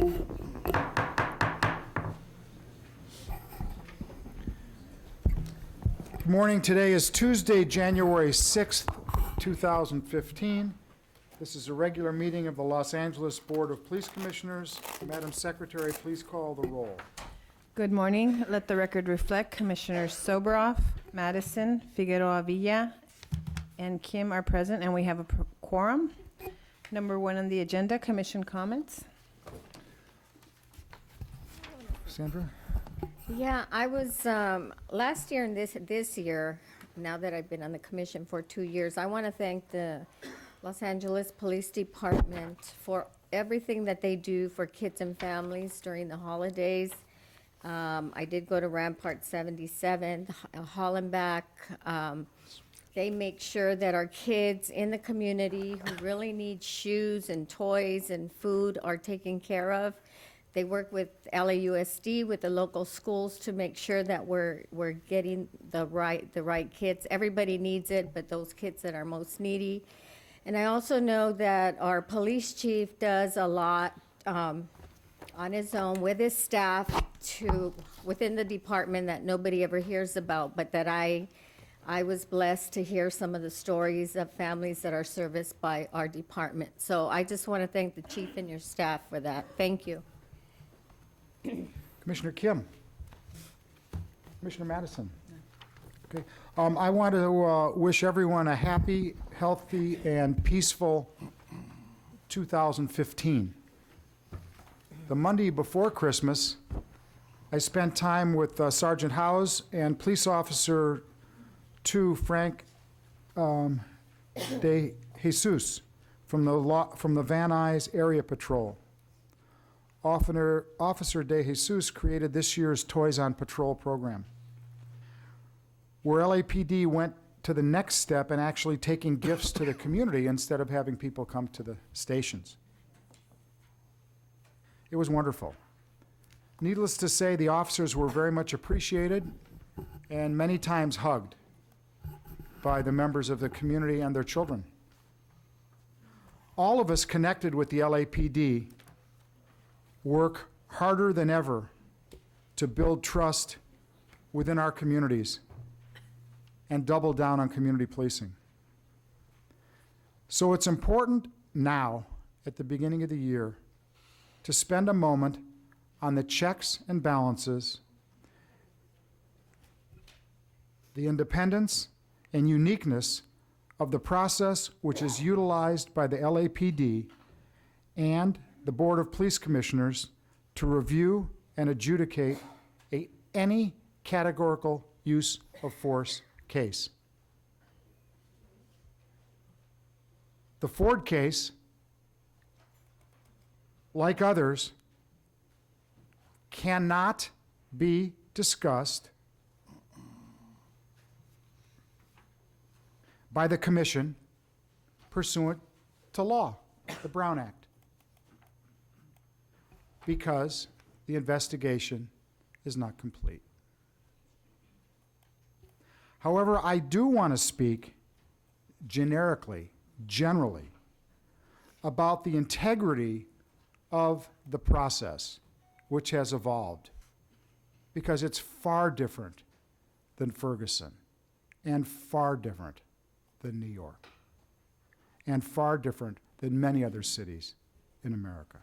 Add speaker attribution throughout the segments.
Speaker 1: Good morning. Today is Tuesday, January 6th, 2015. This is a regular meeting of the Los Angeles Board of Police Commissioners. Madam Secretary, please call the roll.
Speaker 2: Good morning. Let the record reflect Commissioners Soboroff, Madison, Figueroa Villa, and Kim are present, and we have a quorum. Number one on the agenda, commission comments.
Speaker 1: Sandra?
Speaker 3: Yeah, I was, last year and this year, now that I've been on the commission for 2 years, I want to thank the Los Angeles Police Department for everything that they do for kids and families during the holidays. I did go to Rampart 77, Hollenbach. They make sure that our kids in the community who really need shoes and toys and food are taken care of. They work with LAUSD, with the local schools, to make sure that we're getting the right kids. Everybody needs it, but those kids that are most needy. And I also know that our police chief does a lot on his own with his staff within the department that nobody ever hears about, but that I was blessed to hear some of the stories of families that are serviced by our department. So I just want to thank the chief and your staff for that. Thank you.
Speaker 1: Commissioner Kim? Commissioner Madison? Okay. I want to wish everyone a happy, healthy, and peaceful 2015. The Monday before Christmas, I spent time with Sergeant Howes and Police Officer 2 Frank De Jesus from the Van Nuys Area Patrol. Officer De Jesus created this year's Toys on Patrol program, where LAPD went to the next step in actually taking gifts to the community instead of having people come to the stations. It was wonderful. Needless to say, the officers were very much appreciated and many times hugged by the members of the community and their children. All of us connected with the LAPD work harder than ever to build trust within our communities and double down on community policing. So it's important now, at the beginning of the year, to spend a moment on the checks and balances, the independence and uniqueness of the process which is utilized by the LAPD and the Board of Police Commissioners to review and adjudicate any categorical use of force case. The Ford case, like others, cannot be discussed by the Commission pursuant to law, the Brown Act, because the investigation is not complete. However, I do want to speak generally, about the integrity of the process which has evolved, because it's far different than Ferguson, and far different than New York, and far different than many other cities in America.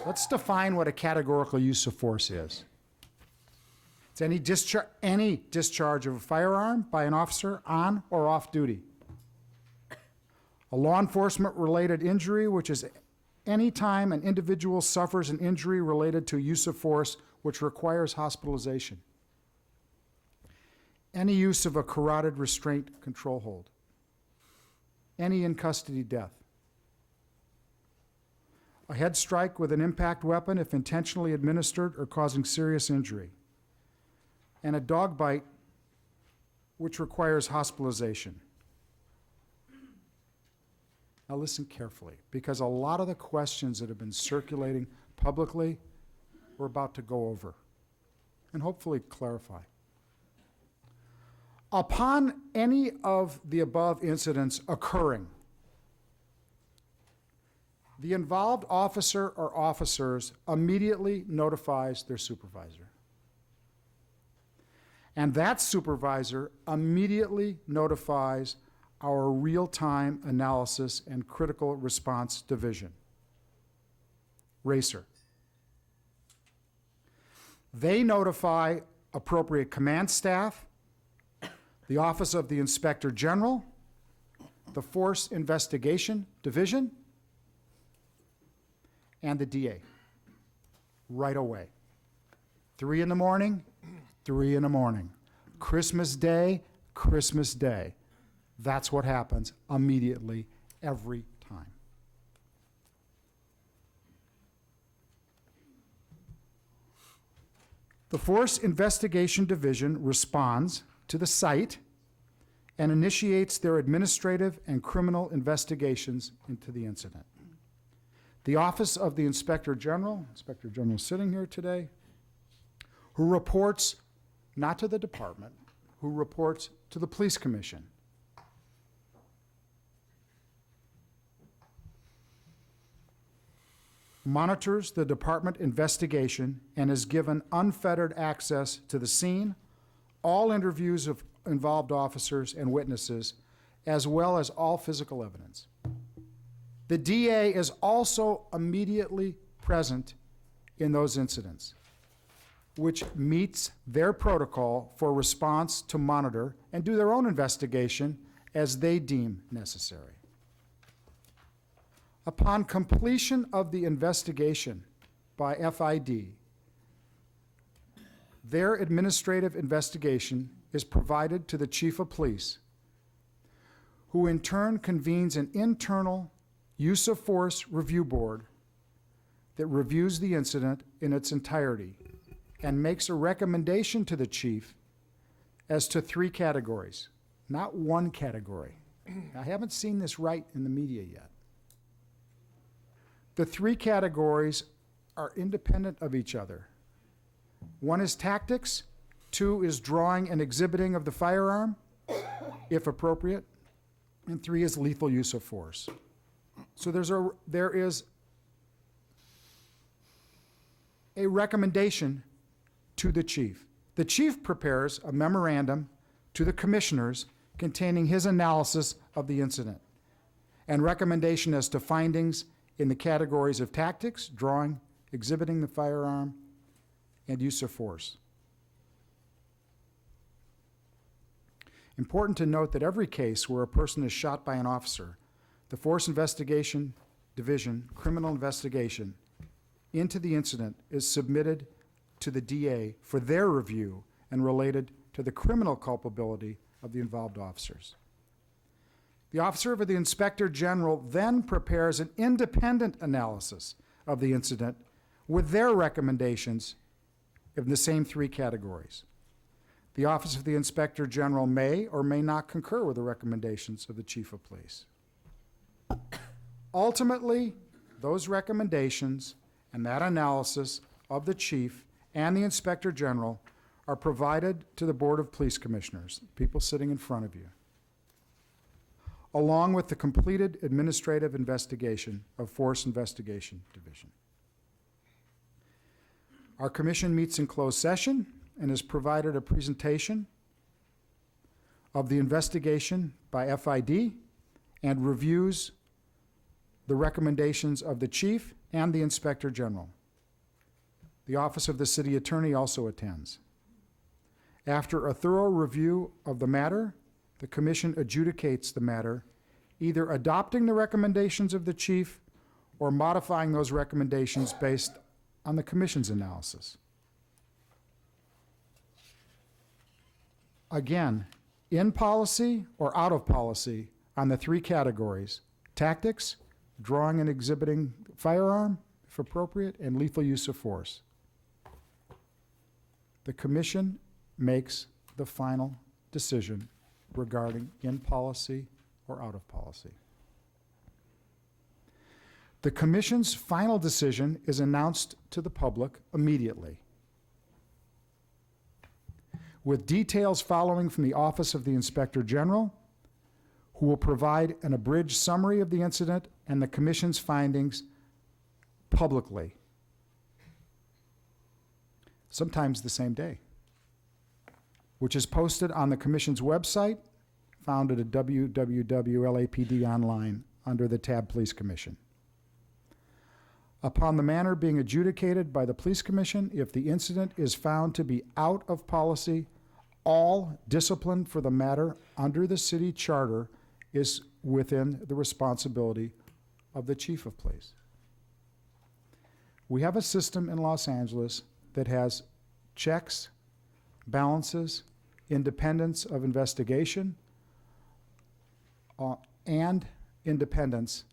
Speaker 1: Let's define what a categorical use of force is. It's any discharge of a firearm by an officer on or off duty. A law enforcement related injury, which is any time an individual suffers an injury related to use of force which requires hospitalization. Any use of a carotid restraint control hold. Any in custody death. A head strike with an impact weapon if intentionally administered or causing serious injury. And a dog bite which requires hospitalization. Now listen carefully, because a lot of the questions that have been circulating publicly we're about to go over and hopefully clarify. Upon any of the above incidents occurring, The involved officer or officers immediately notifies their supervisor. And that supervisor immediately notifies our real-time analysis and critical response division, RACER. They notify appropriate command staff, the Office of the Inspector General, the Force Investigation Division, and the DA right away. 3 in the morning, 3 in the morning. Christmas Day, Christmas Day. That's what happens immediately every time. The Force Investigation Division responds to the site and initiates their administrative and criminal investigations into the incident. The Office of the Inspector General sitting here today, who reports not to the department, who reports to the Police Commission. Monitors the department investigation and is given unfettered access to the scene, all interviews of involved officers and witnesses, as well as all physical evidence. The DA is also immediately present in those incidents, which meets their protocol for response to monitor and do their own investigation as they deem necessary. Upon completion of the investigation by FID, their administrative investigation is provided to the Chief of Police, who in turn convenes an internal use of force review board that reviews the incident in its entirety and makes a recommendation to the chief as to 3 categories, not 1 category. I haven't seen this right in the media yet. The 3 categories are independent of each other. 1 is tactics, 2 is drawing and exhibiting of the firearm, if appropriate, and 3 is lethal use of force. So there is a recommendation to the chief. The chief prepares a memorandum to the commissioners containing his analysis of the incident and recommendation as to findings in the categories of tactics, drawing, exhibiting the firearm, and use of force. Important to note that every case where a person is shot by an officer, the Force Investigation Division, criminal investigation into the incident is submitted to the DA for their review and related to the criminal culpability of the involved officers. The Office of the Inspector General then prepares an independent analysis of the incident with their recommendations in the same 3 categories. The Office of the Inspector General may or may not concur with the recommendations of the Chief of Police. Ultimately, those recommendations and that analysis of the Chief and the Inspector General are provided to the Board of Police Commissioners, people sitting in front of you, along with the completed administrative investigation of Force Investigation Division. Our commission meets in closed session and has provided a presentation of the investigation by FID and reviews the recommendations of the Chief and the Inspector General. The Office of the City Attorney also attends. After a thorough review of the matter, the Commission adjudicates the matter, either adopting the recommendations of the Chief or modifying those recommendations based on the Commission's analysis. Again, in policy or out of policy on the 3 categories: tactics, drawing and exhibiting firearm, if appropriate, and lethal use of force. The Commission makes the final decision regarding in policy or out of policy. The Commission's final decision is announced to the public immediately, with details following from the Office of the Inspector General, who will provide an abridged summary of the incident and the Commission's findings publicly, sometimes the same day, which is posted on the Commission's website, found at www.lapd online under the tab Police Commission. Upon the matter being adjudicated by the Police Commission, if the incident is found to be out of policy, all discipline for the matter under the city charter is within the responsibility of the chief of police. We have a system in Los Angeles that has checks, balances, independence of investigation, and independence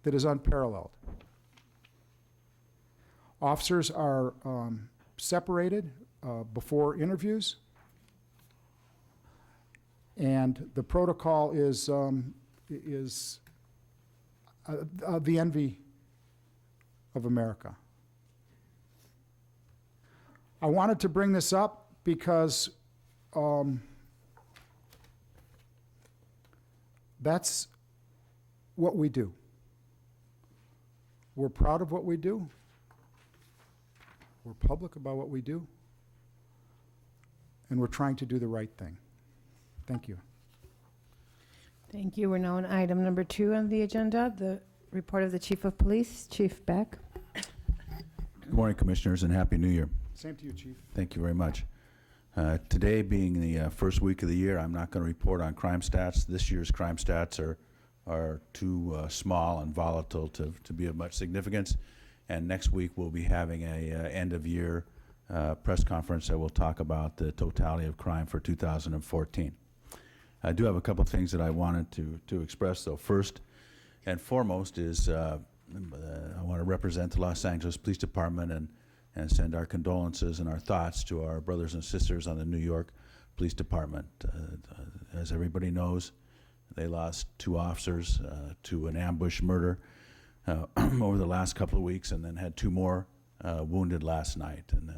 Speaker 1: that is unparalleled. Officers are separated before interviews, and the protocol is the envy of America. I wanted to bring this up because that's what we do. We're proud of what we do. We're public about what we do. And we're trying to do the right thing. Thank you.
Speaker 2: Thank you. We're now on item number 2 on the agenda, the report of the Chief of Police, Chief Beck.
Speaker 4: Good morning, Commissioners, and Happy New Year.
Speaker 1: Same to you, Chief.
Speaker 4: Thank you very much. Today being the first week of the year, I'm not going to report on crime stats. This year's crime stats are too small and volatile to be of much significance. And next week we'll be having a end-of-year press conference that will talk about the totality of crime for 2014. I do have a couple of things that I wanted to express, though. First and foremost is I want to represent the Los Angeles Police Department and send our condolences and our thoughts to our brothers and sisters on the New York Police Department. As everybody knows, they lost 2 officers to an ambush murder over the last couple of weeks, and then had 2 more wounded last night. And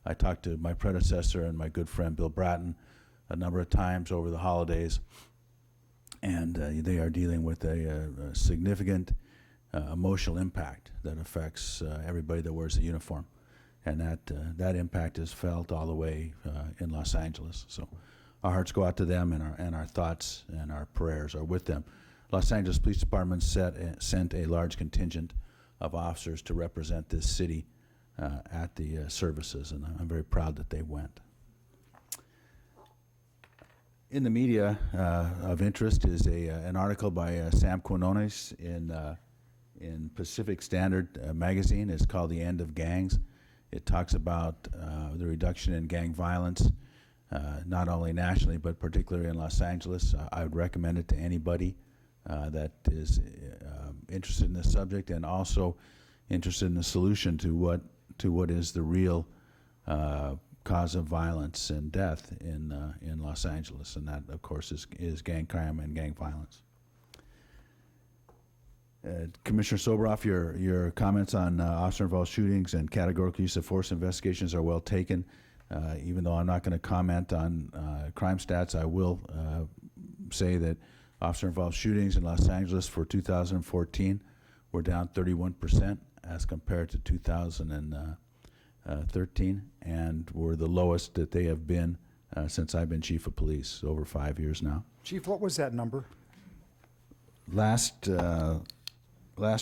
Speaker 4: I talked to my predecessor and my good friend Bill Bratton a number of times over the holidays, and they are dealing with a significant emotional impact that affects everybody that wears the uniform, and that impact is felt all the way in Los Angeles. So our hearts go out to them, and our thoughts and our prayers are with them. Los Angeles Police Department sent a large contingent of officers to represent this city at the services, and I'm very proud that they went. In the media of interest is an article by Sam Quinones in Pacific Standard magazine. It's called The End of Gangs. It talks about the reduction in gang violence, not only nationally, but particularly in Los Angeles. I would recommend it to anybody that is interested in this subject, and also interested in the solution to what is the real cause of violence and death in Los Angeles, and that, of course, is gang crime and gang violence. Commissioner Sobroff, your comments on officer-involved shootings and categorical use of force investigations are well taken. Even though I'm not going to comment on crime stats, I will say that officer-involved shootings in Los Angeles for 2014 were down 31% as compared to 2013, and were the lowest that they have been since I've been chief of police, over 5 years now.
Speaker 1: Chief, what was that number?
Speaker 4: Last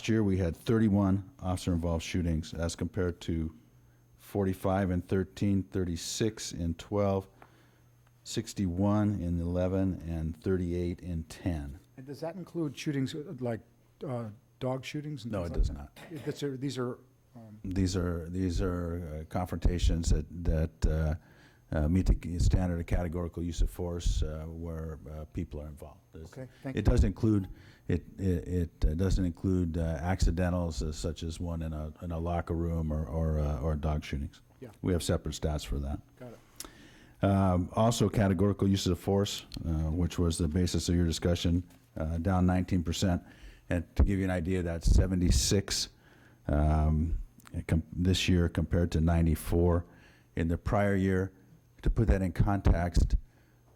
Speaker 4: year we had 31 officer-involved shootings as compared to 45 in 13, 36 in 12, 61 in 11, and 38 in 10.
Speaker 1: And does that include shootings like dog shootings? And
Speaker 4: No,
Speaker 1: things
Speaker 4: it
Speaker 1: like
Speaker 4: does
Speaker 1: that?
Speaker 4: These are confrontations that meet the standard of categorical use of force where people are involved.
Speaker 1: Okay, thank
Speaker 4: It
Speaker 1: you.
Speaker 4: does include doesn't include accidentals such as one in a locker room or dog shootings.
Speaker 1: Yeah.
Speaker 4: We have separate stats for that.
Speaker 1: Got it.
Speaker 4: Also, categorical uses of force, which was the basis of your discussion, down 19%. And to give you an idea, that's 76 this year compared to 94 in the prior year. To put that in context,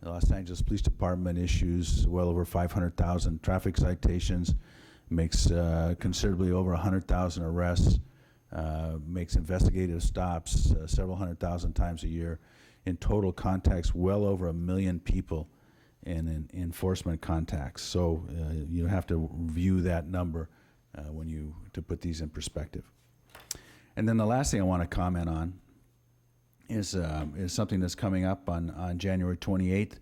Speaker 4: the Los Angeles Police Department issues well over 500,000 traffic citations, makes considerably over 100,000 arrests, makes investigative stops several 100,000 times a year. In total contacts, well over 1 million people in enforcement contacts. So you have to view that number to put these in perspective. And then the last thing I want to comment on is something that's coming up on January 28th.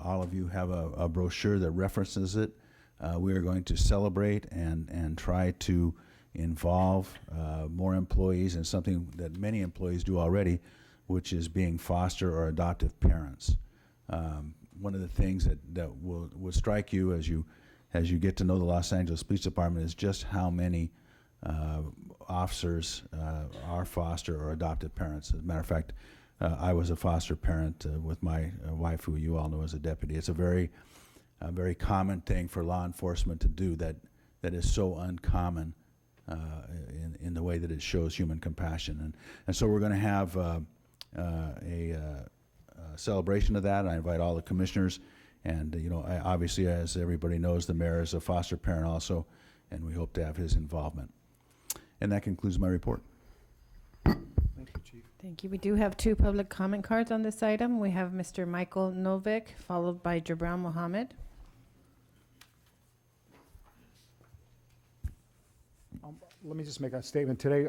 Speaker 4: All of you have a brochure that references it. We are going to celebrate and try to involve more employees in something that many employees do already, which is being foster or adoptive parents. One of the things that will strike you as you get to know the Los Angeles Police Department is just how many officers are foster or adoptive parents. As a matter of fact, I was a foster parent with my wife, who you all know as a deputy. It's a very common thing for law enforcement to do that is so uncommon in the way that it shows human compassion. And so we're going to have a celebration of that. I invite all the commissioners, and obviously, as everybody knows, the mayor is a foster parent also, and we hope to have his involvement. And that concludes my report.
Speaker 1: Thank you, Chief.
Speaker 2: Thank you. We do have 2 public comment cards on this item. We have Mr. Michael Novik, followed by Jabral Mohammed.
Speaker 1: Let me just make a statement today,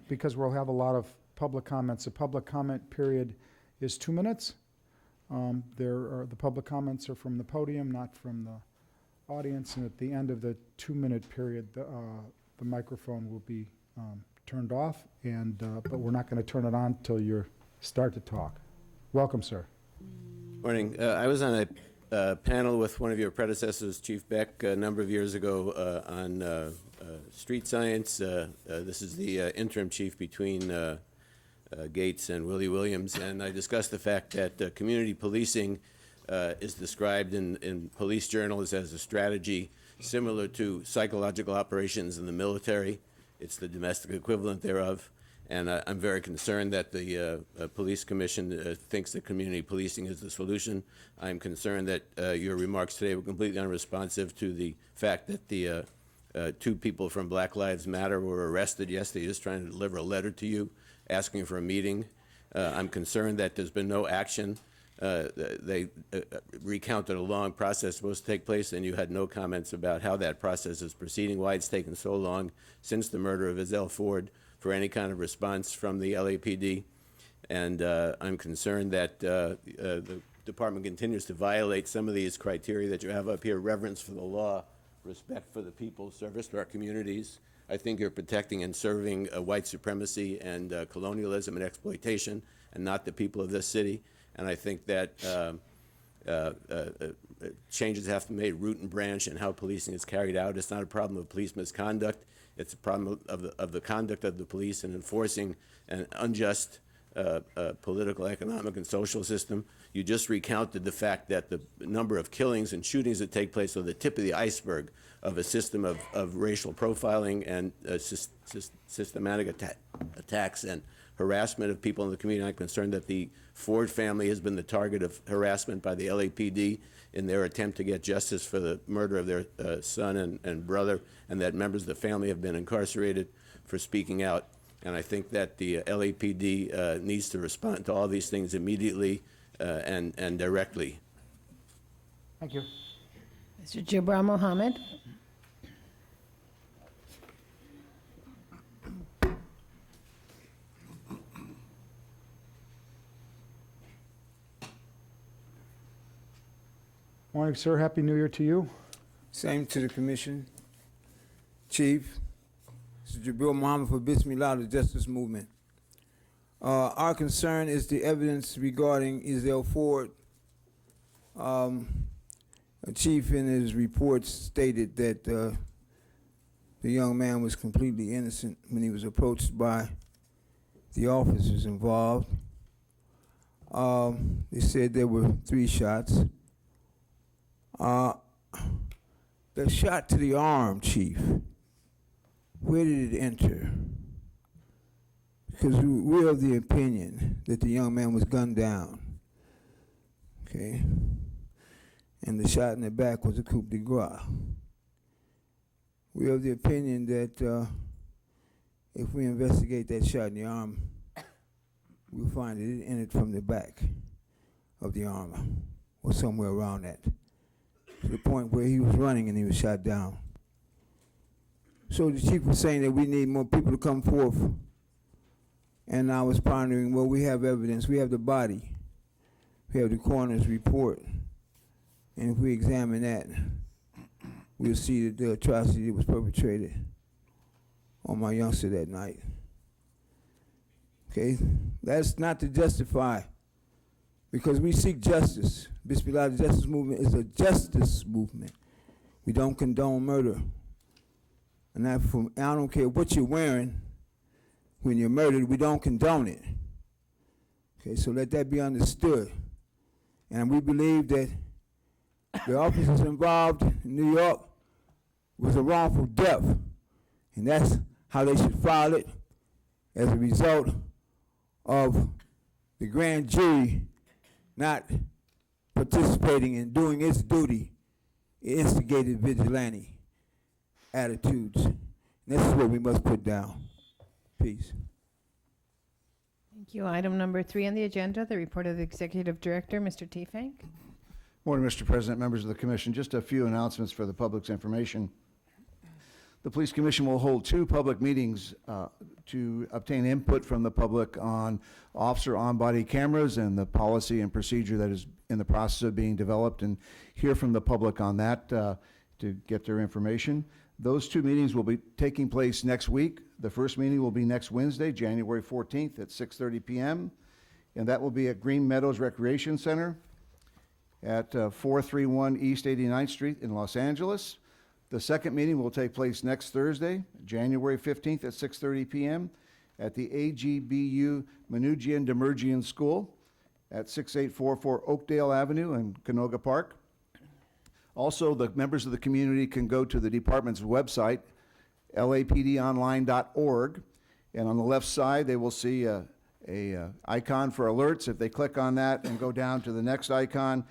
Speaker 1: because we'll have a lot of public comments. The public comment period is 2 minutes. The public comments are from the podium, not from the audience. And at the end of the 2-minute period, the microphone will be turned off, but we're not going to turn it on till you start to talk. Welcome, sir.
Speaker 5: Morning. I was on a panel with one of your predecessors, Chief Beck, a number of years ago on street science. This is the interim chief between Gates and Willie Williams, and I discussed the fact that community policing is described in police journals as a strategy similar to psychological operations in the military. It's the domestic equivalent thereof. And I'm very concerned that the Police Commission thinks that community policing is the solution. I'm concerned that your remarks today were completely unresponsive to the fact that the 2 people from Black Lives Matter were arrested yesterday just trying to deliver a letter to you asking for a meeting. I'm concerned that there's been no action. They recounted a long process supposed to take place, and you had no comments about how that process is proceeding, why it's taken so long since the murder of Ezell Ford for any kind of response from the LAPD. And I'm concerned that the department continues to violate some of these criteria that you have up here: reverence for the law, respect for the people, service to our communities. I think you're protecting and serving white supremacy and colonialism and exploitation, and not the people of this city. And I think that changes have to be made root and branch in how policing is carried out. It's not a problem of police misconduct. It's a problem of the conduct of the police in enforcing an unjust political, economic, and social system. You just recounted the fact that the number of killings and shootings that take place are the tip of the iceberg of a system of racial profiling and systematic attacks and harassment of people in the community. I'm concerned that the Ford family has been the target of harassment by the LAPD in their attempt to get justice for the murder of their son and brother, and that members of the family have been incarcerated for speaking out. And I think that the LAPD needs to respond to all these things immediately and directly.
Speaker 1: Thank you.
Speaker 2: Mr. Jabral Mohammed.
Speaker 1: Morning, sir. Happy New Year to you.
Speaker 6: Same to the commission. Chief, this is Jabril Muhammad for Bismillah, the Justice Movement. Our concern is the evidence regarding Ezell Ford. A chief in his report stated that the young man was completely innocent when he was approached by the officers involved. They said there were 3 shots. The shot to the arm, Chief, where did it enter? Because we're of the opinion that the young man was gunned down, okay? And the shot in the back was a coup de grace. we're of the opinion that if we investigate that shot in the arm, we'll find that it entered from the back of the arm or somewhere around that, to the point where he was running and he was shot down. So the chief was saying that we need more people to come forth. And I was pondering, well, we have evidence, we have the body, we have the coroner's report, and if we examine that, we'll see that the atrocity that was perpetrated on my youngster that night. Okay, that's not to justify, because we seek justice. Bismillah, the justice movement is a justice movement. We don't condone murder. And I don't care what you're wearing when you're murdered, we don't condone it. Okay, so let that be understood. And we believe that the officers involved in New York was a wrongful death. And that's how they should file it, as a result of the grand jury not participating in doing its duty. It instigated vigilante attitudes. And this is what we must put down. Peace.
Speaker 2: Thank you. Item number 3 on the agenda, the report of the Executive Director, Mr. Tiefenk.
Speaker 7: Morning, Mr. President, members of the Commission. Just a few announcements for the public's information. The Police Commission will hold 2 public meetings to obtain input from the public on officer on-body cameras and the policy and procedure that is in the process of being developed, and hear from the public on that to get their information. Those 2 meetings will be taking place next week. The first meeting will be next Wednesday, January 14th at 6:30 p.m., and that will be at Green Meadows Recreation Center at 431 East 89th Street in Los Angeles. The second meeting will take place next Thursday, January 15th at 6:30 p.m. at the AGBU Menugian Demergian School at 6844 Oakdale Avenue in Canoga Park. Also, the members of the community can go to the department's website, lapdonline.org, and on the left side they will see a icon for alerts. If they click on that and go down to the next icon,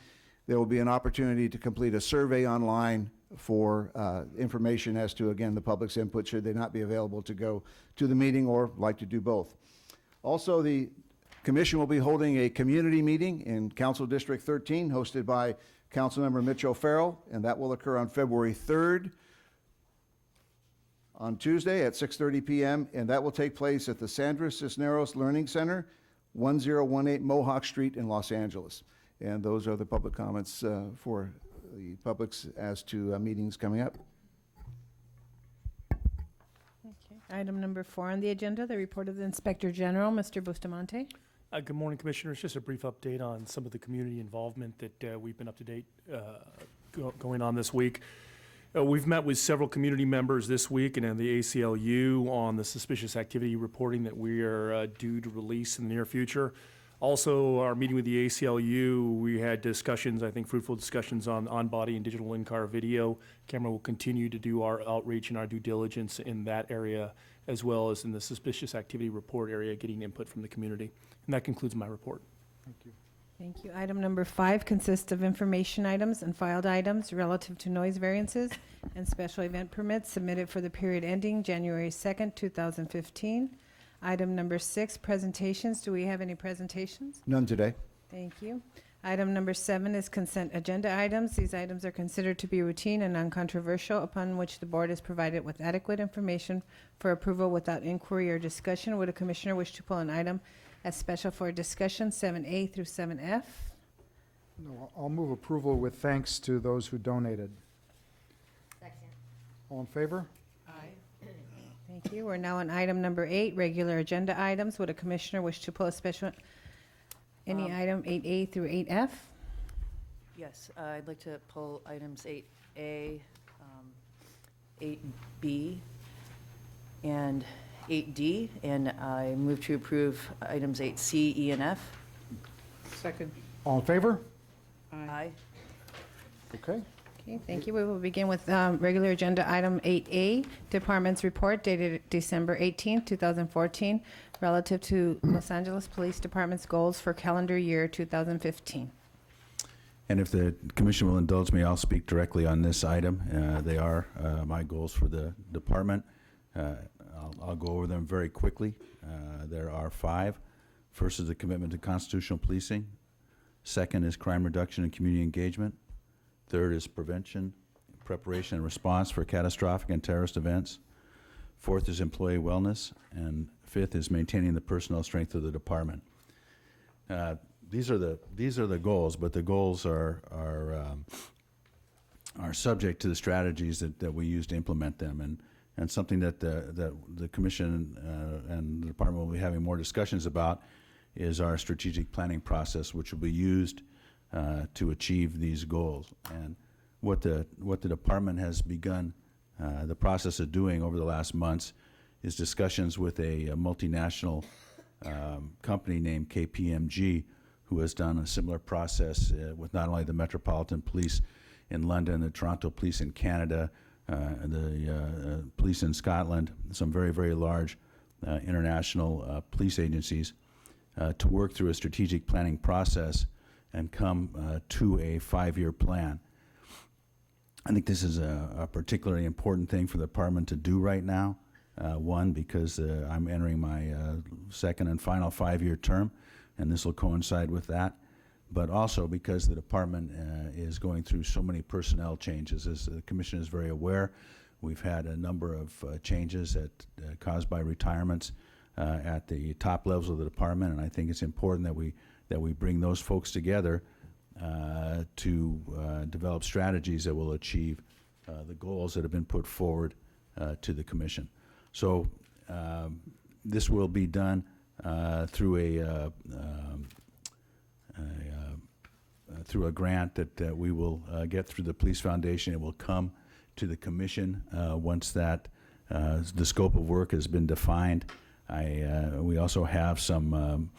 Speaker 7: there will be an opportunity to complete a survey online for information as to, again, the public's input should they not be available to go to the meeting or like to do both. Also, the Commission will be holding a community meeting in Council District 13 hosted by Councilmember Mitch O'Farrell, and that will occur on February 3rd on Tuesday at 6:30 p.m., and that will take place at the Sandra Cisneros Learning Center, 1018 Mohawk Street in Los Angeles. And those are the public comments for the publics as to meetings coming up.
Speaker 2: Okay. Item number 4 on the agenda, the report of the Inspector General, Mr. Bustamante.
Speaker 8: Good morning, Commissioners. Just a brief update on some of the community involvement that we've been up to date going on this week. We've met with several community members this week and in the ACLU on the suspicious activity reporting that we are due to release in the near future. Also, our meeting with the ACLU, we had discussions, I think fruitful discussions on on-body and digital in-car video. Camera will continue to do our outreach and our due diligence in that area, as well as in the suspicious activity report area, getting input from the community. And that concludes my report.
Speaker 1: Thank you.
Speaker 2: Thank you. Item number 5 consists of information items and filed items relative to noise variances and special event permits submitted for the period ending January 2nd, 2015. Item number 6, presentations. Do we have any presentations?
Speaker 7: None today.
Speaker 2: Thank you. Item number 7 is consent agenda items. These items are considered to be routine and uncontroversial, upon which the board is provided with adequate information for approval without inquiry or discussion. Would a commissioner wish to pull an item as special for discussion, 7A through 7F?
Speaker 1: No, I'll move approval with thanks to those who donated. All in favor?
Speaker 2: Thank you. We're now on item number 8, regular agenda items. Would a commissioner wish to pull a special, any item 8A through 8F?
Speaker 9: Yes, I'd like to pull items 8A, 8B, and 8D, and I move to approve items 8C, E, and F.
Speaker 6: Second.
Speaker 1: All in favor?
Speaker 9: Aye.
Speaker 1: Okay.
Speaker 2: Okay, thank you. We will begin with regular agenda item 8A, Department's report dated December 18, 2014, relative to Los Angeles Police Department's goals for calendar year 2015.
Speaker 4: And if the commission will indulge me, I'll speak directly on this item. They are my goals for the department. I'll go over them very quickly. There are 5. First is the commitment to constitutional policing. Second is crime reduction and community engagement. Third is prevention, preparation, and response for catastrophic and terrorist events. Fourth is employee wellness. And fifth is maintaining the personnel strength of the department. These are the goals, but the goals are subject to the strategies that we use to implement them, and something that the commission and the department will be having more discussions about is our strategic planning process, which will be used to achieve these goals. And what the department has begun the process of doing over the last months is discussions with a multinational company named KPMG, who has done a similar process with not only the Metropolitan Police in London, the Toronto Police in Canada, the police in Scotland, some very, very large international police agencies, to work through a strategic planning process and come to a 5-year plan. I think this is a particularly important thing for the department to do right now. One, because I'm entering my second and final 5-year term, and this will coincide with that, but also because the department is going through so many personnel changes. As the commission is very aware, we've had a number of changes caused by retirements at the top levels of the department, and I think it's important that we bring those folks together to develop strategies that will achieve the goals that have been put forward to the commission. So this will be done through a grant that we will get through the Police Foundation. It will come to the commission once that the scope of work has been defined. We also have some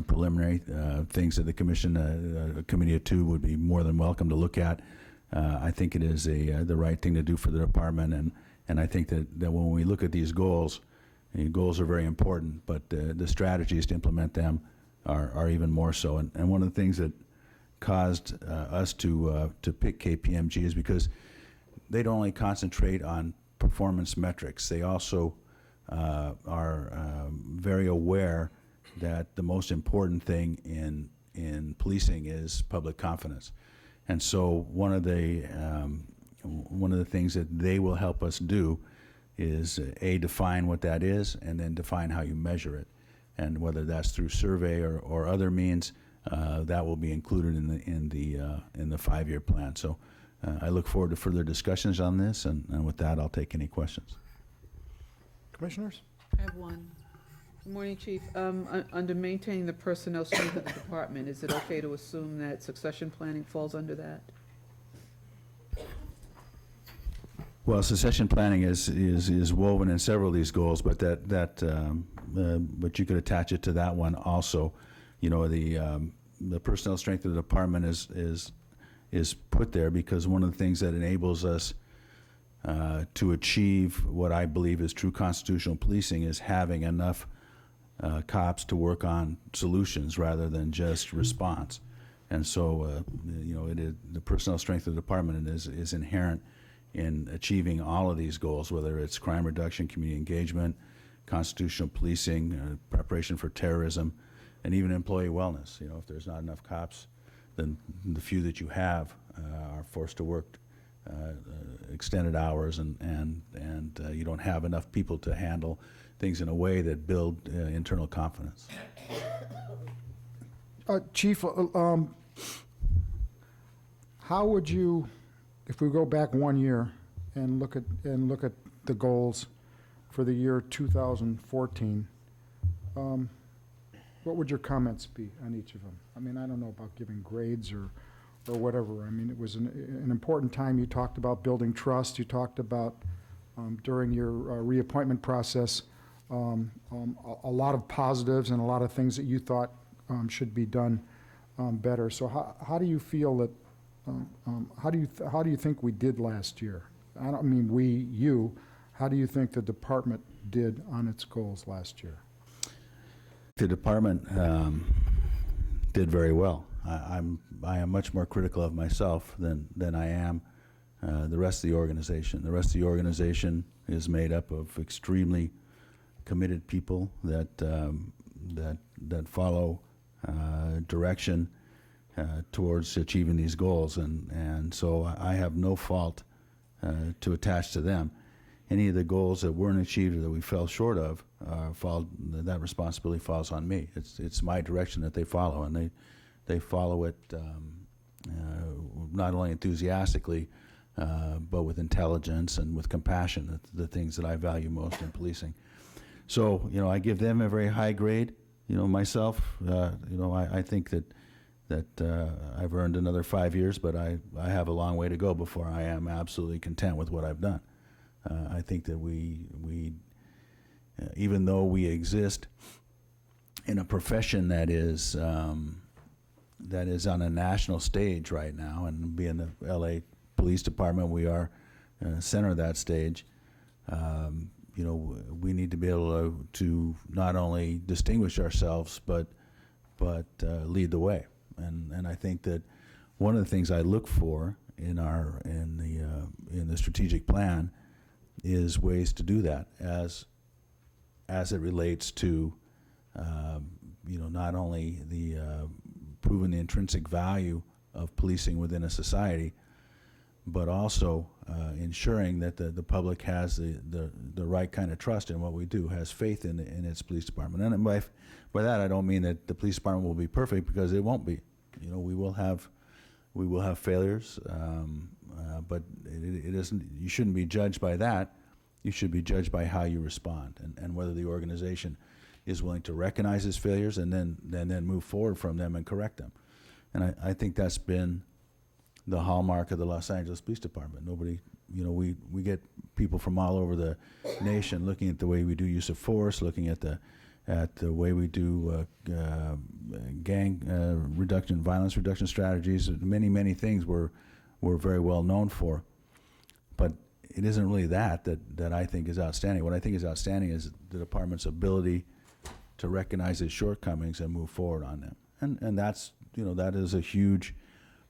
Speaker 4: preliminary things that the commission, a committee of 2, would be more than welcome to look at. I think it is the right thing to do for the department, and I think that when we look at these goals are very important, but the strategies to implement them are even more so. And one of the things that caused us to pick KPMG is because they don't only concentrate on performance metrics, they also are very aware that the most important thing in policing is public confidence. And so one of the things that they will help us do is define what that is, and then define how you measure it, and whether that's through survey or other means, that will be included in the 5-year plan. So I look forward to further discussions on this, and with that, I'll take any questions.
Speaker 1: Commissioners?
Speaker 10: I have one. Good morning, Chief. Under maintaining the personnel strength of the department, is it okay to assume that succession planning falls under that?
Speaker 4: Well, succession planning is woven in several of these goals, but but you could attach it to that one also. You know, the personnel strength of the department is put there because one of the things that enables us to achieve what I believe is true constitutional policing is having enough cops to work on solutions rather than just response. And so, the personnel strength of the department is inherent in achieving all of these goals, whether it's crime reduction, community engagement, constitutional policing, preparation for terrorism, and even employee wellness. You know, if there's not enough cops, then the few that you have are forced to work extended hours, and you don't have enough people to handle things in a way that build internal confidence.
Speaker 1: Chief, how would you, if we go back 1 year and look at the goals for the year 2014, what would your comments be on each of them? I mean, I don't know about giving grades or whatever. I mean, it was an important time. You talked about building trust. You talked about, during your reappointment process, a lot of positives and a lot of things that you thought should be done better. So how do you feel that, how do you think we did last year? I don't mean you. How do you think the department did on its goals last year?
Speaker 4: The department did very well. I am much more critical of myself than I am the rest of the organization. The rest of the organization is made up of extremely committed people that follow direction towards achieving these goals, and so I have no fault to attach to them. Any of the goals that weren't achieved or that we fell short of, that responsibility falls on me. It's my direction that they follow, and they follow it not only enthusiastically, but with intelligence and with compassion, the things that I value most in policing. So, I give them a very high grade. Myself, I think that I've earned another 5 years, but I have a long way to go before I am absolutely content with what I've done. I think that we even though we exist in a profession that is on a national stage right now, and being the LA Police Department, we are center of that stage. We need to be able to not only distinguish ourselves, but lead the way. And I think that one of the things I look for in the strategic plan is ways to do that as it relates to not only proving the intrinsic value of policing within a society, but also ensuring that the public has the right kind of trust in what we do, has faith in its police department. And by that, I don't mean that the police department will be perfect, because it won't be. We will have failures, but it isn't. You shouldn't be judged by that. You should be judged by how you respond, and whether the organization is willing to recognize its failures and then move forward from them and correct them. And I think that's been the hallmark of the Los Angeles Police Department. Nobody, we get people from all over the nation looking at the way we do use of force, looking at the way we do gang reduction, violence reduction strategies. Many things we're very well known for, but it isn't really that I think is outstanding. What I think is outstanding is the department's ability to recognize its shortcomings and move forward on them. And that's, that is a huge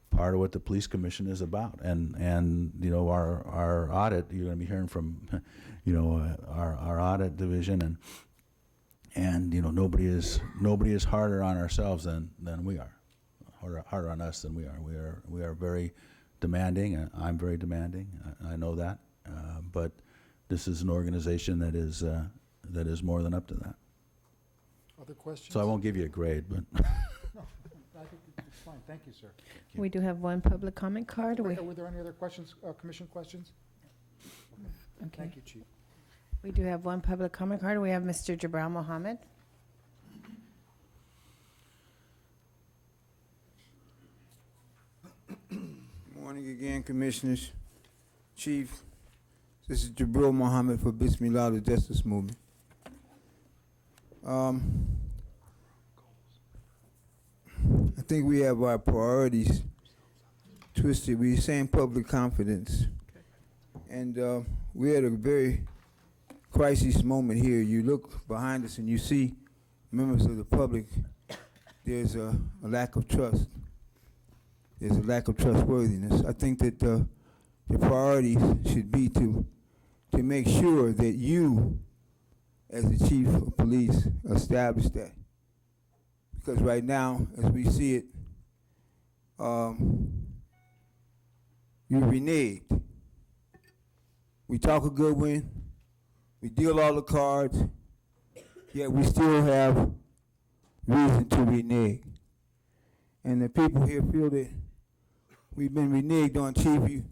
Speaker 4: part of what the police commission is about. And our audit, you're going to be hearing from our audit division, and nobody is harder on ourselves than we are, harder on us than we are. We are very demanding. I'm very demanding. I know that, but this is an organization that is more than up to that.
Speaker 1: Other questions?
Speaker 4: So I won't give you a grade, but
Speaker 1: No, I think it's fine. Thank you, sir.
Speaker 2: We do have one public comment card.
Speaker 1: Were there any other questions, commission questions?
Speaker 2: Okay.
Speaker 1: Thank you, Chief.
Speaker 2: We do have one public comment card. We have Mr. Jabral Mohammed.
Speaker 6: Morning again, Commissioners. Chief, this is Jabril Mohammed for Bismillah, the Justice Movement. I think we have our priorities twisted. We're saying public confidence. And we're at a very crisis moment here. You look behind us and you see members of the public. There's a lack of trust. There's a lack of trustworthiness. I think that the priority should be to make sure that you, as the chief of police, establish that. Because right now, as we see it, you reneged. We talk a good one, we deal all the cards, yet we still have reason to renege. And the people here feel that we've been reneged on, Chief.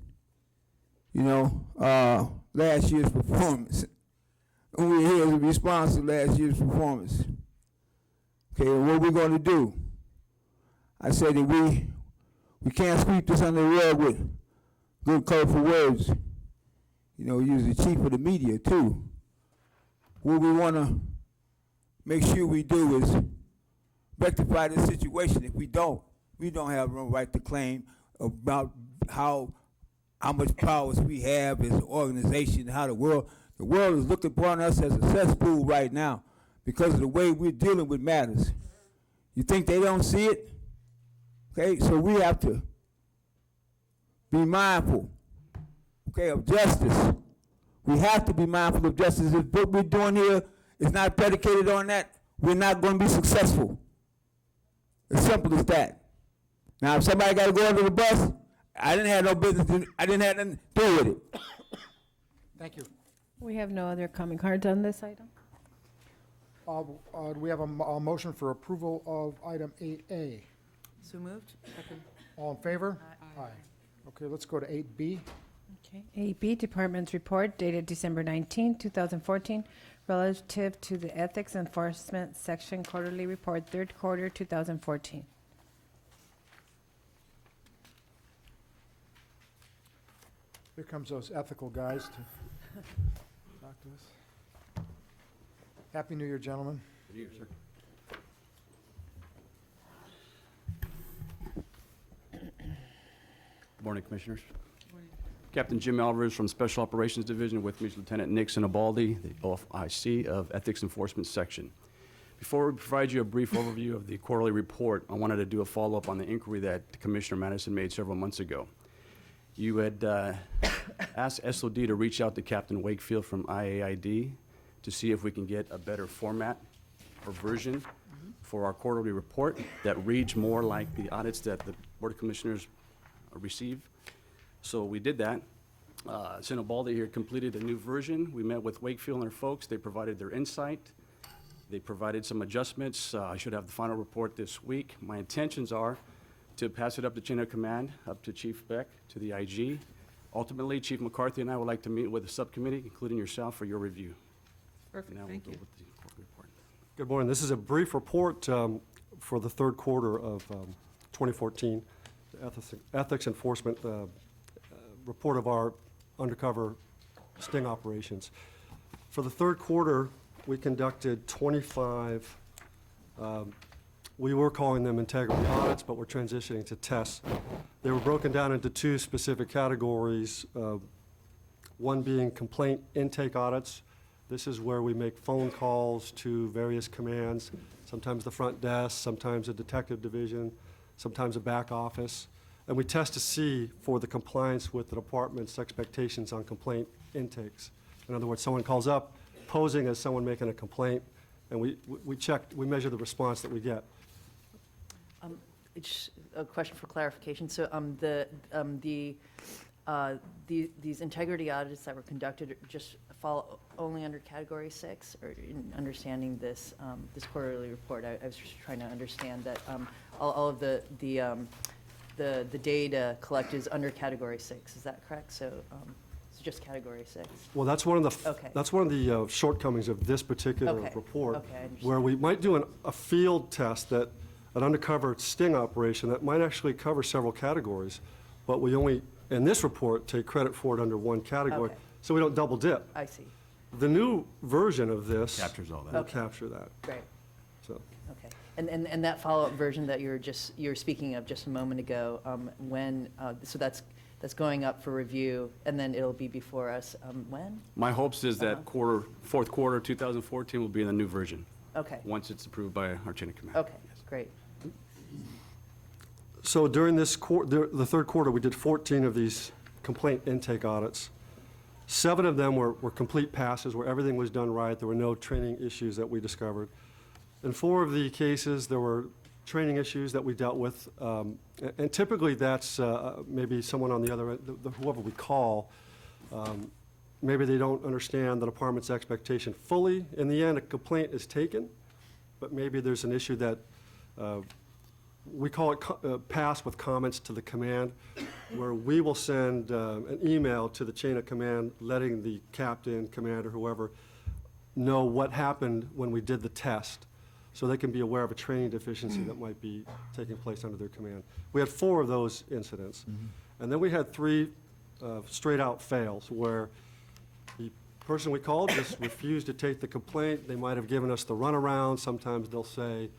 Speaker 6: Last year's performance. And we're here as a response to last year's performance. Okay, and what we're going to do? I said that we can't sweep this under the rug with good, colorful words. You're the chief of the media, too. What we want to make sure we do is rectify this situation. If we don't have no right to claim about how much powers we have as an organization, how the world is looking upon us as a cesspool right now because of the way we're dealing with matters. You think they don't see it? Okay, so we have to be mindful, okay, of justice. We have to be mindful of justice. If what we're doing here is not predicated on that, we're not going to be successful. As simple as that. Now, if somebody got to go under the bus, I didn't have no business. I didn't have nothing to do with it.
Speaker 1: Thank you.
Speaker 2: We have no other comment cards on this item.
Speaker 1: Do we have a motion for approval of item 8A?
Speaker 9: So moved?
Speaker 1: All in favor? Aye. Okay, let's go to 8B.
Speaker 2: Okay. 8B, Department's Report dated December 19, 2014, relative to the Ethics Enforcement Section Quarterly Report, third quarter 2014.
Speaker 1: Here comes those ethical guys to talk to us. Happy New Year, gentlemen.
Speaker 11: Good morning, Commissioners. Captain Jim Alvarez from Special Operations Division. With me is Lieutenant Nick Sinabaldi, the OFIC of Ethics Enforcement Section. Before we provide you a brief overview of the quarterly report, I wanted to do a follow-up on the inquiry that Commissioner Madison made several months ago. You had asked SOD to reach out to Captain Wakefield from IAID to see if we can get a better format or version for our quarterly report that reads more like the audits that the Board of Commissioners receive. So we did that. Sinabaldi here completed a new version. We met with Wakefield and their folks. They provided their insight. They provided some adjustments. I should have the final report this week. My intentions are to pass it up the chain of command, up to Chief Beck, to the IG. Ultimately, Chief McCarthy and I would like to meet with the subcommittee, including yourself, for your review.
Speaker 10: Perfect,
Speaker 11: Now we'll
Speaker 10: thank
Speaker 11: go
Speaker 10: you.
Speaker 11: with the quarterly report.
Speaker 12: Good morning. This is a brief report for the third quarter of 2014, the ethics enforcement report of our undercover sting operations. For the third quarter, we conducted 25, we were calling them integrity audits, but we're transitioning to tests. They were broken down into two specific categories, one being complaint intake audits. This is where we make phone calls to various commands, sometimes the front desk, sometimes a detective division, sometimes a back office. And we test to see for the compliance with the department's expectations on complaint intakes. In other words, someone calls up posing as someone making a complaint, and we measure the response that we get.
Speaker 9: It's a question for clarification. So these integrity audits that were conducted just fall only under Category 6? Or in understanding this this quarterly report, I was just trying to understand that all of the data collected is under Category 6. Is that correct? So it's just Category 6.
Speaker 12: Well, that's one of the
Speaker 9: Okay.
Speaker 12: that's one of the shortcomings of this particular
Speaker 9: Okay.
Speaker 12: report,
Speaker 9: Okay, I understand.
Speaker 12: where we might do a field test, that an undercover sting operation that might actually cover several categories, but we only, in this report, take credit for it under one category,
Speaker 9: Okay.
Speaker 12: so we don't double dip.
Speaker 9: I see.
Speaker 12: The new version of this
Speaker 11: Captures all that.
Speaker 12: will
Speaker 9: Okay.
Speaker 12: capture that.
Speaker 9: Great.
Speaker 12: So
Speaker 9: Okay. And that follow-up version that you were speaking of just a moment ago, so that's going up for review, and then it'll be before us, when?
Speaker 11: My hopes is that fourth quarter 2014 will be in the new version,
Speaker 9: Okay,
Speaker 11: once it's approved by our chain of command.
Speaker 9: okay, great.
Speaker 12: So during this the third quarter, we did 14 of these complaint intake audits. 7 of them were complete passes, where everything was done right. There were no training issues that we discovered. In 4 of the cases, there were training issues that we dealt with. And typically, that's maybe someone on the other end, whoever we call, maybe they don't understand the department's expectation fully. In the end, a complaint is taken, but maybe there's an issue that we call it pass with comments to the command, where we will send an email to the chain of command letting the captain, commander, whoever, know what happened when we did the test, so they can be aware of a training deficiency that might be taking place under their command. We had 4 of those incidents. And then we had 3 straight-out fails, where the person we called just refused to take the complaint. They might have given us the runaround. Sometimes they'll say,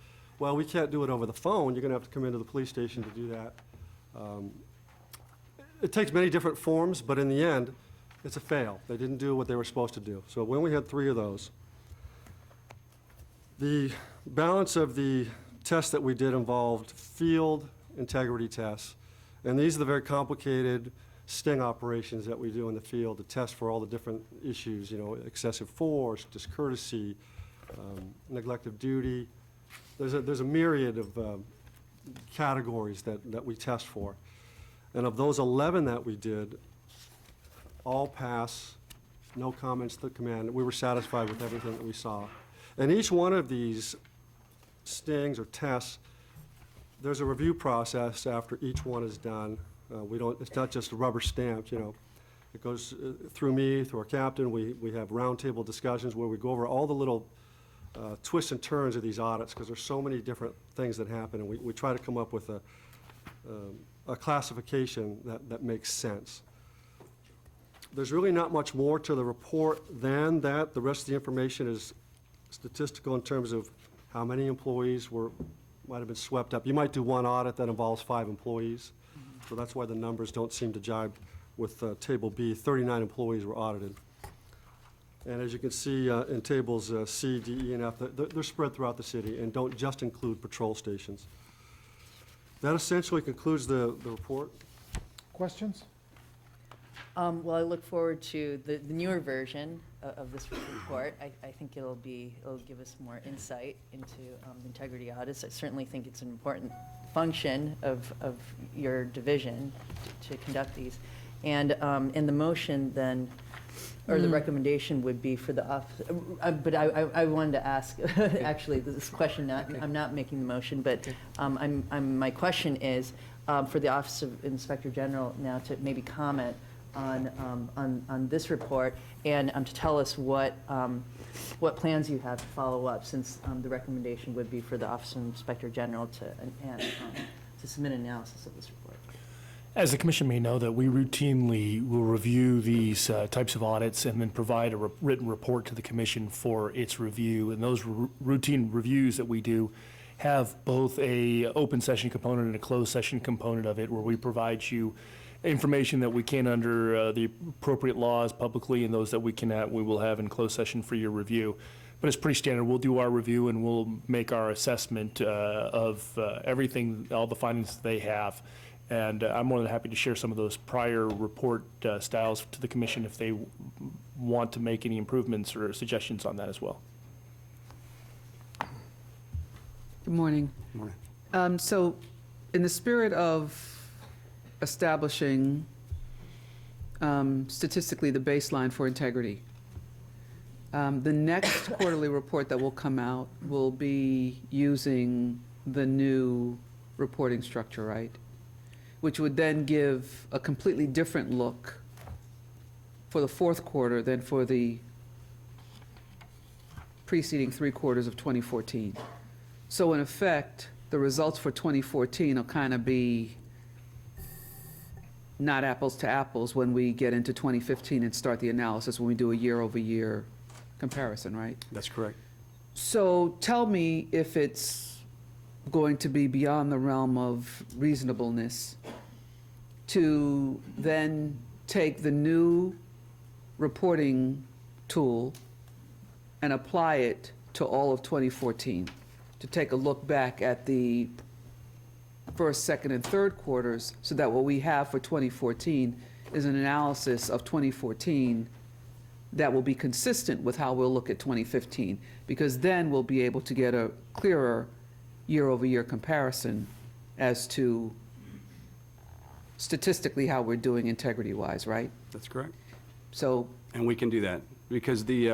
Speaker 12: well, we can't do it over the phone. You're going to have to come into the police station to do that. It takes many different forms, but in the end, it's a fail. They didn't do what they were supposed to do. So when we had 3 of those, the balance of the tests that we did involved field integrity tests. And these are the very complicated sting operations that we do in the field to test for all the different issues, you know, excessive force, discourtesy, neglect of duty. There's a myriad of categories that we test for. And of those 11 that we did, all pass, no comments to the command. We were satisfied with everything that we saw. And each one of these stings or tests, there's a review process after each one is done. It's not just a rubber stamped, you know. It goes through me, through our captain. We have roundtable discussions where we go over all the little twists and turns of these audits, because there's so many different things that happen, and we try to come up with a classification that makes sense. There's really not much more to the report than that. The rest of the information is statistical in terms of how many employees might have been swept up. You might do one audit that involves 5 employees, so that's why the numbers don't seem to jibe with Table B. 39 employees were audited. And as you can see in tables C, D, E, and F, they're spread throughout the city and don't just include patrol stations. That essentially concludes the report.
Speaker 1: Questions?
Speaker 9: Well, I look forward to the newer version of this report. I think it'll give us more insight into integrity audits. I certainly think it's an important function of your division to conduct these. And the motion then, or the recommendation would be for the office, but I wanted to ask, actually, this question, I'm not making the motion, but my question is for the Office of Inspector General now to maybe comment on this report and to tell us what plans you have to follow up, since the recommendation would be for the Office of Inspector General to submit an analysis of this report.
Speaker 8: As the commission may know, that we routinely will review these types of audits and then provide a written report to the commission for its review. And those routine reviews that we do have both a open session component and a closed session component of it, where we provide you information that we can under the appropriate laws publicly, and those that we cannot, we will have in closed session for your review. But it's pretty standard. We'll do our review and we'll make our assessment of everything, all the findings they have. And I'm more than happy to share some of those prior report styles to the commission if they want to make any improvements or suggestions on that as well.
Speaker 10: Good morning.
Speaker 11: Good morning.
Speaker 10: So, in the spirit of establishing statistically the baseline for integrity, the next quarterly report that will come out will be using the new reporting structure, right? Which would then give a completely different look for the fourth quarter than for the preceding 3 quarters of 2014. So in effect, the results for 2014 will kind of be not apples to apples when we get into 2015 and start the analysis, when we do a year-over-year comparison, right?
Speaker 11: That's correct.
Speaker 10: So tell me if it's going to be beyond the realm of reasonableness to then take the new reporting tool and apply it to all of 2014, to take a look back at the first, second, and third quarters, so that what we have for 2014 is an analysis of 2014 that will be consistent with how we'll look at 2015, because then we'll be able to get a clearer year-over-year comparison as to statistically how we're doing integrity-wise, right?
Speaker 11: That's correct.
Speaker 10: So,
Speaker 11: And we can do that, because the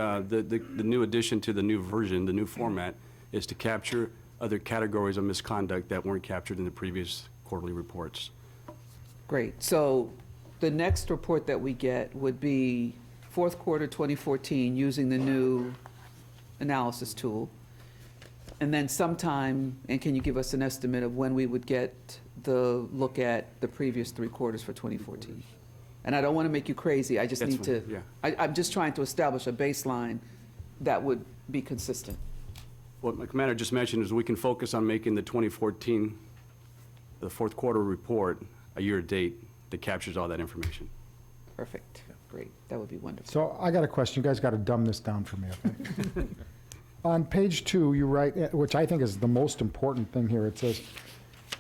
Speaker 11: new addition to the new version, the new format, is to capture other categories of misconduct that weren't captured in the previous quarterly reports.
Speaker 10: great. So the next report that we get would be fourth quarter 2014 using the new analysis tool. And then sometime, and can you give us an estimate of when we would get the look at the previous 3 quarters for 2014? And I don't want to make you crazy, I just
Speaker 11: That's
Speaker 10: need to,
Speaker 11: fine, yeah.
Speaker 10: I'm just trying to establish a baseline that would be consistent.
Speaker 11: What my commander just mentioned is we can focus on making the 2014, the fourth quarter report, a year date that captures all that information.
Speaker 10: Perfect, great, that would be wonderful.
Speaker 1: So I got a question. You guys got to dumb this down for me, okay? On page 2, you write, which I think is the most important thing here, it says,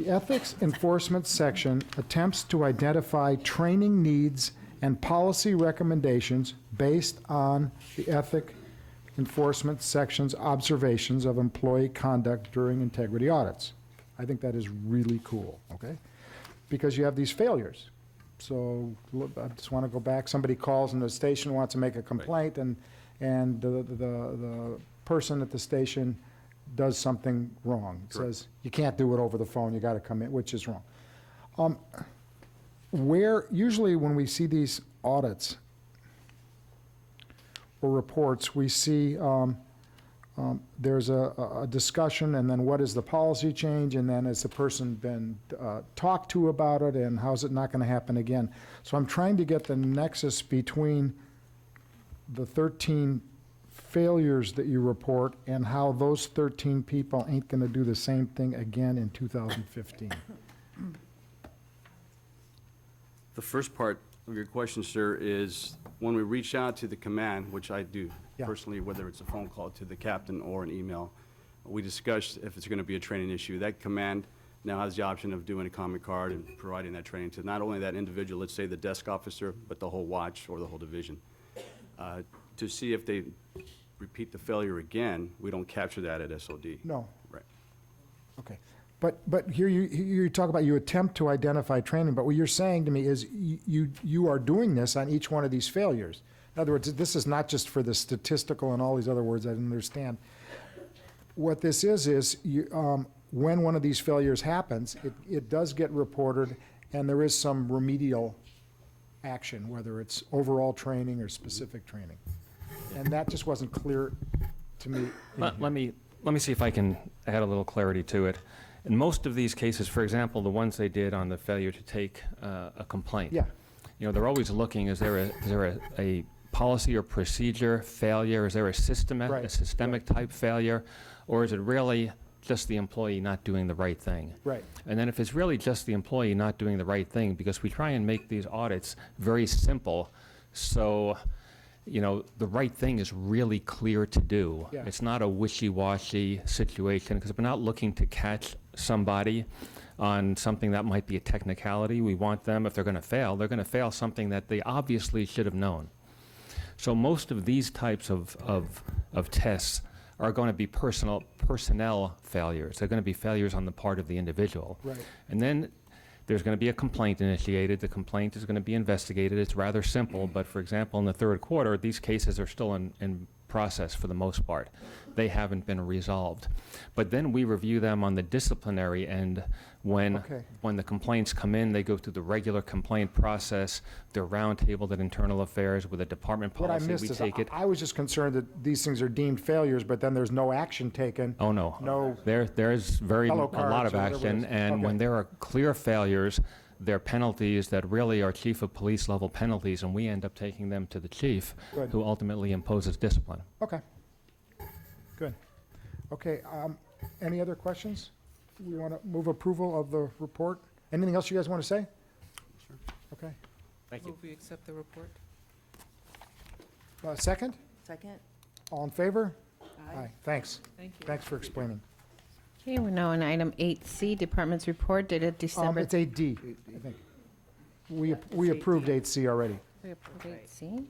Speaker 1: The Ethics Enforcement section attempts to identify training needs and policy recommendations based on the Ethic Enforcement section's observations of employee conduct during integrity audits. I think that is really cool, okay? Because you have these failures. So look, I just want to go back, somebody calls and the station wants to make a complaint, and the person at the station does something wrong. Says, you can't do it over the phone, you got to come in, which is wrong. Usually when we see these audits or reports, we see there's a discussion, and then what is the policy change, and then has the person been talked to about it, and how's it not going to happen again? So I'm trying to get the nexus between the 13 failures that you report and how those 13 people ain't going to do the same thing again in 2015.
Speaker 11: The first part of your question, sir, is when we reach out to the command, which I do
Speaker 1: Yeah.
Speaker 11: personally, whether it's a phone call to the captain or an email, we discuss if it's going to be a training issue. That command now has the option of doing a comment card and providing that training to not only that individual, let's say the desk officer, but the whole watch or the whole division. To see if they repeat the failure again, we don't capture that at SOD.
Speaker 1: No.
Speaker 11: Right.
Speaker 1: Okay. But here you talk about you attempt to identify training, but what you're saying to me is you are doing this on each one of these failures. In other words, this is not just for the statistical and all these other words I didn't understand. What this is when one of these failures happens, it does get reported, and there is some remedial action, whether it's overall training or specific training. And that just wasn't clear to me.
Speaker 13: Let me see if I can add a little clarity to it. In most of these cases, for example, the ones they did on the failure to take a complaint.
Speaker 1: Yeah.
Speaker 13: You know, they're always looking, is there a policy or procedure failure? Is there a systemic type failure? Or is it really just the employee not doing the right thing?
Speaker 1: Right.
Speaker 13: And then if it's really just the employee not doing the right thing, because we try and make these audits very simple, so you know, the right thing is really clear to do.
Speaker 1: Yeah.
Speaker 13: It's not a wishy-washy situation, because we're not looking to catch somebody on something that might be a technicality. We want them, if they're going to fail, they're going to fail something that they obviously should have known. So most of these types of tests are going to be personnel failures. They're going to be failures on the part of the individual.
Speaker 1: Right.
Speaker 13: And then there's going to be a complaint initiated. The complaint is going to be investigated. It's rather simple, but for example, in the third quarter, these cases are still in process for the most part. They haven't been resolved. But then we review them on the disciplinary end. When the complaints come in, they go through the regular complaint process. They're roundtabled at Internal Affairs with a department
Speaker 1: What I
Speaker 13: policy.
Speaker 1: missed
Speaker 13: We
Speaker 1: is,
Speaker 13: take it.
Speaker 1: I was just concerned that these things are deemed failures, but then there's no action taken.
Speaker 13: Oh, no.
Speaker 1: No.
Speaker 13: There's a
Speaker 1: Yellow
Speaker 13: lot
Speaker 1: cards
Speaker 13: of
Speaker 1: or whatever it
Speaker 13: action,
Speaker 1: is.
Speaker 13: and
Speaker 1: Okay.
Speaker 13: when there are clear failures, there are penalties that really are chief of police level penalties, and we end up taking them to the chief,
Speaker 1: Good.
Speaker 13: who ultimately imposes discipline.
Speaker 1: Okay. Good. Okay, any other questions? We want to move approval of the report? Anything else you guys want to say? Okay.
Speaker 13: Thank you.
Speaker 10: Move we accept the report?
Speaker 1: Second?
Speaker 9: Second?
Speaker 1: All in favor? Aye. Thanks.
Speaker 10: Thank you.
Speaker 1: Thanks for explaining.
Speaker 2: Okay, we're now on item 8C, Department's Report dated December.
Speaker 1: It's 8D, I think. We approved 8C already.
Speaker 2: We approved 8C.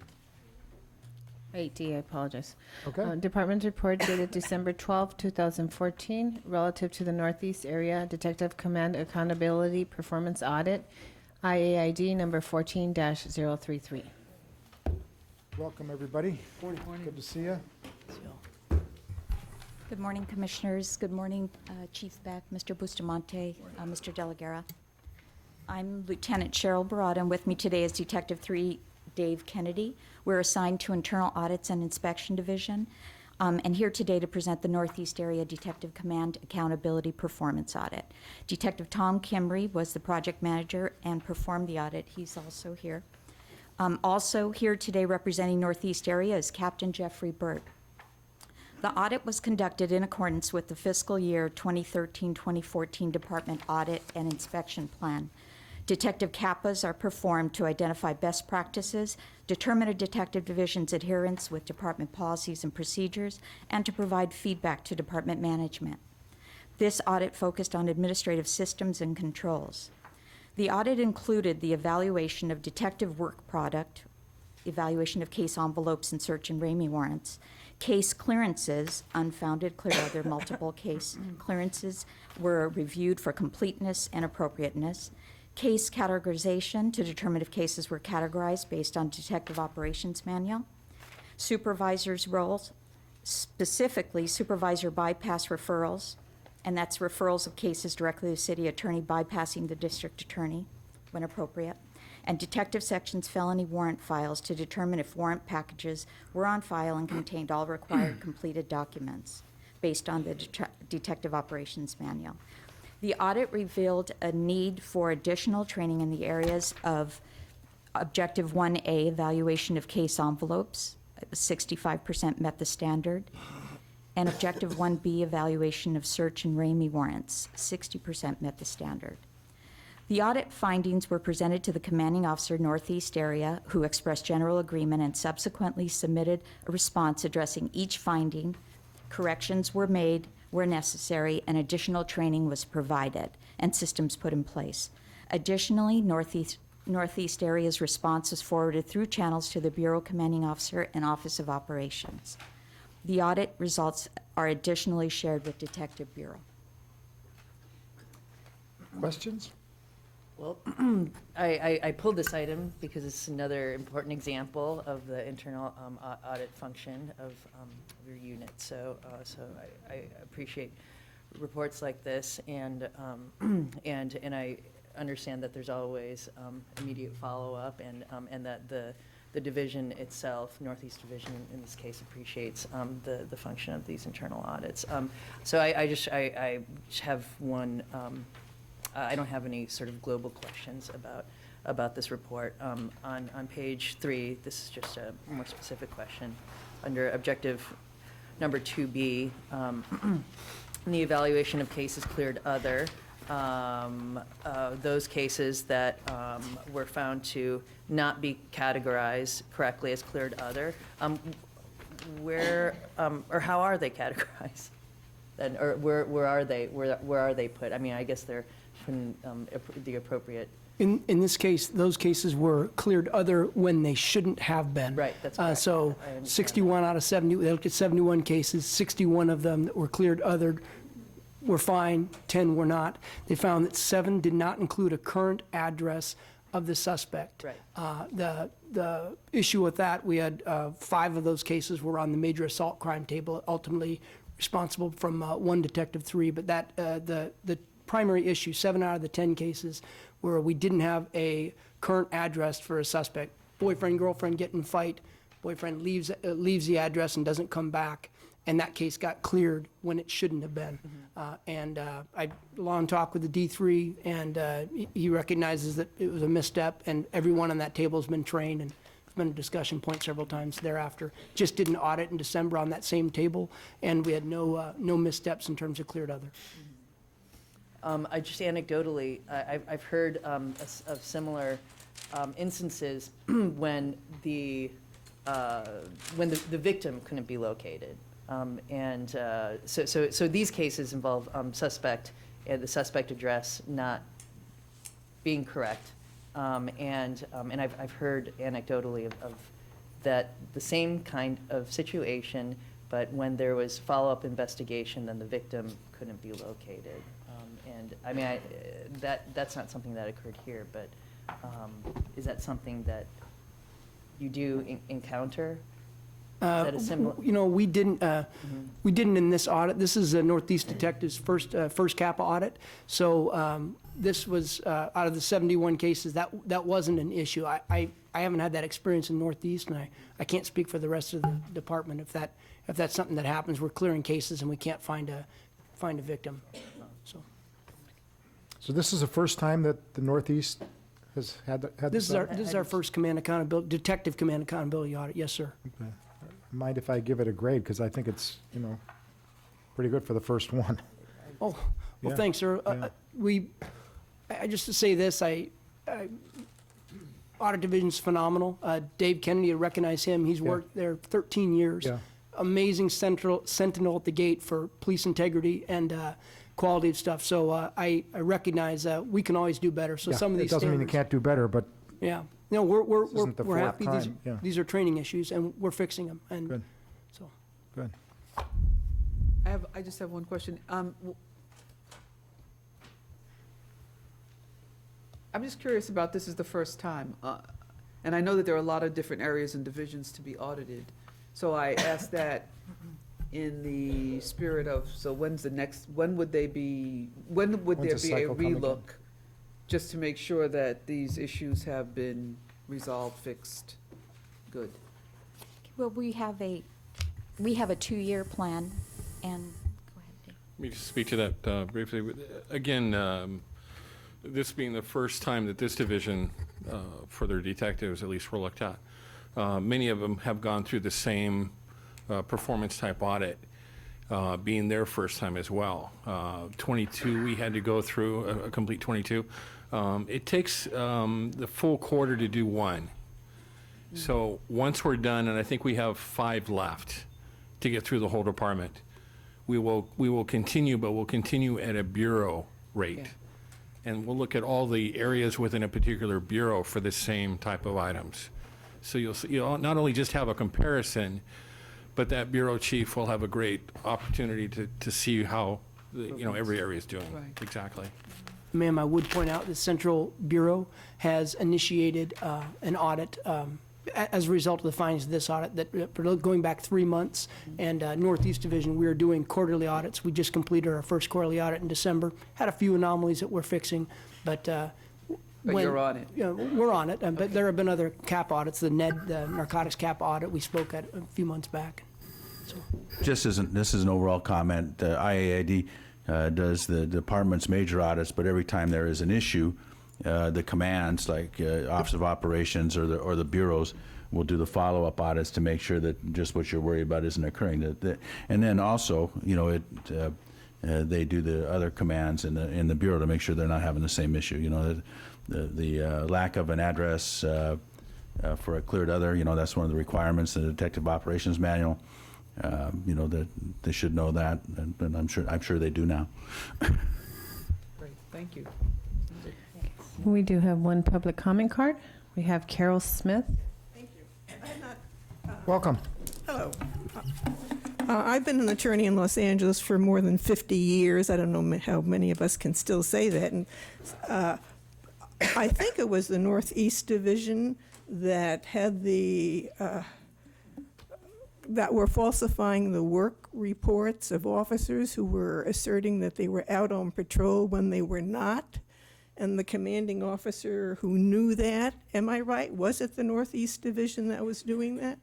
Speaker 2: 8D, I apologize.
Speaker 1: Okay?
Speaker 2: Department's Report dated December 12, 2014, relative to the Northeast Area Detective Command Accountability Performance Audit, IAID number 14-033.
Speaker 1: Welcome, everybody. Good to see you.
Speaker 14: Good morning, Commissioners. Good morning, Chief Beck, Mr. Bustamante, Mr. De La Guerra. I'm Lieutenant Cheryl Barada, and with me today is Detective 3 Dave Kennedy. We're assigned to Internal Audits and Inspection Division, and here today to present the Northeast Area Detective Command Accountability Performance Audit. Detective Tom Kimry was the project manager and performed the audit. He's also here. Also here today representing Northeast Area is Captain Jeffrey Burt. The audit was conducted in accordance with the fiscal year 2013-2014 Department Audit and Inspection Plan. Detective CAPAs are performed to identify best practices, determine a detective division's adherence with department policies and procedures, and to provide feedback to department management. This audit focused on administrative systems and controls. The audit included the evaluation of detective work product, evaluation of case envelopes and search and Ramey warrants, case clearances, unfounded, clear other multiple case clearances were reviewed for completeness and appropriateness, case categorization to determine if cases were categorized based on Detective Operations Manual, supervisor's roles, specifically supervisor bypass referrals, and that's referrals of cases directly to the city attorney bypassing the district attorney when appropriate, and detective sections felony warrant files to determine if warrant packages were on file and contained all required completed documents based on the Detective Operations Manual. The audit revealed a need for additional training in the areas of Objective 1A, evaluation of case envelopes, 65% met the standard, and Objective 1B, evaluation of search and Ramey warrants, 60% met the standard. The audit findings were presented to the commanding officer Northeast Area, who expressed general agreement and subsequently submitted a response addressing each finding. Corrections were made where necessary, and additional training was provided and systems put in place. Additionally, Northeast Area's response was forwarded through channels to the Bureau Commanding Officer and Office of Operations. The audit results are additionally shared with Detective Bureau.
Speaker 1: Questions?
Speaker 9: Well, I pulled this item because it's another important example of the internal audit function of your unit. So I appreciate reports like this, and I understand that there's always immediate follow-up, and that the division itself, Northeast Division in this case, appreciates the function of these internal audits. So I just have one. I don't have any sort of global questions about this report. On page 3, this is just a more specific question. Under objective number 2B, in the evaluation of cases cleared other, those cases that were found to not be categorized correctly as cleared other, where or how are they categorized? Then, or where are they put? I mean, I guess they're from the appropriate.
Speaker 15: In this case, those cases were cleared other when they shouldn't have been.
Speaker 9: Right, that's correct.
Speaker 15: So
Speaker 9: I understand
Speaker 15: 61 out of 70, they looked at 71 cases, 61 of them that were cleared other were fine, 10 were not. They found that 7 did not include a current address of the suspect.
Speaker 9: Right.
Speaker 15: The issue with that, we had 5 of those cases were on the major assault crime table, ultimately responsible from 1 detective 3, but that the primary issue, 7 out of the 10 cases where we didn't have a current address for a suspect. Boyfriend, girlfriend get in fight, boyfriend leaves the address and doesn't come back, and that case got cleared when it shouldn't have been. I long talked with the D3, and he recognizes that it was a misstep, and everyone on that table has been trained, and it's been a discussion point several times thereafter. Just did an audit in December on that same table, and we had no missteps in terms of cleared other.
Speaker 9: I just anecdotally, I've heard of similar instances when the victim couldn't be located, so these cases involve the suspect address not being correct, and I've heard anecdotally of that the same kind of situation, but when there was follow-up investigation, then the victim couldn't be located. And I mean, that's not something that occurred here, but is that something that you do encounter? Is that a similar?
Speaker 15: You know, we didn't in this audit. This is a Northeast Detective's first CAPA audit. So this was out of the 71 cases, that wasn't an issue. I haven't had that experience in Northeast, and I can't speak for the rest of the department if that's something that happens. We're clearing cases and we can't find a victim.
Speaker 1: So this is the first time that the Northeast has had
Speaker 15: This is our first detective command accountability audit. Yes, sir.
Speaker 1: Okay. Mind if I give it a grade, because I think it's, pretty good for the first one.
Speaker 15: Oh, well,
Speaker 1: Yeah.
Speaker 15: thanks, sir. I just to say this, audit division's phenomenal. Dave Kennedy, I recognize him. He's worked there 13 years.
Speaker 1: Yeah.
Speaker 15: Amazing sentinel at the gate for police integrity, and quality of stuff. So I recognize we can always do better. So
Speaker 1: Yeah,
Speaker 15: some of these
Speaker 1: it doesn't mean you
Speaker 15: standards-
Speaker 1: can't do better, but
Speaker 15: Yeah. No, we're
Speaker 1: This isn't the
Speaker 15: we're
Speaker 1: fourth
Speaker 15: happy.
Speaker 1: time, yeah.
Speaker 15: These are training issues, and we're fixing them. And
Speaker 1: Good.
Speaker 15: so.
Speaker 1: good.
Speaker 10: I just have one question. I'm just curious about, this is the first time, and I know that there are a lot of different areas and divisions to be audited. So I ask that in the spirit of, so when's the next, when would there
Speaker 1: When's
Speaker 10: be
Speaker 1: the
Speaker 10: a
Speaker 1: cycle come again?
Speaker 10: relook? Just to make sure that these issues have been resolved, fixed, good.
Speaker 14: Well, we have a 2-year plan, and, go ahead, Dave.
Speaker 16: Let me just speak to that briefly. Again, this being the first time that this division, for their detectives at least, were looked at, many of them have gone through the same performance type audit, being their first time as well. 22, we had to go through a complete 22. It takes the full quarter to do one. So once we're done, and I think we have 5 left to get through the whole department, we will continue, but we'll continue at a bureau rate.
Speaker 10: Yeah.
Speaker 16: And we'll look at all the areas within a particular bureau for the same type of items. So you'll not only just have a comparison, but that bureau chief will have a great opportunity to see how, every area is doing.
Speaker 10: Right.
Speaker 16: Exactly.
Speaker 15: Ma'am, I would point out the Central Bureau has initiated an audit as a result of the findings of this audit that going back 3 months. And Northeast Division, we are doing quarterly audits. We just completed our first quarterly audit in December. Had a few anomalies that we're fixing, but
Speaker 10: You're on it.
Speaker 15: Yeah, we're on it. But there have been other cap audits. The narcotics cap audit we spoke at a few months back.
Speaker 4: This is an overall comment. IAID does the department's major audits, but every time there is an issue, the commands, like Office of Operations or the bureaus, will do the follow-up audits to make sure that just what you're worried about isn't occurring. And then also, they do the other commands in the bureau to make sure they're not having the same issue. The lack of an address for a cleared other, that's one of the requirements in the Detective Operations Manual. That they should know that, and I'm sure they do now.
Speaker 10: Great, thank you.
Speaker 2: We do have one public comment card. We have Carol Smith.
Speaker 1: Welcome.
Speaker 17: Hello. I've been an attorney in Los Angeles for more than 50 years. I don't know how many of us can still say that. And I think it was the Northeast Division that had that were falsifying the work reports of officers who were asserting that they were out on patrol when they were not. And the commanding officer who knew that, am I right? Was it the Northeast Division that was doing that?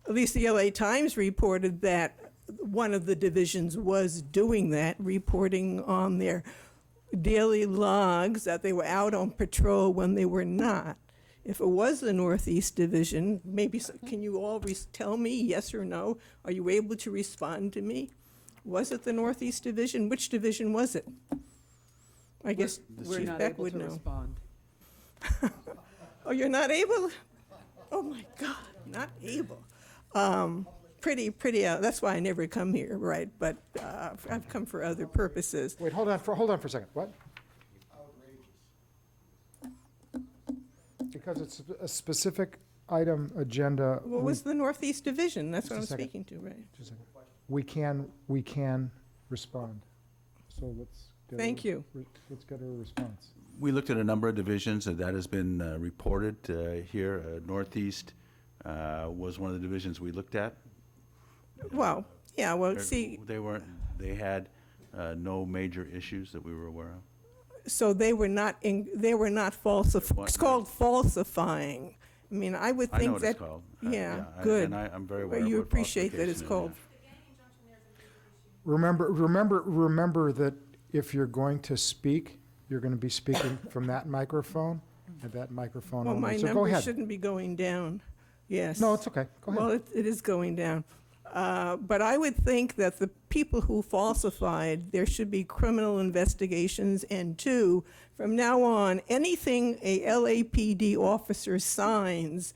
Speaker 17: At least the LA Times reported that one of the divisions was doing that, reporting on their daily logs that they were out on patrol when they were not. If it was the Northeast Division, maybe, can you all tell me yes or no? Are you able to respond to me? Was it the Northeast Division? Which division was it? I guess
Speaker 10: We're
Speaker 17: Chief
Speaker 10: not
Speaker 17: Beck
Speaker 10: able
Speaker 17: would
Speaker 10: to
Speaker 17: know.
Speaker 10: respond.
Speaker 17: Oh, you're not able? Oh, my God, not able. Pretty, that's why I never come here, right? But I've come for other purposes.
Speaker 1: Wait, hold on for a second. What? Because it's a specific item agenda.
Speaker 17: What was the Northeast Division? That's what I'm
Speaker 1: Just a second.
Speaker 17: speaking to, right?
Speaker 1: Just a second. We can respond. So let's get
Speaker 17: Thank you.
Speaker 1: Let's get a response.
Speaker 4: We looked at a number of divisions, and that has been reported here. Northeast was one of the divisions we looked at.
Speaker 17: Well, yeah, well, see,
Speaker 4: They had no major issues that we were aware of.
Speaker 17: so they were not falsifying. It's called falsifying. I mean, I would
Speaker 4: I know
Speaker 17: think
Speaker 4: what
Speaker 17: that.
Speaker 4: it's called.
Speaker 17: Yeah,
Speaker 4: And
Speaker 17: good.
Speaker 4: I'm very aware
Speaker 17: Well,
Speaker 4: of
Speaker 17: you
Speaker 4: what
Speaker 17: appreciate that it's
Speaker 4: falsification
Speaker 17: called.
Speaker 1: Remember that if you're going to speak, you're going to be speaking from that microphone and that microphone
Speaker 17: Well, my
Speaker 1: only. So go
Speaker 17: number
Speaker 1: ahead.
Speaker 17: shouldn't be going down. Yes.
Speaker 1: No, it's okay. Go ahead.
Speaker 17: Well, it is going down. But I would think that the people who falsified, there should be criminal investigations. And 2, from now on, anything a LAPD officer signs,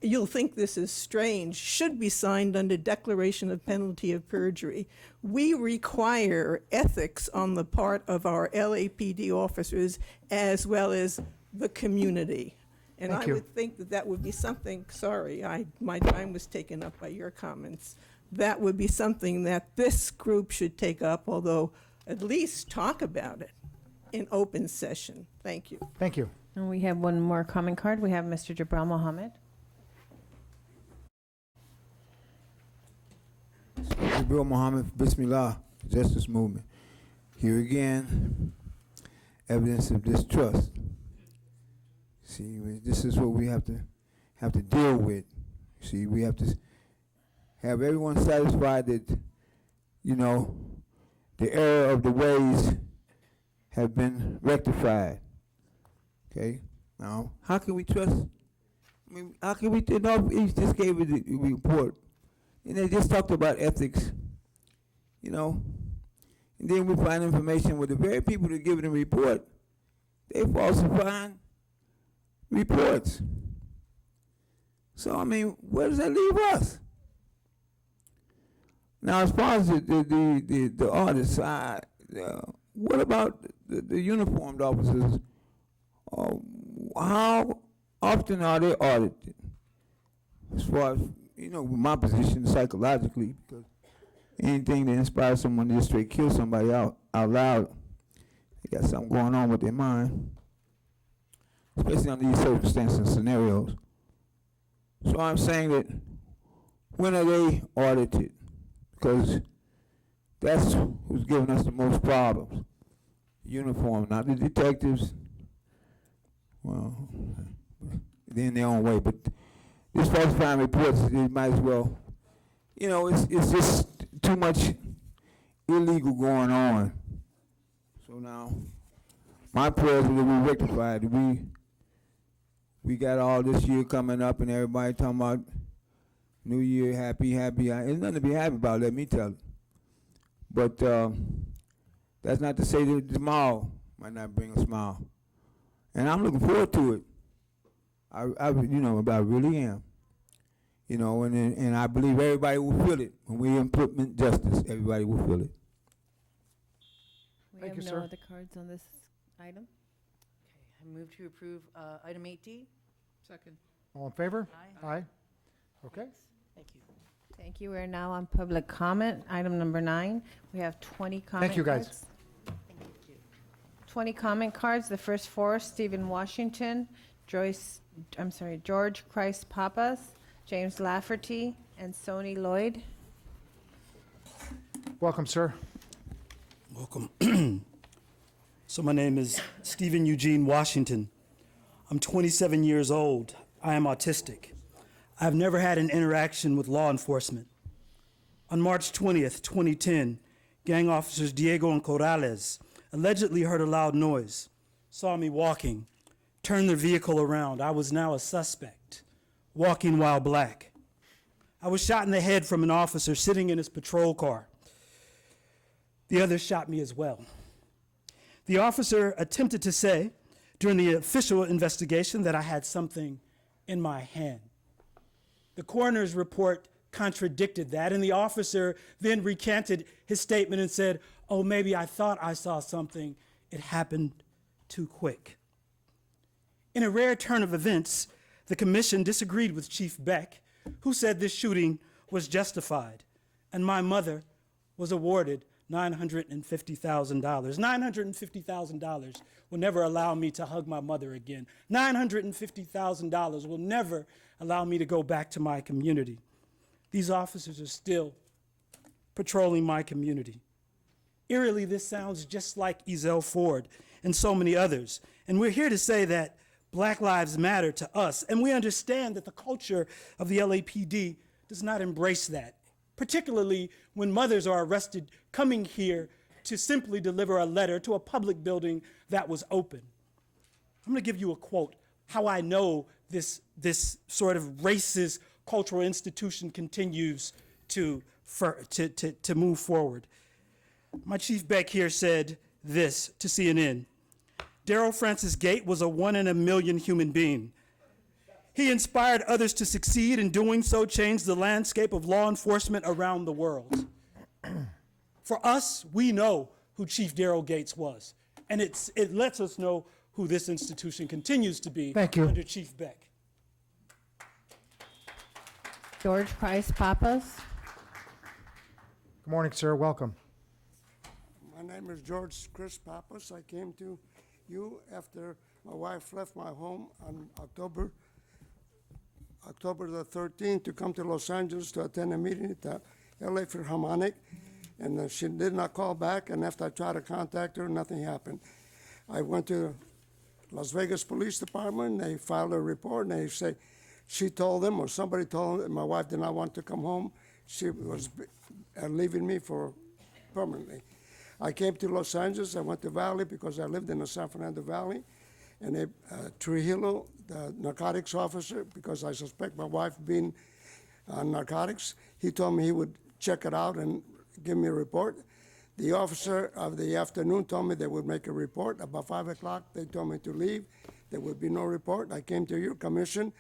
Speaker 17: you'll think this is strange, should be signed under declaration of penalty of perjury. We require ethics on the part of our LAPD officers as well as the community. And
Speaker 1: Thank
Speaker 17: I
Speaker 1: you.
Speaker 17: would think that that would be something, sorry, my time was taken up by your comments. That would be something that this group should take up, although at least talk about it in open session. Thank you.
Speaker 1: Thank you.
Speaker 2: And we have one more comment card. We have Mr. Jabral Mohammed.
Speaker 6: Jibril Muhammad, Bismillah, Justice Movement. Here again, evidence of distrust. See, this is what we have to deal with. See, we have to have everyone satisfied that, you know, the error of the ways have been rectified. Okay? Now, how can we trust? I mean, how can we? Northeast just gave it a report, and they just talked about ethics. You know, and then we find information with the very people that give it a report, they falsifying reports. So I mean, where does that leave us? Now, as far as the audit side, what about the uniformed officers? How often are they audited? As far as, you know, my position psychologically, because anything that inspires someone to just straight kill somebody out loud, they got something going on with their mind, especially under these circumstances and scenarios. So I'm saying that when are they audited? Because that's who's giving us the most problems. Uniform, not the detectives. Well, they're in their own way, but this falsifying reports, they might as well, you know, it's just too much illegal going on. So now, my prayers are that we rectified. We got all this year coming up and everybody talking about New Year, happy. There's nothing to be happy about, let me tell you. But that's not to say that tomorrow might not bring a smile. And I'm looking forward to it. I really am. You know, and I believe everybody will feel it. When we implement justice, everybody will feel it.
Speaker 2: We
Speaker 1: Thank
Speaker 2: have
Speaker 1: you,
Speaker 2: no
Speaker 1: sir.
Speaker 2: other cards on this item.
Speaker 9: I move to approve item 8D.
Speaker 10: Second.
Speaker 1: All in favor?
Speaker 9: Aye.
Speaker 1: Aye. Okay.
Speaker 9: Thank you.
Speaker 2: Thank you. We're now on public comment. Item number 9. We have 20 comment cards.
Speaker 1: you, guys.
Speaker 2: 20 comment cards. The first 4, Stephen Washington, George Christ Papas, James Lafferty, and Sony Lloyd.
Speaker 1: Welcome, sir.
Speaker 18: Welcome. So my name is Stephen Eugene Washington. I'm 27 years old. I am autistic. I've never had an interaction with law enforcement. On March 20th, 2010, gang officers Diego and Corrales allegedly heard a loud noise, saw me walking, turned their vehicle around. I was now a suspect, walking while black. I was shot in the head from an officer sitting in his patrol car. The others shot me as well. The officer attempted to say during the official investigation that I had something in my hand. The coroner's report contradicted that, and the officer then recanted his statement and said, "Oh, maybe I thought I saw something. It happened too quick." In a rare turn of events, the commission disagreed with Chief Beck, who said this shooting was justified, and my mother was awarded $950,000. $950,000 will never allow me to hug my mother again. $950,000 will never allow me to go back to my community. These officers are still patrolling my community. Eerily, this sounds just like Ezell Ford and so many others. And we're here to say that Black lives matter to us. And we understand that the culture of the LAPD does not embrace that, particularly when mothers are arrested coming here to simply deliver a letter to a public building that was open. I'm going to give you a quote, how I know this sort of racist cultural institution continues to move forward. My Chief Beck here said this to CNN. Daryl Francis Gate was a 1 in a million human being. He inspired others to succeed, and doing so changed the landscape of law enforcement around the world. For us, we know who Chief Daryl Gates was, and it lets us know who this institution continues to be
Speaker 1: Thank you.
Speaker 18: under Chief Beck.
Speaker 2: George Price Pappas.
Speaker 1: Good morning, sir. Welcome.
Speaker 19: My name is George Chris Pappas. I came to you after my wife left my home on October the 13th to come to Los Angeles to attend a meeting at the LA Philharmonic, and she did not call back, and after I tried to contact her, nothing happened. I went to Las Vegas Police Department, they filed a report, and they say she told them, or somebody told them, that my wife did not want to come home. She was leaving me for permanently. I came to Los Angeles. I went to Valley because I lived in the San Fernando Valley. And Trujillo, the narcotics officer, because I suspect my wife being on narcotics, he told me he would check it out and give me a report. The officer of the afternoon told me they would make a report. About 5 o'clock, they told me to leave. There would be no report. I came to your commission,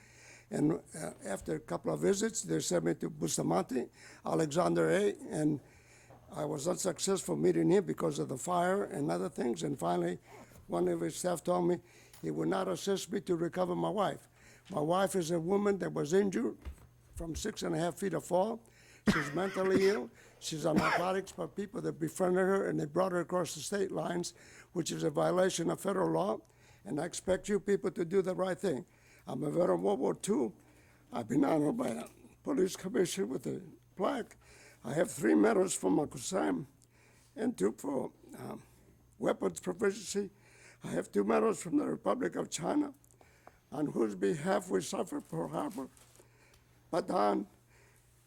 Speaker 19: and after a couple of visits, they sent me to Bustamante, Alexander A., and I was unsuccessful meeting him because of the fire and other things. And finally, one of his staff told me he would not assist me to recover my wife. My wife is a woman that was injured from 6.5 feet of fall. She's mentally ill. She's on narcotics by people that befriended her, and they brought her across the state lines, which is a violation of federal law. And I expect you people to do the right thing. I'm a veteran of World War II. I've been honored by a police commission with a plaque. I have 3 medals from Uncle Sam and 2 for weapons proficiency. I have 2 medals from the Republic of China, on whose behalf we suffered Pearl Harbor, Bataan,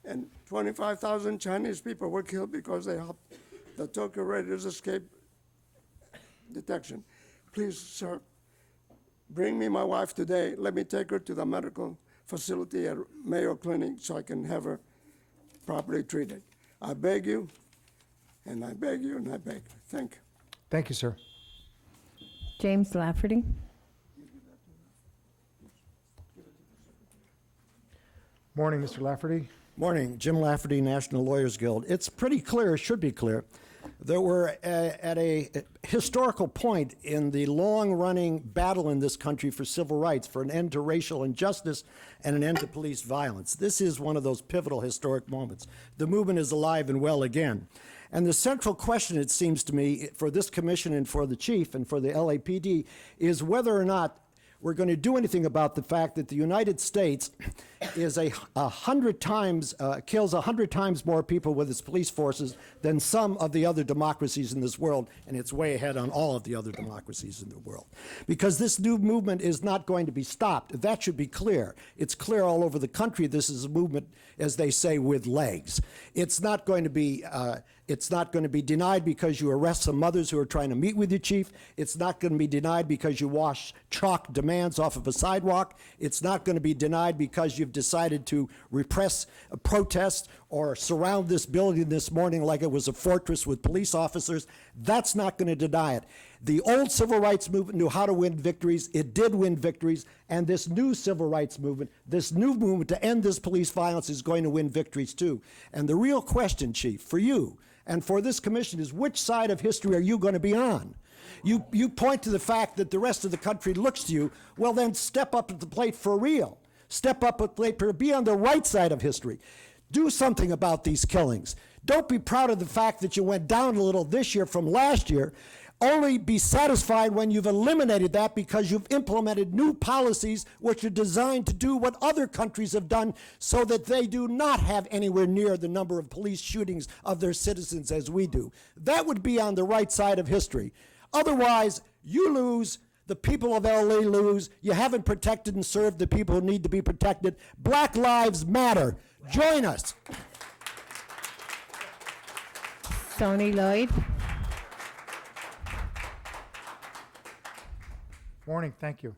Speaker 19: and 25,000 Chinese people were killed because they helped the Tokyo Raiders escape detection. Please, sir, bring me my wife today. Let me take her to the medical facility at Mayo Clinic so I can have her properly treated. I beg you, and I beg you, and I beg you. Thank you.
Speaker 1: Thank you, sir.
Speaker 2: James Lafferty.
Speaker 1: Morning, Mr. Lafferty.
Speaker 20: Morning, Jim Lafferty, National Lawyers Guild. It's pretty clear, should be clear, that we're at a historical point in the long-running battle in this country for civil rights, for an end to racial injustice and an end to police violence. This is one of those pivotal historic moments. The movement is alive and well again. And the central question, it seems to me, for this commission and for the chief and for the LAPD is whether or not we're going to do anything about the fact that the United States is kills 100 times more people with its police forces than some of the other democracies in this world, and it's way ahead on all of the other democracies in the world. Because this new movement is not going to be stopped. That should be clear. It's clear all over the country. This is a movement, as they say, with legs. It's not going to be denied because you arrest some mothers who are trying to meet with your chief. It's not going to be denied because you wash chalk demands off of a sidewalk. It's not going to be denied because you've decided to repress a protest or surround this building this morning like it was a fortress with police officers. That's not going to deny it. The old civil rights movement knew how to win victories. It did win victories. And this new civil rights movement, this new movement to end this police violence is going to win victories too. And the real question, Chief, for you and for this commission is which side of history are you going to be on? You point to the fact that the rest of the country looks to you. Well, then step up to the plate for real. Step up at the plate, be on the right side of history. Do something about these killings. Don't be proud of the fact that you went down a little this year from last year. Only be satisfied when you've eliminated that because you've implemented new policies which are designed to do what other countries have done so that they do not have anywhere near the number of police shootings of their citizens as we do. That would be on the right side of history. Otherwise, you lose. The people of LA lose. You haven't protected and served the people who need to be protected. Black Lives Matter. Join us.
Speaker 2: Sonny Lloyd.
Speaker 1: Morning, thank you.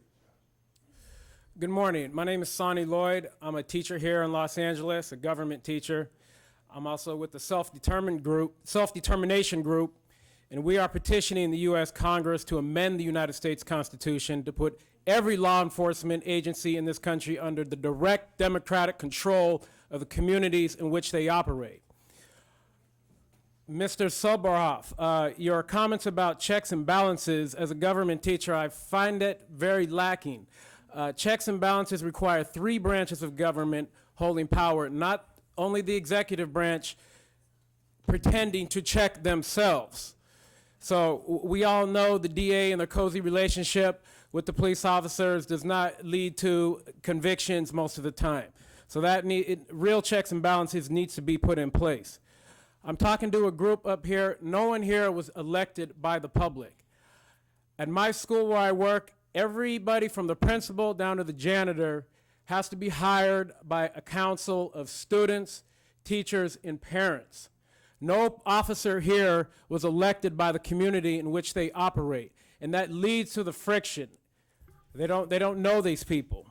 Speaker 21: Good morning. My name is Sonny Lloyd. I'm a teacher here in Los Angeles, a government teacher. I'm also with the self-determination group. And we are petitioning the U.S. Congress to amend the United States Constitution to put every law enforcement agency in this country under the direct democratic control of the communities in which they operate. Mr. Soboroff, your comments about checks and balances, as a government teacher, I find it very lacking. Checks and balances require 3 branches of government holding power, not only the executive branch pretending to check themselves. So we all know the DA and their cozy relationship with the police officers does not lead to convictions most of the time. So that real checks and balances needs to be put in place. I'm talking to a group up here. No one here was elected by the public. At my school where I work, everybody from the principal down to the janitor has to be hired by a council of students, teachers, and parents. No officer here was elected by the community in which they operate, and that leads to the friction. They don't know these people.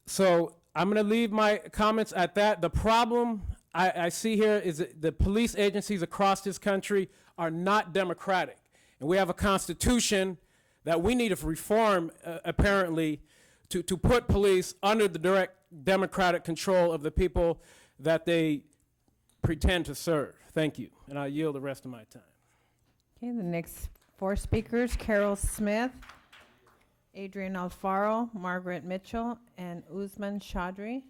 Speaker 21: So I'm going to leave my comments at that. The problem I see here is that the police agencies across this country are not democratic. And we have a constitution that we need to reform, apparently, to put police under the direct democratic control of the people that they pretend to serve. Thank you. And I yield the rest of my time.
Speaker 2: Okay, the next 4 speakers, Carol Smith, Adrian Alfaro, Margaret Mitchell, and Usman Chaudhry.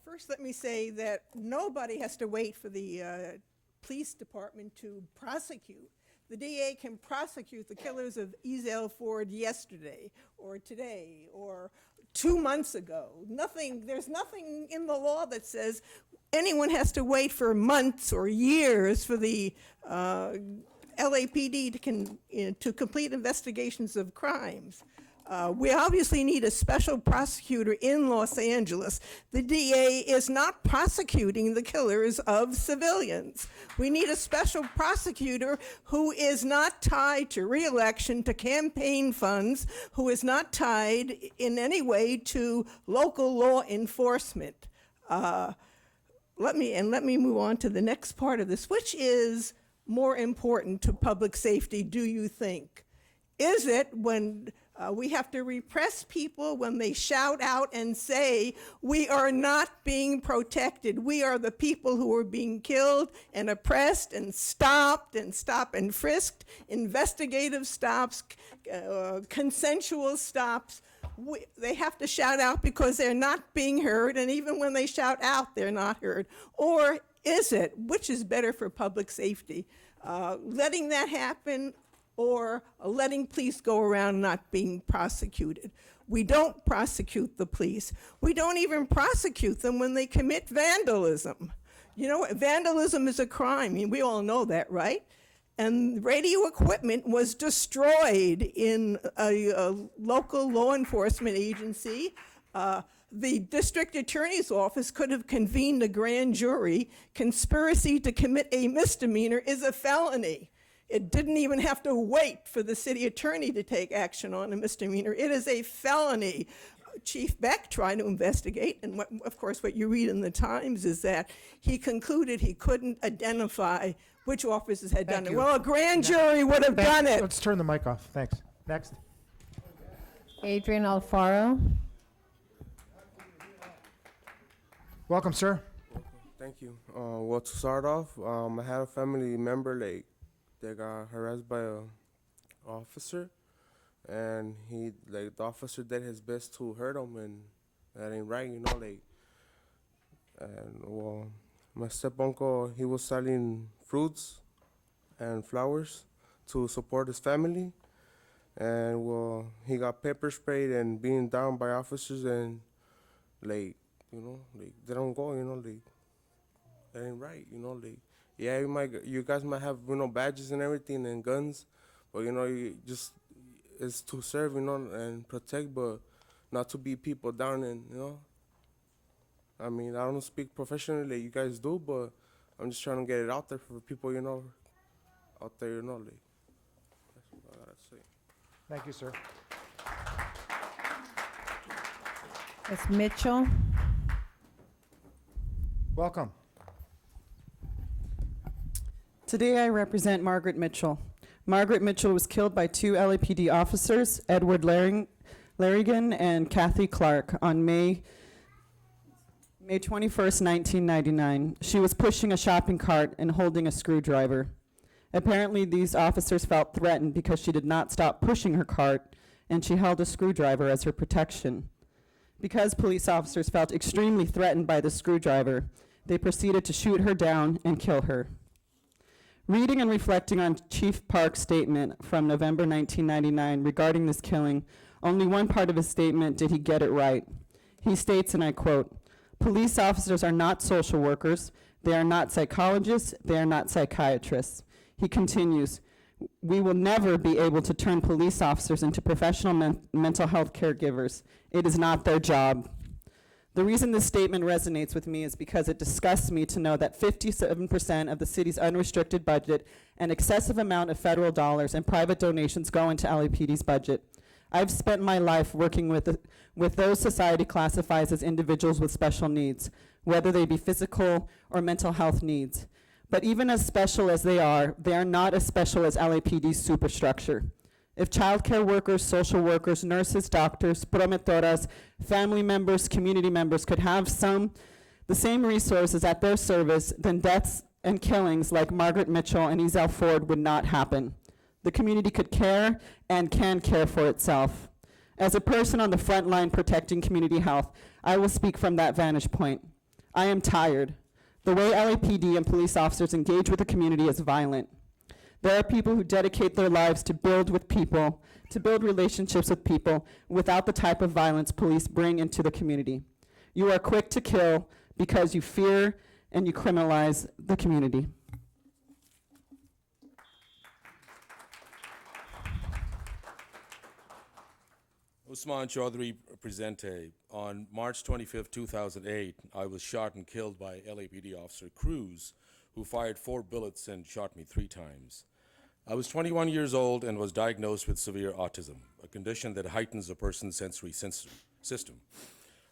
Speaker 17: First, let me say that nobody has to wait for the police department to prosecute. The DA can prosecute the killers of Ezell Ford yesterday, or today, or 2 months ago. There's nothing in the law that says anyone has to wait for months or years for the LAPD to complete investigations of crimes. We obviously need a special prosecutor in Los Angeles. The DA is not prosecuting the killers of civilians. We need a special prosecutor who is not tied to re-election, to campaign funds, who is not tied in any way to local law enforcement. Let me move on to the next part of this. Which is more important to public safety, do you think? Is it when we have to repress people when they shout out and say, we are not being protected. We are the people who are being killed and oppressed and stopped and frisked, investigative stops, consensual stops. They have to shout out because they're not being heard, and even when they shout out, they're not heard. Or is it, which is better for public safety, letting that happen, or letting police go around not being prosecuted? We don't prosecute the police. We don't even prosecute them when they commit vandalism. You know, vandalism is a crime. I mean, we all know that, right? And radio equipment was destroyed in a local law enforcement agency. The district attorney's office could have convened a grand jury. Conspiracy to commit a misdemeanor is a felony. It didn't even have to wait for the city attorney to take action on a misdemeanor. It is a felony. Chief Beck tried to investigate, and of course what you read in the Times is that he concluded he couldn't identify which officers had done it. Well, a grand jury would have done it.
Speaker 1: Let's turn the mic off. Thanks. Next.
Speaker 2: Adrian Alfaro.
Speaker 1: Welcome, sir.
Speaker 3: Thank you. Well, to start off, I had a family member that got harassed by a officer, and the officer did his best to hurt him, and that ain't right, you know, and well, my step-uncle, he was selling fruits and flowers to support his family, and well, he got pepper sprayed and being down by officers, and they don't go, you know, that ain't right, you know, yeah, you guys might have, you know, badges and everything and guns, but, you know, it's to serve, you know, and protect, but not to beat people down, and, you know, I mean, I don't speak professionally like you guys do, but I'm just trying to get it out there for people, you know, out there, you know, like, that's what I gotta say.
Speaker 1: Thank you, sir.
Speaker 2: Ms. Mitchell?
Speaker 1: Welcome.
Speaker 5: Today I represent Margaret Mitchell. Margaret Mitchell was killed by two LAPD officers, Edward Larrigan and Kathy Clark, on May 21st, 1999. She was pushing a shopping cart and holding a screwdriver. Apparently, these officers felt threatened because she did not stop pushing her cart, and she held a screwdriver as her protection. Because police officers felt extremely threatened by the screwdriver, they proceeded to shoot her down and kill her. Reading and reflecting on Chief Park's statement from November 1999 regarding this killing, only one part of his statement did he get it right. He states, and I quote, "Police officers are not social workers, they are not psychologists, they are not psychiatrists." He continues, "We will never be able to turn police officers into professional mental health caregivers. It is not their job." The reason this statement resonates with me is because it disgusts me to know that 57% of the city's unrestricted budget, an excessive amount of federal dollars and private donations go into LAPD's budget. I've spent my life working with those society classifies as individuals with special needs, whether they be physical or mental health needs. But even as special as they are not as special as LAPD's superstructure. If childcare workers, social workers, nurses, doctors, promotoras, family members, community members could have the same resources at their service, then deaths and killings like Margaret Mitchell and Ezell Ford would not happen. The community could care and can care for itself. As a person on the front line protecting community health, I will speak from that vantage point. I am tired. The way LAPD and police officers engage with the community is violent. There are people who dedicate their lives to build with people, to build relationships with people without the type of violence police bring into the community. You are quick to kill because you fear and you criminalize the community.
Speaker 22: Usman Chaudhry Presente. On March 25, 2008, I was shot and killed by LAPD officer Cruz, who fired 4 bullets and shot me 3 times. I was 21 years old and was diagnosed with severe autism, a condition that heightens a person's sensory system.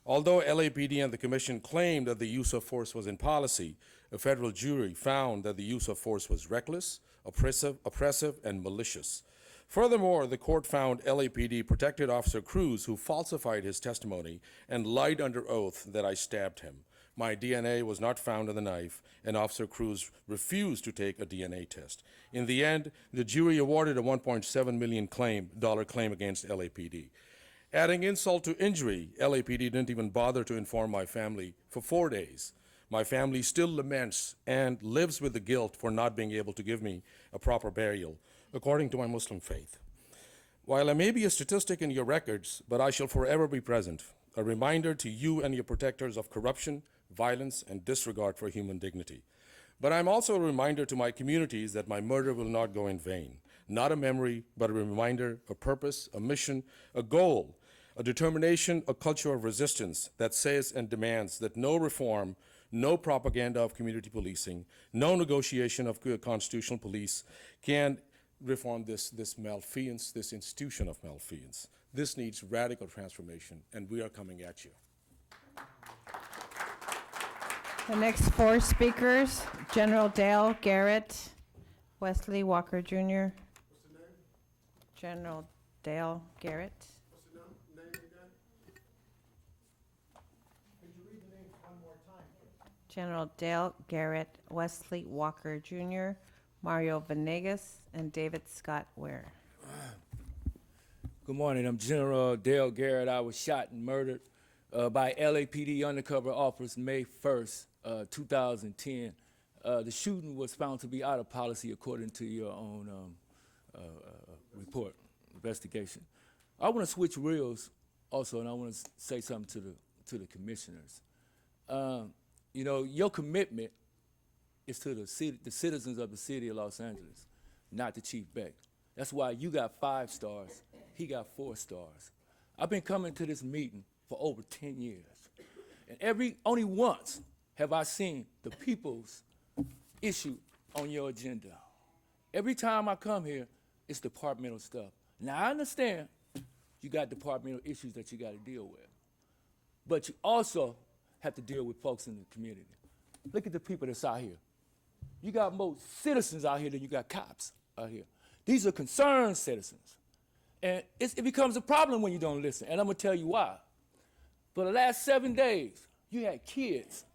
Speaker 22: Although LAPD and the Commission claimed that the use of force was in policy, a federal jury found that the use of force was reckless, oppressive, and malicious. Furthermore, the court found LAPD protected Officer Cruz, who falsified his testimony and lied under oath that I stabbed him. My DNA was not found on the knife, and Officer Cruz refused to take a DNA test. In the end, the jury awarded a $1.7 million claim against LAPD. Adding insult to injury, LAPD didn't even bother to inform my family for 4 days. My family still laments and lives with the guilt for not being able to give me a proper burial, according to my Muslim faith. While I may be a statistic in your records, but I shall forever be present, a reminder to you and your protectors of corruption, violence, and disregard for human dignity. But I'm also a reminder to my communities that my murder will not go in vain. Not a memory, but a reminder, a purpose, a mission, a goal, a determination, a culture of resistance that says and demands that no reform, no propaganda of community policing, no negotiation of constitutional police can reform this malfeasance, this institution of malfeasance. This needs radical transformation, and we are coming at you.
Speaker 2: The next 4 speakers, General Dale Garrett, Wesley Walker Jr. General Dale Garrett. General Dale Garrett, Wesley Walker Jr., Mario Venegas, and David Scott Ware.
Speaker 23: Good morning. I'm General Dale Garrett. I was shot and murdered by LAPD undercover officers May 1st, 2010. The shooting was found to be out of policy according to your own report, investigation. I want to switch reels also, and I want to say something to the commissioners. You know, your commitment is to the citizens of the city of Los Angeles, not to Chief Beck. That's why you got 5 stars, he got 4 stars. I've been coming to this meeting for over 10 years. And only once have I seen the people's issue on your agenda. Every time I come here, it's departmental stuff. Now, I understand you got departmental issues that you got to deal with, but you also have to deal with folks in the community. Look at the people that's out here. You got more citizens out here than you got cops out here. These are concerned citizens. And it becomes a problem when you don't listen, and I'm gonna tell you why. For the last 7 days, you had kids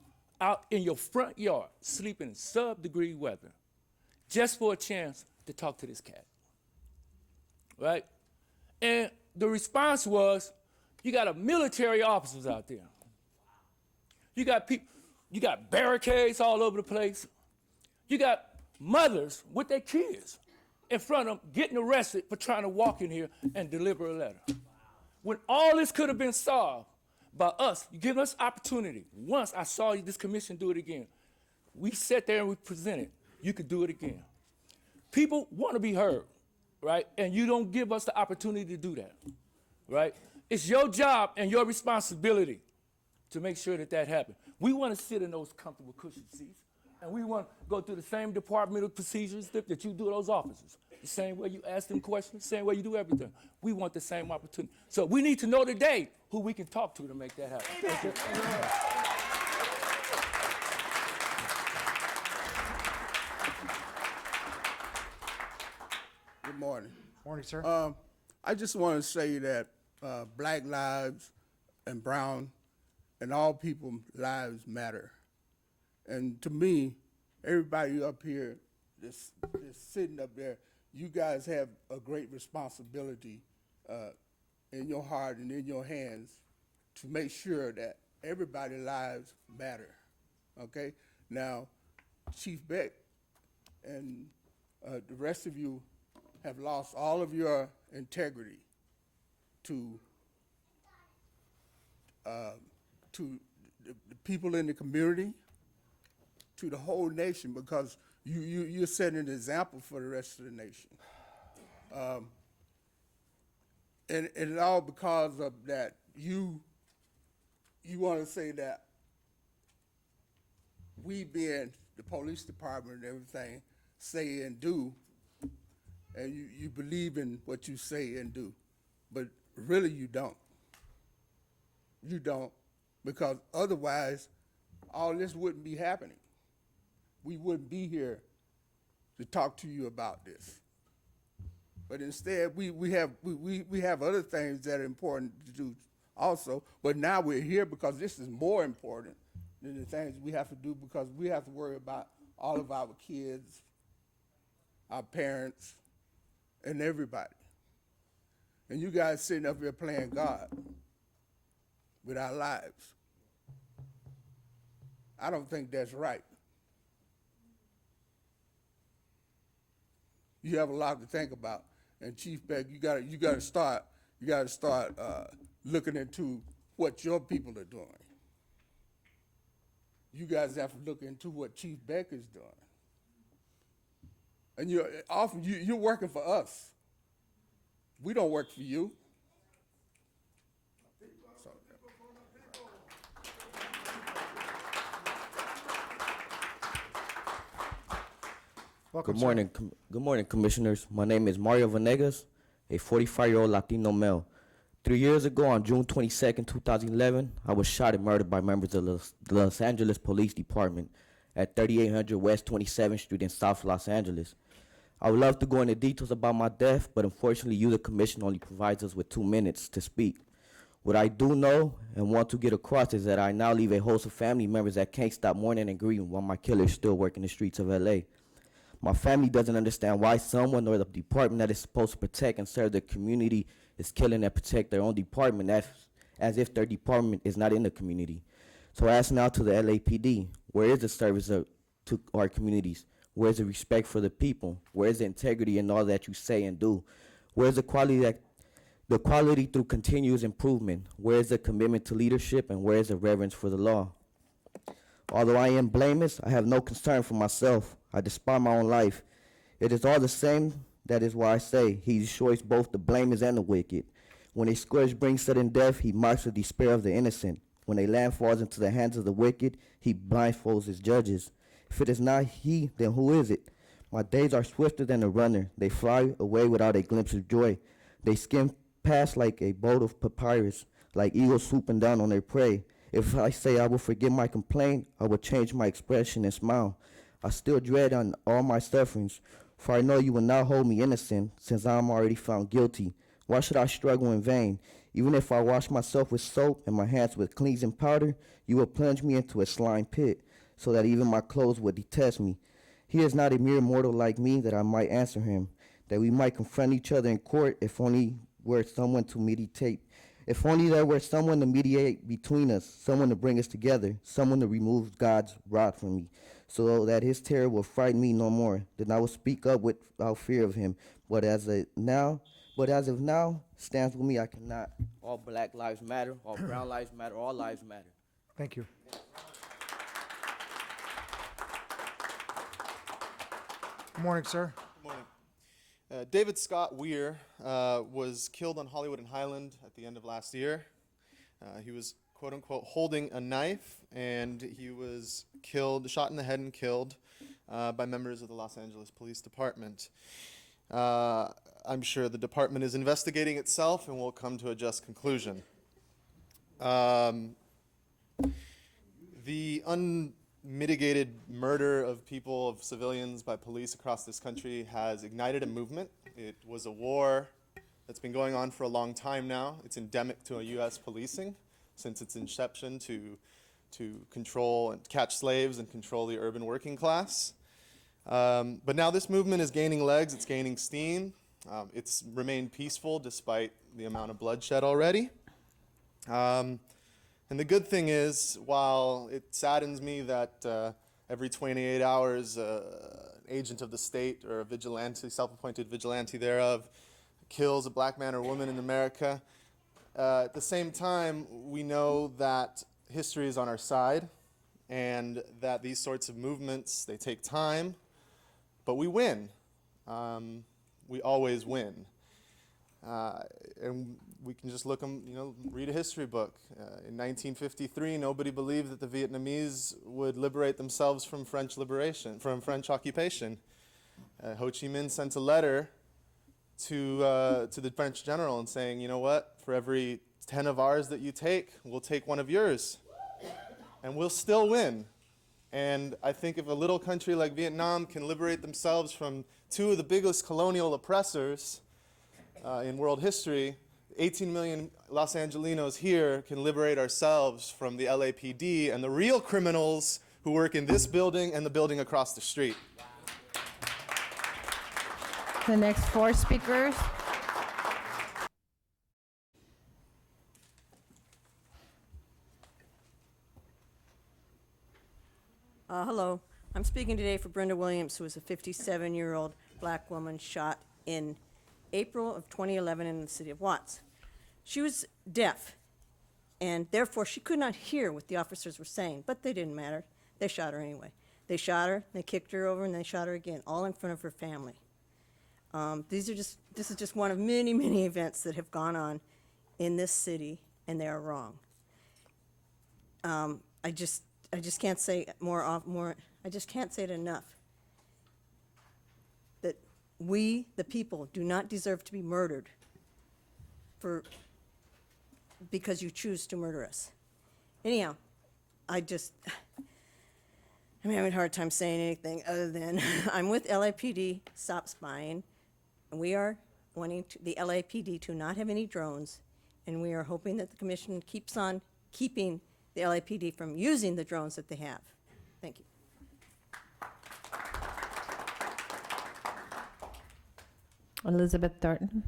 Speaker 23: out in your front yard sleeping in sub-degree weather just for a chance to talk to this cat, right? And the response was, you got military officers out there. You got people, you got barricades all over the place. You got mothers with their kids in front of them getting arrested for trying to walk in here and deliver a letter. When all this could have been solved by us, you give us opportunity. Once I saw this commission do it again. We sat there and we presented. You could do it again. People want to be heard, right? And you don't give us the opportunity to do that, right? It's your job and your responsibility to make sure that that happens. We want to sit in those comfortable cushion seats, and we want to go through the same departmental procedures that you do those officers. The same way you ask them questions, the same way you do everything. We want the same opportunity. So we need to know today who we can talk to make that happen.
Speaker 7: Good morning.
Speaker 1: Morning, sir.
Speaker 7: I just want to say that Black lives and brown and all people's lives matter. And to me, everybody up here that's sitting up there, you guys have a great responsibility in your heart and in your hands to make sure that everybody's lives matter, okay? Now, Chief Beck and the rest of you have lost all of your integrity to the people in the community, to the whole nation, because you're setting an example for the rest of the nation. And it's all because of that. You want to say that we being the police department and everything say and do, and you believe in what you say and do, but really you don't. You don't, because otherwise all this wouldn't be happening. We wouldn't be here to talk to you about this. But instead, we have other things that are important to do also, but now we're here because this is more important than the things we have to do, because we have to worry about all of our kids, our parents, and everybody. And you guys sitting up here playing God with our lives. I don't think that's right. You have a lot to think about. And Chief Beck, you gotta start looking into what your people are doing. You guys have to look into what Chief Beck is doing. And you're working for us. We don't work for you.
Speaker 1: Welcome,
Speaker 8: Good
Speaker 1: sir.
Speaker 8: morning, good morning, commissioners. My name is Mario Venegas, a 45-year-old Latino male. 3 years ago, on June 22nd, 2011, I was shot and murdered by members of the Los Angeles Police Department at 3800 West 27th Street in South Los Angeles. I would love to go into details about my death, but unfortunately, you, the commission, only provides us with 2 minutes to speak. What I do know and want to get across is that I now leave a host of family members that can't stop mourning and grieving while my killer is still working the streets of LA. My family doesn't understand why someone or the department that is supposed to protect and serve the community is killing and protect their own department as if their department is not in the community. So I ask now to the LAPD, where is the service to our communities? Where is the respect for the people? Where is the integrity in all that you say and do? Where is the quality through continuous improvement? Where is the commitment to leadership, and where is the reverence for the law? Although I am blameless, I have no concern for myself. I despise my own life. It is all the same. That is why I say he destroys both the blameless and the wicked. When a scourge brings sudden death, he marks the despair of the innocent. When a land falls into the hands of the wicked, he blindfolds his judges. If it is not he, then who is it? My days are swifter than a runner. They fly away without a glimpse of joy. They skim past like a bolt of papyrus, like eagles swooping down on their prey. If I say I will forget my complaint, I will change my expression and smile. I still dread on all my sufferings, for I know you will not hold me innocent, since I am already found guilty. Why should I struggle in vain? Even if I wash myself with soap and my hands with cleansing powder, you will plunge me into a slime pit, so that even my clothes would detest me. He is not a mere mortal like me, that I might answer him, that we might confront each other in court, if only were someone to mediate. If only there were someone to mediate between us, someone to bring us together, someone to remove God's wrath from me, so that his terror will frighten me no more. Then I will speak up without fear of him. But as of now, stands with me, I cannot. All black lives matter, all brown lives matter, all lives matter.
Speaker 1: Thank you. Good morning, sir.
Speaker 11: Good morning. David Scott Weir was killed on Hollywood and Highland at the end of last year. He was, quote unquote, holding a knife, and he was shot in the head and killed by members of the Los Angeles Police Department. I'm sure the department is investigating itself and will come to a just conclusion. The unmitigated murder of people, of civilians by police across this country has ignited a movement. It was a war that's been going on for a long time now. It's endemic to U.S. policing since its inception to control and catch slaves and control the urban working class. But now this movement is gaining legs, it's gaining steam. It's remained peaceful despite the amount of bloodshed already. And the good thing is, while it saddens me that every 28 hours an agent of the state or a vigilante, self-appointed vigilante thereof, kills a black man or woman in America, at the same time, we know that history is on our side and that these sorts of movements, they take time, but we win. We always win. And we can just read a history book. In 1953, nobody believed that the Vietnamese would liberate themselves from French occupation. Ho Chi Minh sent a letter to the French general and saying, you know what, for every 10 of ours that you take, we'll take one of yours. And we'll still win. And I think if a little country like Vietnam can liberate themselves from two of the biggest colonial oppressors in world history, 18 million Los Angelinos here can liberate ourselves from the LAPD and the real criminals who work in this building and the building across the street.
Speaker 2: The next four speakers.
Speaker 12: Hello. I'm speaking today for Brenda Williams, who was a 57-year-old black woman shot in April of 2011 in the city of Watts. She was deaf, and therefore she could not hear what the officers were saying, but they didn't matter. They shot her anyway. They shot her, they kicked her over, and they shot her again, all in front of her family. This is just one of many, many events that have gone on in this city, and they are wrong. I just can't say I just can't say it enough. That we, the people, do not deserve to be murdered because you choose to murder us. Anyhow, I'm having a hard time saying anything other than I'm with LAPD, Stop Spying, and we are wanting the LAPD to not have any drones, and we are hoping that the commission keeps on keeping the LAPD from using the drones that they have. Thank you.
Speaker 2: Elizabeth Thornton.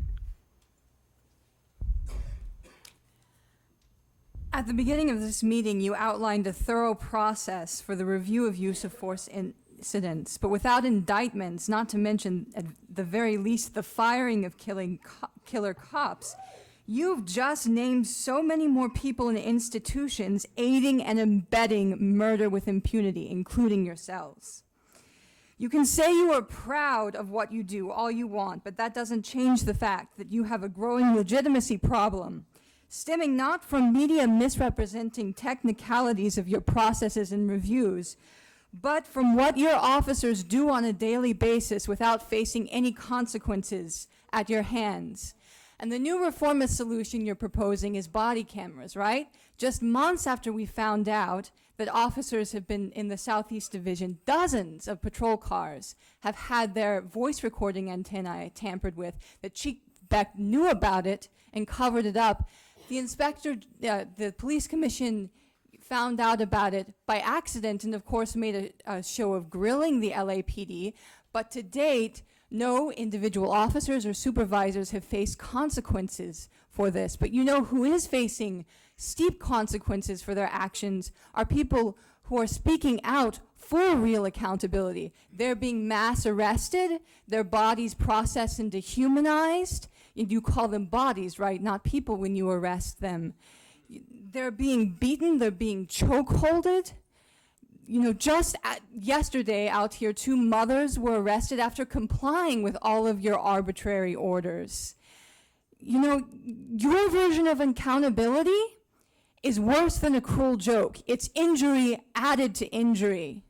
Speaker 13: At the beginning of this meeting, you outlined a thorough process for the review of use of force incidents, but without indictments, not to mention, at the very least, the firing of killer cops. You've just named so many more people and institutions aiding and abetting murder with impunity, including yourselves. You can say you are proud of what you do all you want, but that doesn't change the fact that you have a growing legitimacy problem, stemming not from media misrepresenting technicalities of your processes and reviews, but from what your officers do on a daily basis without facing any consequences at your hands. And the new reformist solution you're proposing is body cameras, right? Just months after we found out that officers have been in the Southeast Division, dozens of patrol cars have had their voice recording antennae tampered with, that Chief Beck knew about it and covered it up. The police commission found out about it by accident and of course made a show of grilling the LAPD, but to date, no individual officers or supervisors have faced consequences for this. But you know who is facing steep consequences for their actions are people who are speaking out for real accountability. They're being mass arrested, their bodies processed and dehumanized. And you call them bodies, right? Not people when you arrest them. They're being beaten, they're being chokeholded. You know, just yesterday out here, 2 mothers were arrested after complying with all of your arbitrary orders. You know, your version of accountability is worse than a cruel joke. It's injury added to injury.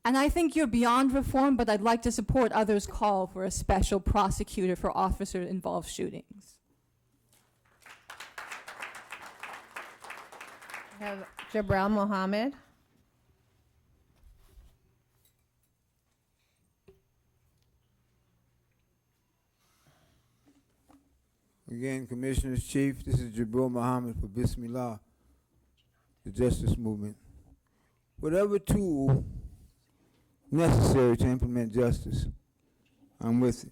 Speaker 13: And I think you're beyond reform, but I'd like to support others' call for a special prosecutor for officer-involved shootings.
Speaker 2: We have Jabral Mohammed.
Speaker 6: Again, Commissioners, Chief, this is Jabril Muhammad for Bismillah, the Justice Movement. Whatever tool necessary to implement justice, I'm with it.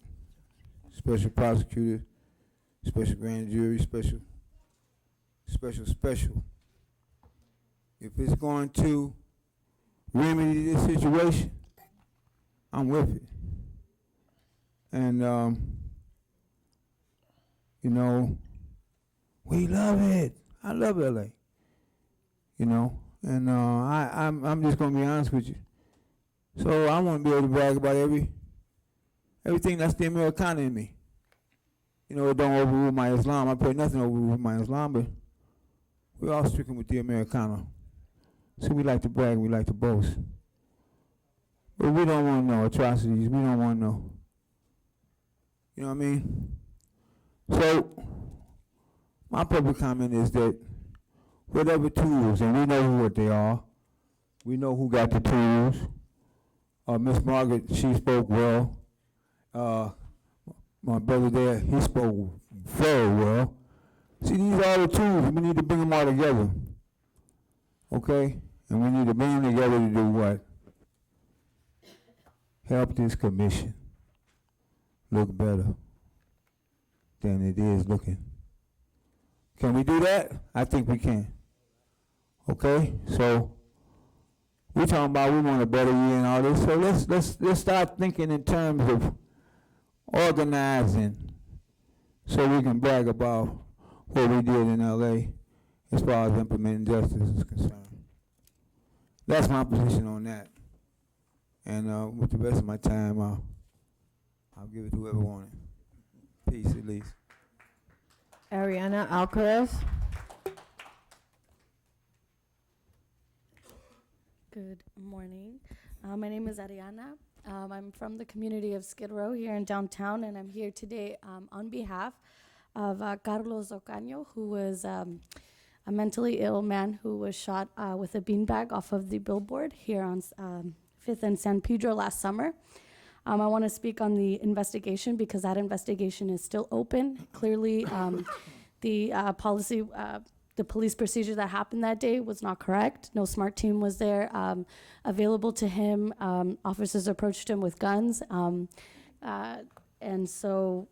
Speaker 6: Special prosecutor, special grand jury, special. If it's going to remedy this situation, I'm with it. And, you know, we love it. I love LA. You know, and I'm just gonna be honest with you. So I want to be able to brag about everything that's the Americana in me. You know, it don't overrule my Islam. I pray nothing overrule my Islam, but we're all sticking with the Americana. So we like to brag, we like to boast. But we don't want no atrocities. We don't want no, you know what I mean? So my public comment is that whatever tools, and we know what they are, we know who got the tools. Miss Margaret, she spoke well. My brother there, he spoke very well. See, these are all the tools. We need to bring them all together. Okay? And we need to bring them together to do what? Help this commission look better than it is looking. Can we do that? I think we can. Okay? So we're talking about we want a better year and all this. So let's start thinking in terms of organizing so we can brag about what we did in LA as far as implementing justice is concerned. That's my position on that. And with the rest of my time, I'll give it to whoever wanted. Peace, at least.
Speaker 2: Ariana Alcaraz.
Speaker 14: Good morning. My name is Ariana. I'm from the community of Skid Row here in downtown, and I'm here today on behalf of Carlos Ocaño, who was a mentally ill man who was shot with a beanbag off of the billboard here on 5th and San Pedro last summer. I want to speak on the investigation because that investigation is still open. Clearly, the police procedure that happened that day was not correct. No SMART team was there available to him. Officers approached him with guns. And so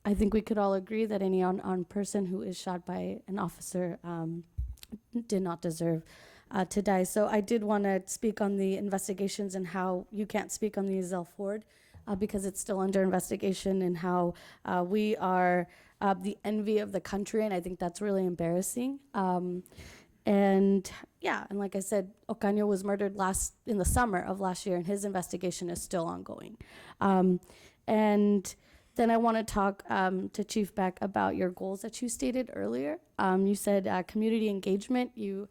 Speaker 14: I think we could all agree that any unarmed person who is shot by an officer did not deserve to die. So I did want to speak on the investigations and how you can't speak on the Ezell Ford because it's still under investigation, and how we are the envy of the country, and I think that's really embarrassing. And like I said, Ocaño was murdered in the summer of last year, and his investigation is still ongoing. And Then I want to talk to Chief Beck about your goals that you stated earlier. You said community engagement. You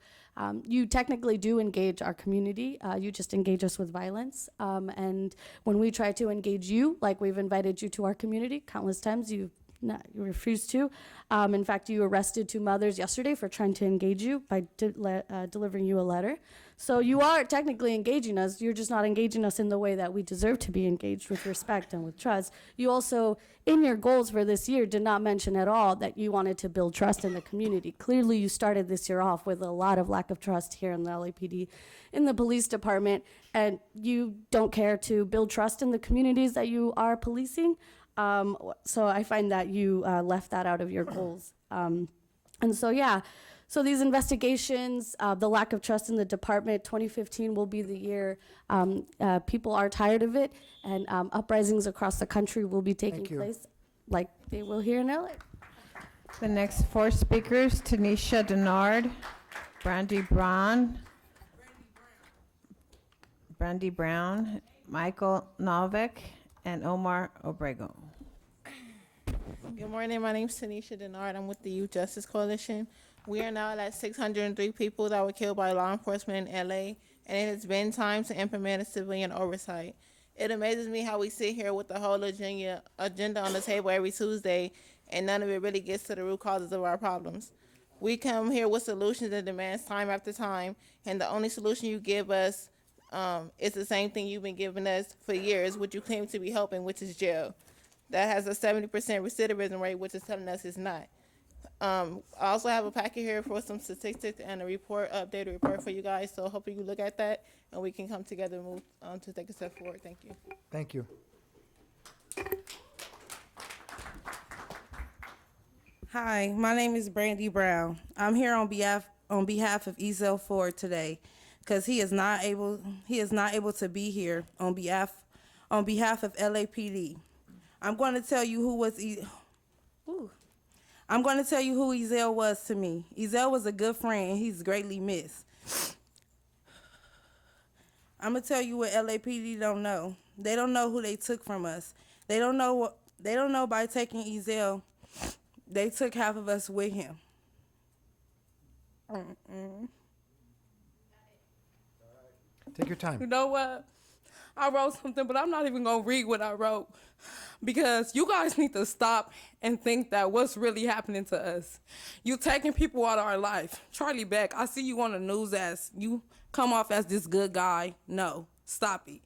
Speaker 14: technically do engage our community. You just engage us with violence. And when we try to engage you, like we've invited you to our community countless times, you refused to. In fact, you arrested 2 mothers yesterday for trying to engage you by delivering you a letter. So you are technically engaging us. You're just not engaging us in the way that we deserve to be engaged, with respect and with trust. You also, in your goals for this year, did not mention at all that you wanted to build trust in the community. Clearly, you started this year off with a lot of lack of trust here in the LAPD, in the police department, and you don't care to build trust in the communities that you are policing. So I find that you left that out of your goals. And so, yeah. So these investigations, the lack of trust in the department, 2015 will be the year. People are tired of it, and uprisings across the country will be taking place like they will here in LA.
Speaker 2: The next 4 speakers, Tanisha Denard, Brandy Brown, Michael Novak, and Omar Obrego.
Speaker 4: Good morning. My name is Tanisha Denard. I'm with the Youth Justice Coalition. We are now at 603 people that were killed by law enforcement in LA, and it has been time to implement a civilian oversight. It amazes me how we sit here with the whole agenda on the table every Tuesday, and none of it really gets to the root causes of our problems. We come here with solutions and demands time after time, and the only solution you give us is the same thing you've been giving us for years, which you claim to be helping, which is jail. That has a 70% recidivism rate, which is telling us it's not. I also have a packet here for some statistics and a updated report for you guys. So hopefully you look at that and we can come together and move to take a step forward. Thank you.
Speaker 1: Thank you.
Speaker 4: Hi, my name is Brandy Brown. I'm here on behalf of Ezel Ford today because he is not able to be here on behalf of LAPD. I'm going to tell you who Ezel was to me. Ezel was a good friend, and he's greatly missed. I'm going to tell you what LAPD don't know. They don't know who they took from us. They don't know by taking Ezel, they took half of us with him.
Speaker 1: Take your time.
Speaker 4: You know what? I wrote something, but I'm not even going to read what I wrote because you guys need to stop and think that what's really happening to us. You taking people out of our life. Charlie Beck, I see you on the news as you come off as this good guy. No, stop it.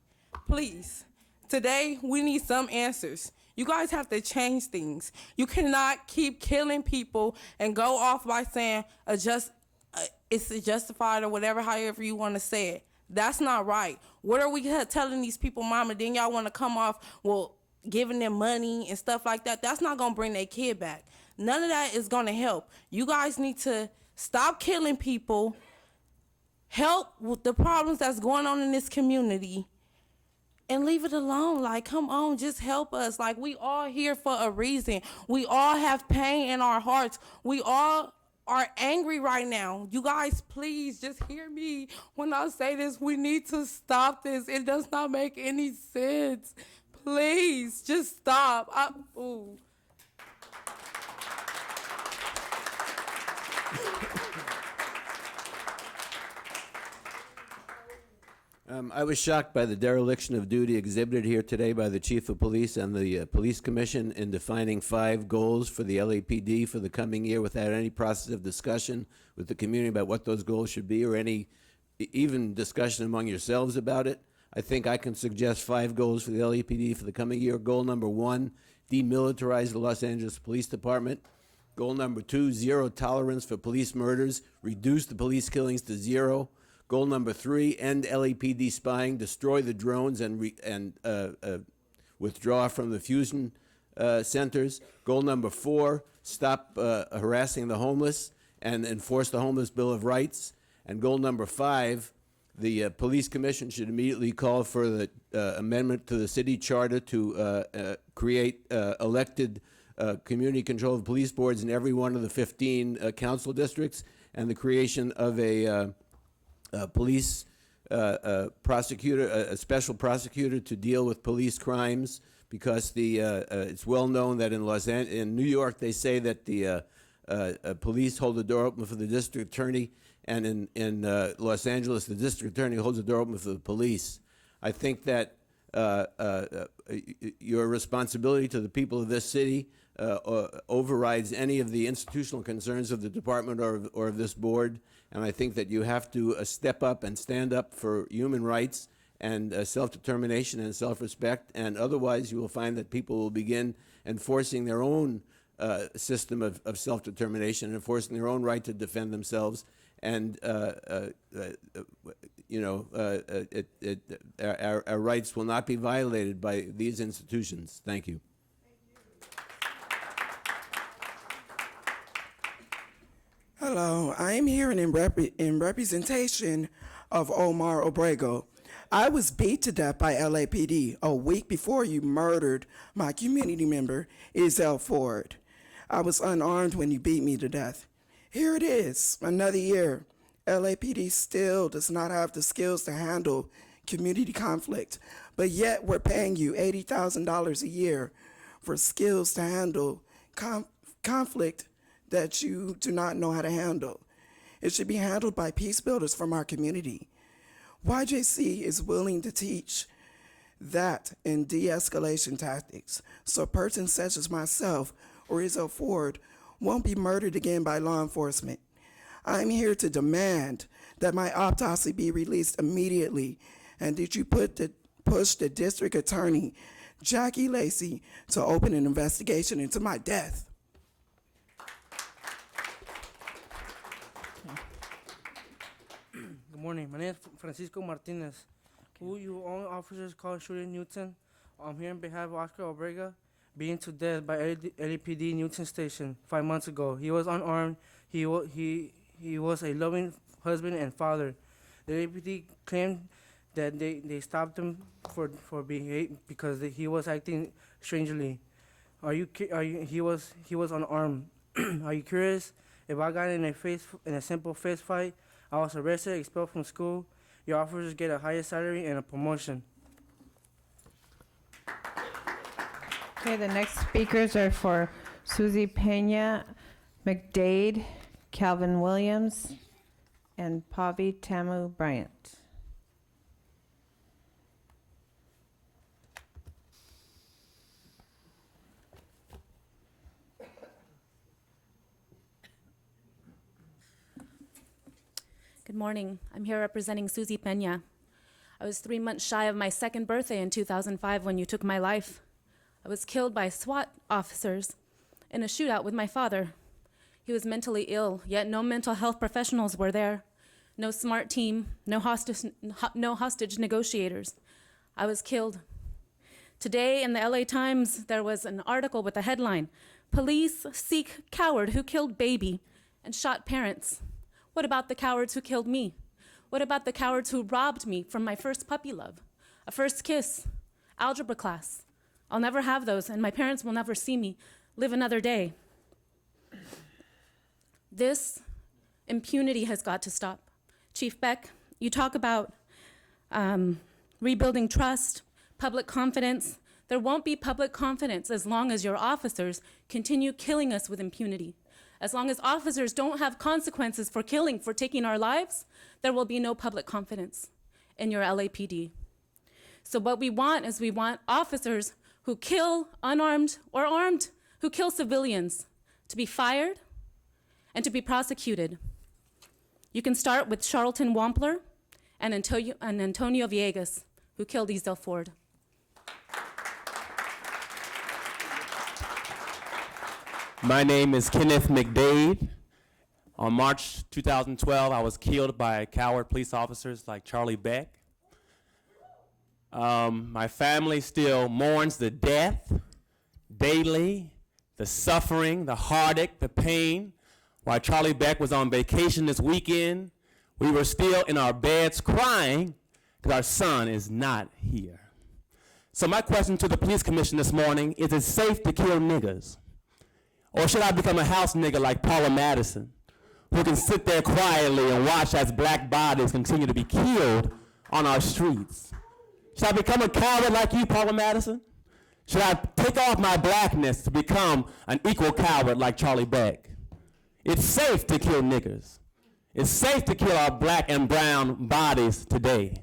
Speaker 4: Please. Today, we need some answers. You guys have to change things. You cannot keep killing people and go off by saying it's justified or whatever, however you want to say it. That's not right. What are we telling these people, mama? Then y'all want to come off, giving them money and stuff like that. That's not going to bring their kid back. None of that is going to help. You guys need to stop killing people, help with the problems that's going on in this community, and leave it alone. Like, come on, just help us. Like, we all here for a reason. We all have pain in our hearts. We all are angry right now. You guys, please just hear me when I say this. We need to stop this. It does not make any sense. Please, just stop.
Speaker 15: I was shocked by the dereliction of duty exhibited here today by the Chief of Police and the Police Commission in defining 5 goals for the LAPD for the coming year without any process of discussion with the community about what those goals should be or any even discussion among yourselves about it. I think I can suggest 5 goals for the LAPD for the coming year. Goal number 1, demilitarize the Los Angeles Police Department. Goal number 2, zero tolerance for police murders, reduce the police killings to 0. Goal number 3, end LAPD spying, destroy the drones and withdraw from the fusion centers. Goal number 4, stop harassing the homeless and enforce the Homeless Bill of Rights. And goal number 5, the Police Commission should immediately call for the amendment to the city charter to create elected community control of police boards in every one of the 15 council districts and the creation of a police prosecutor, a special prosecutor to deal with police crimes, because it's well known that in New York they say that the police hold the door open for the district attorney, and in Los Angeles the district attorney holds the door open for the police. I think that your responsibility to the people of this city overrides any of the institutional concerns of the department or of this board, and I think that you have to step up and stand up for human rights and self-determination and self-respect, and otherwise you will find that people will begin enforcing their own system of self-determination, enforcing their own right to defend themselves, and our rights will not be violated by these institutions. Thank you.
Speaker 9: Hello, I am here in representation of Omar Obrego. I was beat to death by LAPD a week before you murdered my community member, Izell Ford. I was unarmed when you beat me to death. Here it is, another year. LAPD still does not have the skills to handle community conflict, but yet we're paying you $80,000 a year for skills to handle conflict that you do not know how to handle. It should be handled by peace builders from our community. YJC is willing to teach that in de-escalation tactics, so a person such as myself or Izell Ford won't be murdered again by law enforcement. I'm here to demand that my autopsy be released immediately, and that you push the district attorney, Jackie Lacey, to open an investigation into my death.
Speaker 10: Good morning. My name is Francisco Martinez. Who you all officers call shooting Newton? I'm here on behalf of Oscar Obrega, beaten to death by LAPD Newton Station 5 months ago. He was unarmed. He was a loving husband and father. The LAPD claimed that they stopped him for being because he was acting strangely. He was unarmed. Are you curious if I got in a simple fist fight? I was arrested, expelled from school. Your officers get a higher salary and a promotion.
Speaker 2: Okay, the next speakers are for Susie Pena, McDade, Calvin Williams, and Pavi Tamu Bryant.
Speaker 16: Good morning. I'm here representing Susie Pena. I was 3 months shy of my second birthday in 2005 when you took my life. I was killed by SWAT officers in a shootout with my father. He was mentally ill, yet no mental health professionals were there. No SMART team, no hostage negotiators. I was killed. Today in the LA Times, there was an article with the headline, "Police seek coward who killed baby and shot parents." What about the cowards who killed me? What about the cowards who robbed me from my first puppy love, a first kiss, algebra class? I'll never have those, and my parents will never see me live another day. This impunity has got to stop. Chief Beck, you talk about rebuilding trust, public confidence. There won't be public confidence as long as your officers continue killing us with impunity. As long as officers don't have consequences for killing, for taking our lives, there will be no public confidence in your LAPD. So what we want is we want officers who kill unarmed or armed, who kill civilians, to be fired and to be prosecuted. You can start with Charlton Wampler and Antonio Villegas, who killed Izell Ford.
Speaker 24: My name is Kenneth McDade. On March 2012, I was killed by coward police officers like Charlie Beck. My family still mourns the death daily, the suffering, the heartache, the pain. While Charlie Beck was on vacation this weekend, we were still in our beds crying because our son is not here. So my question to the police commission this morning, is it safe to kill niggas? Or should I become a house nigga like Paula Madison, who can sit there quietly and watch as black bodies continue to be killed on our streets? Should I become a coward like you, Paula Madison? Should I take off my blackness to become an equal coward like Charlie Beck? It's safe to kill niggers. It's safe to kill our black and brown bodies today.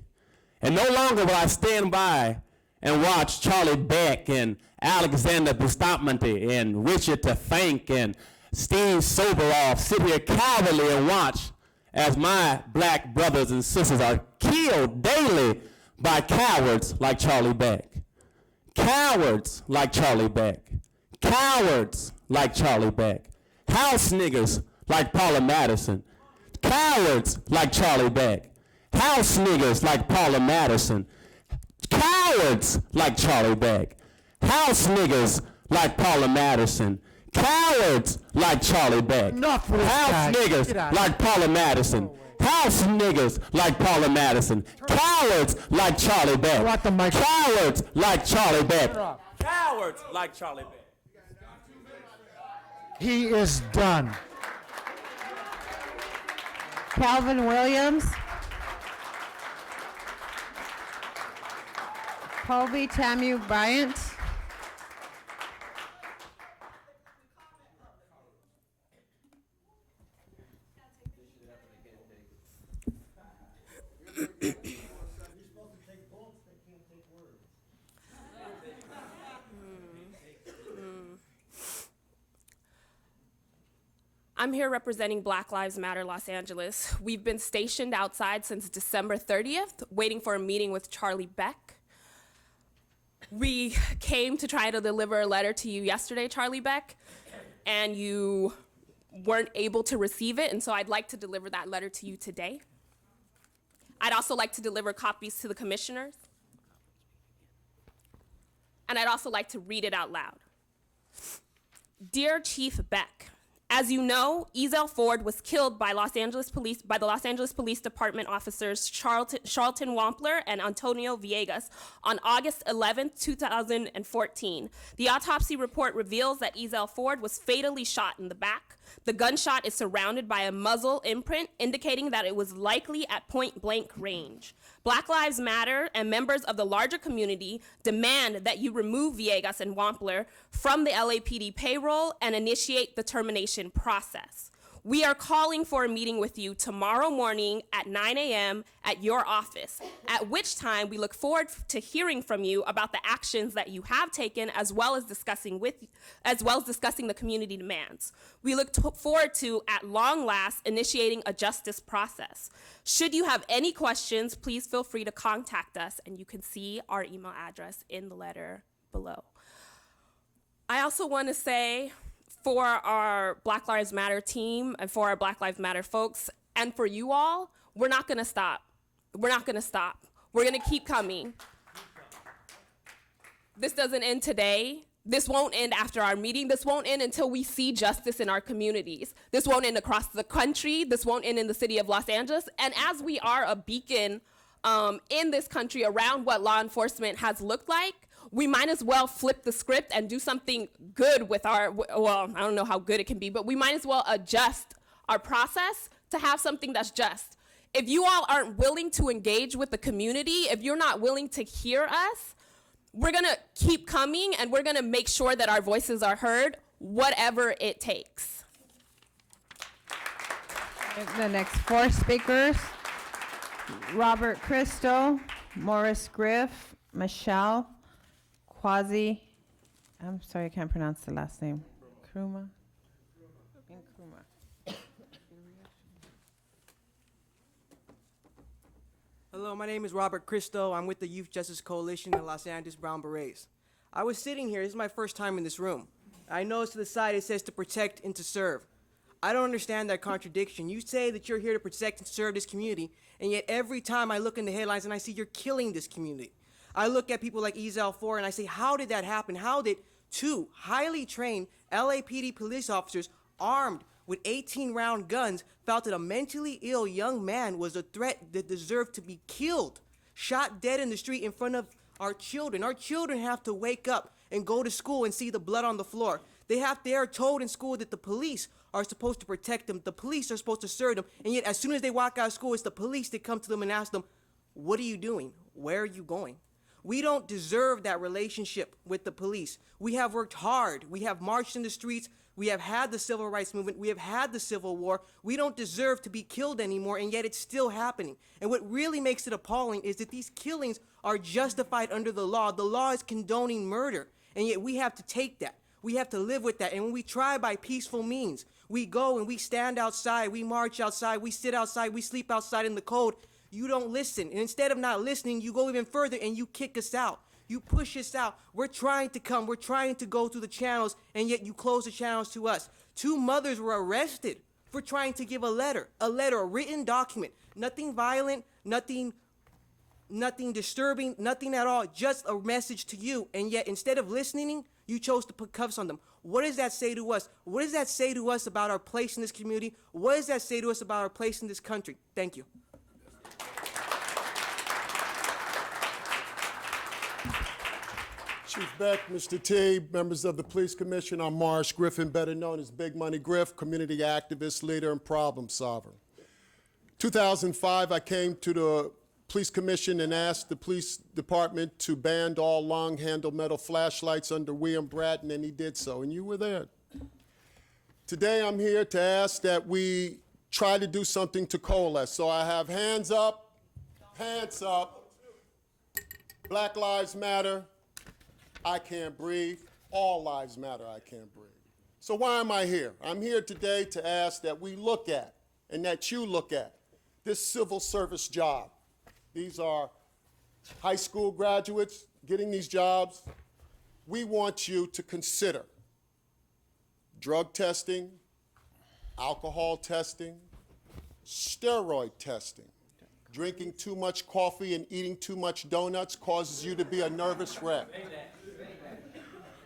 Speaker 24: And no longer will I stand by and watch Charlie Beck and Alexander Bustamante and Richard Tefenk and Steve Soboroff sit here cowardly and watch as my black brothers and sisters are killed daily by cowards like Charlie Beck. Cowards like Charlie Beck. Cowards like Charlie Beck. House niggers like Paula Madison. Cowards like Charlie Beck. House niggers like Paula Madison. Cowards like Charlie Beck. House niggers like Paula Madison. Cowards like Charlie Beck.
Speaker 1: Enough with this guy.
Speaker 24: House
Speaker 1: Get
Speaker 24: niggers
Speaker 1: out.
Speaker 24: like Paula Madison. House niggers like Paula Madison. Cowards like Charlie Beck. Cowards like Charlie Beck. Cowards like Charlie Beck.
Speaker 1: He is done.
Speaker 2: Calvin Williams. Colby Tamu Bryant.
Speaker 18: I'm here representing Black Lives Matter Los Angeles. We've been stationed outside since December 30th, waiting for a meeting with Charlie Beck. We came to try to deliver a letter to you yesterday, Charlie Beck, and you weren't able to receive it, and so I'd like to deliver that letter to you today. I'd also like to deliver copies to the commissioners, and I'd also like to read it out loud. Dear Chief Beck, as you know, Ezell Ford was killed by the Los Angeles Police Department officers Charlton Wampler and Antonio Villegas on August 11, 2014. The autopsy report reveals that Ezell Ford was fatally shot in the back. The gunshot is surrounded by a muzzle imprint indicating that it was likely at point-blank range. Black Lives Matter and members of the larger community demand that you remove Villegas and Wampler from the LAPD payroll and initiate the termination process. We are calling for a meeting with you tomorrow morning at 9 a.m. at your office, at which time we look forward to hearing from you about the actions that you have taken, as well as discussing the community demands. We look forward to, at long last, initiating a justice process. Should you have any questions, please feel free to contact us, and you can see our email address in the letter below. I also want to say, for our Black Lives Matter team and for our Black Lives Matter folks and for you all, we're not going to stop. We're not going to stop. We're going to keep coming. This doesn't end today. This won't end after our meeting. This won't end until we see justice in our communities. This won't end across the country. This won't end in the city of Los Angeles. And as we are a beacon in this country around what law enforcement has looked like, we might as well flip the script and do something good with our, well, I don't know how good it can be, but we might as well adjust our process to have something that's just. If you all aren't willing to engage with the community, if you're not willing to hear us, we're gonna keep coming and we're gonna make sure that our voices are heard, whatever it takes.
Speaker 2: The next four speakers, Robert Christo, Morris Griff, Michelle, Quasi, I'm sorry, I can't pronounce the last name. Nkrumah.
Speaker 19: Hello, my name is Robert Christo. I'm with the Youth Justice Coalition in Los Angeles Brown Berets. I was sitting here, this is my first time in this room. I noticed to the side it says to protect and to serve. I don't understand that contradiction. You say that you're here to protect and serve this community, and yet every time I look in the headlines and I see you're killing this community. I look at people like Ezell Ford and I say, how did that happen? How did two highly trained LAPD police officers armed with 18-round guns felt that a mentally ill young man was a threat that deserved to be killed, shot dead in the street in front of our children? Our children have to wake up and go to school and see the blood on the floor. They are told in school that the police are supposed to protect them. The police are supposed to serve them. And yet as soon as they walk out of school, it's the police that come to them and ask them, what are you doing? Where are you going? We don't deserve that relationship with the police. We have worked hard. We have marched in the streets. We have had the civil rights movement. We have had the Civil War. We don't deserve to be killed anymore, and yet it's still happening. And what really makes it appalling is that these killings are justified under the law. The law is condoning murder, and yet we have to take that. We have to live with that. And when we try by peaceful means, we go and we stand outside, we march outside, we sit outside, we sleep outside in the cold, you don't listen. And instead of not listening, you go even further and you kick us out. You push us out. We're trying to come. We're trying to go through the channels, and yet you close the channels to us. 2 mothers were arrested for trying to give a letter, a written document. Nothing violent, nothing disturbing, nothing at all, just a message to you. And yet, instead of listening, you chose to put cuffs on them. What does that say to us? What does that say to us about our place in this community? What does that say to us about our place in this country? Thank you.
Speaker 3: Chief Beck, Mr. T, members of the Police Commission, I'm Morris Griffin, better known as Big Money Griff, community activist, leader, and problem solver. 2005, I came to the Police Commission and asked the police department to ban all long-handle metal flashlights under William Bratton, and he did so, and you were there. Today, I'm here to ask that we try to do something to coalesce. So I have hands up, pants up, Black Lives Matter, I can't breathe. All lives matter, I can't breathe. So why am I here? I'm here today to ask that we look at, and that you look at, this civil service job. These are high school graduates getting these jobs. We want you to consider drug testing, alcohol testing, steroid testing. Drinking too much coffee and eating too much donuts causes you to be a nervous wreck.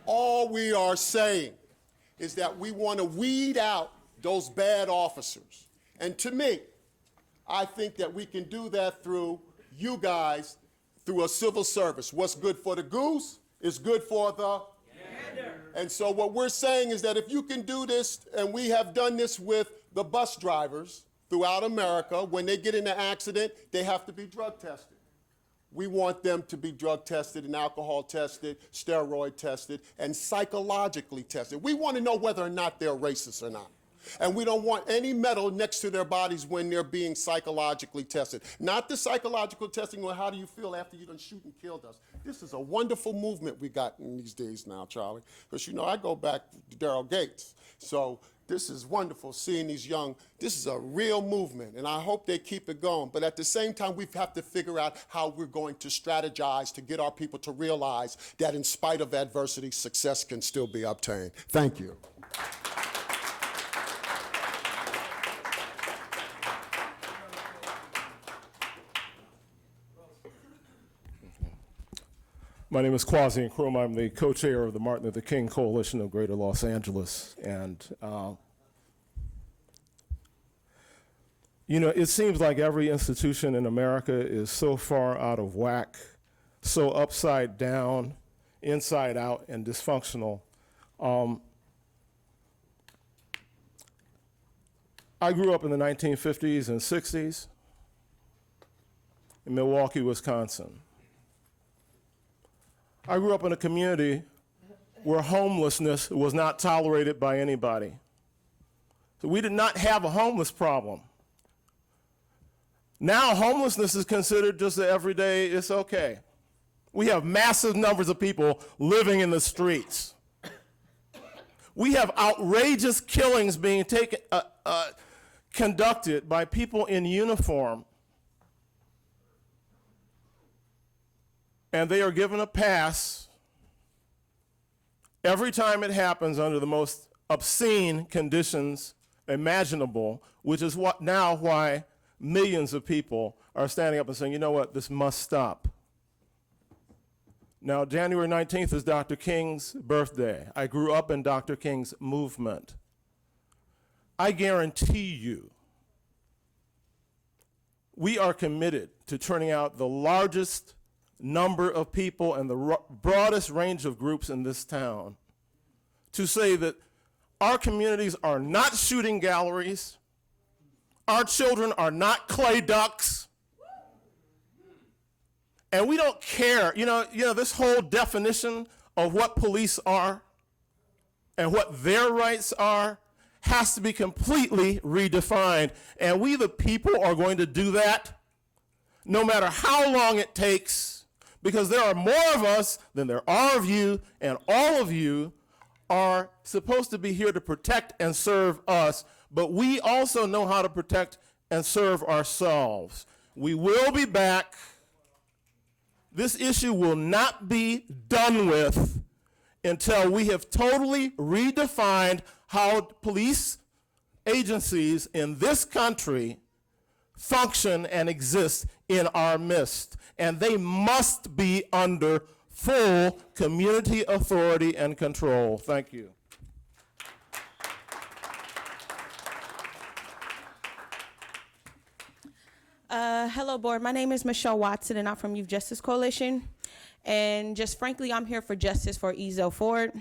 Speaker 3: All we are saying is that we want to weed out those bad officers. And to me, I think that we can do that through you guys, through a civil service. What's good for the goose is good for the gander. And so what we're saying is that if you can do this, and we have done this with the bus drivers throughout America, when they get in an accident, they have to be drug tested. We want them to be drug tested and alcohol tested, steroid tested, and psychologically tested. We want to know whether or not they're racist or not. And we don't want any metal next to their bodies when they're being psychologically tested. Not the psychological testing, well, how do you feel after you done shoot and killed us? This is a wonderful movement we got in these days now, Charlie. Because, you know, I go back to Daryl Gates. So this is wonderful seeing these young, this is a real movement, and I hope they keep it going. But at the same time, we have to figure out how we're going to strategize to get our people to realize that in spite of adversity, success can still be obtained. Thank you.
Speaker 17: My name is Kwasi Nkrumah. I'm the co-chair of the Martin Luther King Coalition of Greater Los Angeles. And, you know, it seems like every institution in America is so far out of whack, so upside down, inside out, and dysfunctional. I grew up in the 1950s and 60s in Milwaukee, Wisconsin. I grew up in a community where homelessness was not tolerated by anybody. So we did not have a homeless problem. Now homelessness is considered just an everyday, it's okay. We have massive numbers of people living in the streets. We have outrageous killings being conducted by people in uniform. And they are given a pass every time it happens under the most obscene conditions imaginable, which is why millions of people are standing up and saying, you know what, this must stop. Now, January 19th is Dr. King's birthday. I grew up in Dr. King's movement. I guarantee you, we are committed to turning out the largest number of people and the broadest range of groups in this town to say that our communities are not shooting galleries, our children are not clay ducks, And we don't care, this whole definition of what police are and what their rights are has to be completely redefined. And we, the people, are going to do that no matter how long it takes, because there are more of us than there are of you, and all of you are supposed to be here to protect and serve us, but we also know how to protect and serve ourselves. We will be back. This issue will not be done with until we have totally redefined how police agencies in this country function and exist in our midst. And they must be under full community authority and control. Thank you.
Speaker 5: Hello, board. My name is Michelle Watson, and I'm from Youth Justice Coalition. And just frankly, I'm here for justice for Ezel Ford.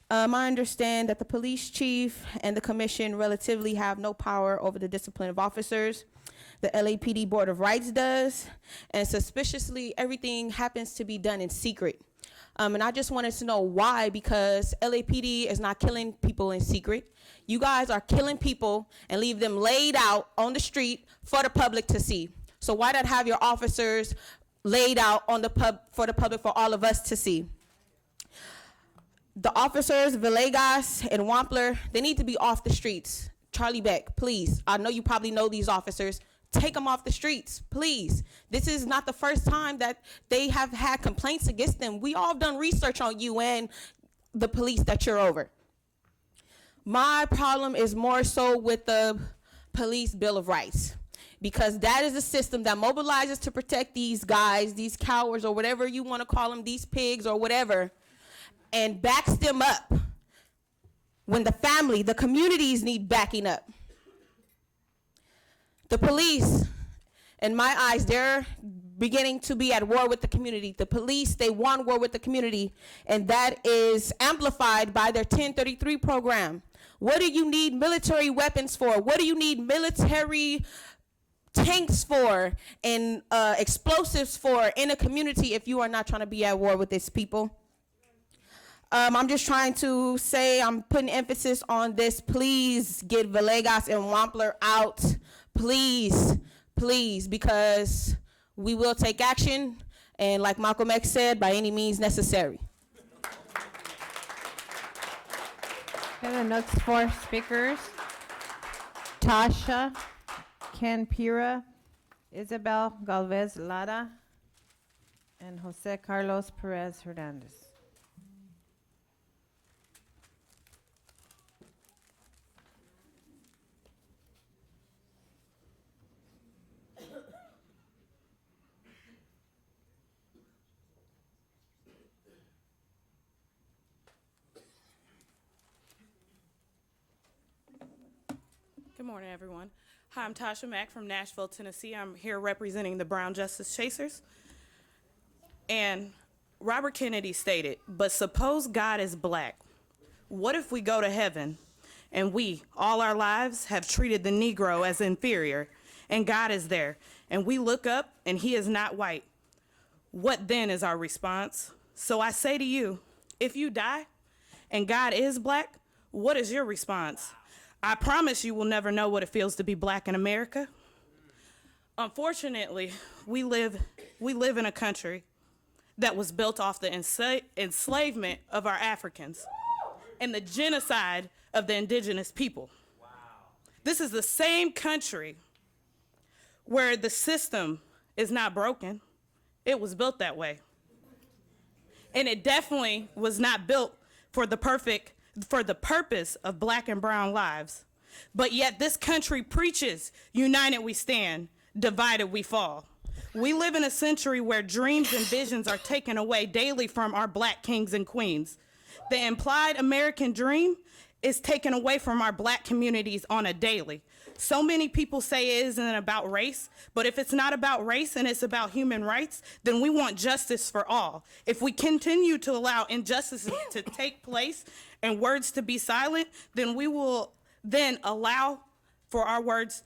Speaker 5: I understand that the police chief and the commission relatively have no power over the discipline of officers. The LAPD Board of Rights does, and suspiciously, everything happens to be done in secret. And I just wanted to know why, because LAPD is not killing people in secret. You guys are killing people and leave them laid out on the street for the public to see. So why not have your officers laid out on the for the public, for all of us to see? The officers, Villegas and Wampler, they need to be off the streets. Charlie Beck, please. I know you probably know these officers. Take them off the streets, please. This is not the first time that they have had complaints against them. We all done research on you and the police that you're over. My problem is more so with the Police Bill of Rights, because that is a system that mobilizes to protect these guys, these cowards, or whatever you want to call them, these pigs or whatever, and backs them up when the family, the communities need backing up. The police, in my eyes, they're beginning to be at war with the community. The police, they want war with the community, and that is amplified by their 1033 program. What do you need military weapons for? What do you need military tanks for and explosives for in a community if you are not trying to be at war with these people? I'm just trying to say, I'm putting emphasis on this. Please get Villegas and Wampler out. Please, please, because we will take action, and like Malcolm X said, by any means necessary.
Speaker 2: Okay, the next four speakers: Tasha, Ken Pira, Isabel Galvez Lara, and Jose Carlos Perez Hernandez.
Speaker 18: Good morning, everyone. Hi, I'm Tasha Mack from Nashville, Tennessee. I'm here representing the Brown Justice Chasers. And Robert Kennedy stated, "But suppose God is black. What if we go to heaven and we, all our lives, have treated the Negro as inferior, and God is there, and we look up and he is not white? What then is our response?" So I say to you, if you die and God is black, what is your response? I promise you will never know what it feels to be black in America. Unfortunately, we live in a country that was built off the enslavement of our Africans and the genocide of the indigenous people. Wow. This is the same country where the system is not broken. It was built that way. And it definitely was not built for the purpose of black and brown lives. But yet this country preaches, united we stand, divided we fall. We live in a century where dreams and visions are taken away daily from our black kings and queens. The implied American dream is taken away from our black communities on a daily. So many people say it isn't about race, but if it's not about race and it's about human rights, then we want justice for all. If we continue to allow injustices to take place and words to be silent, then we will then allow for our words,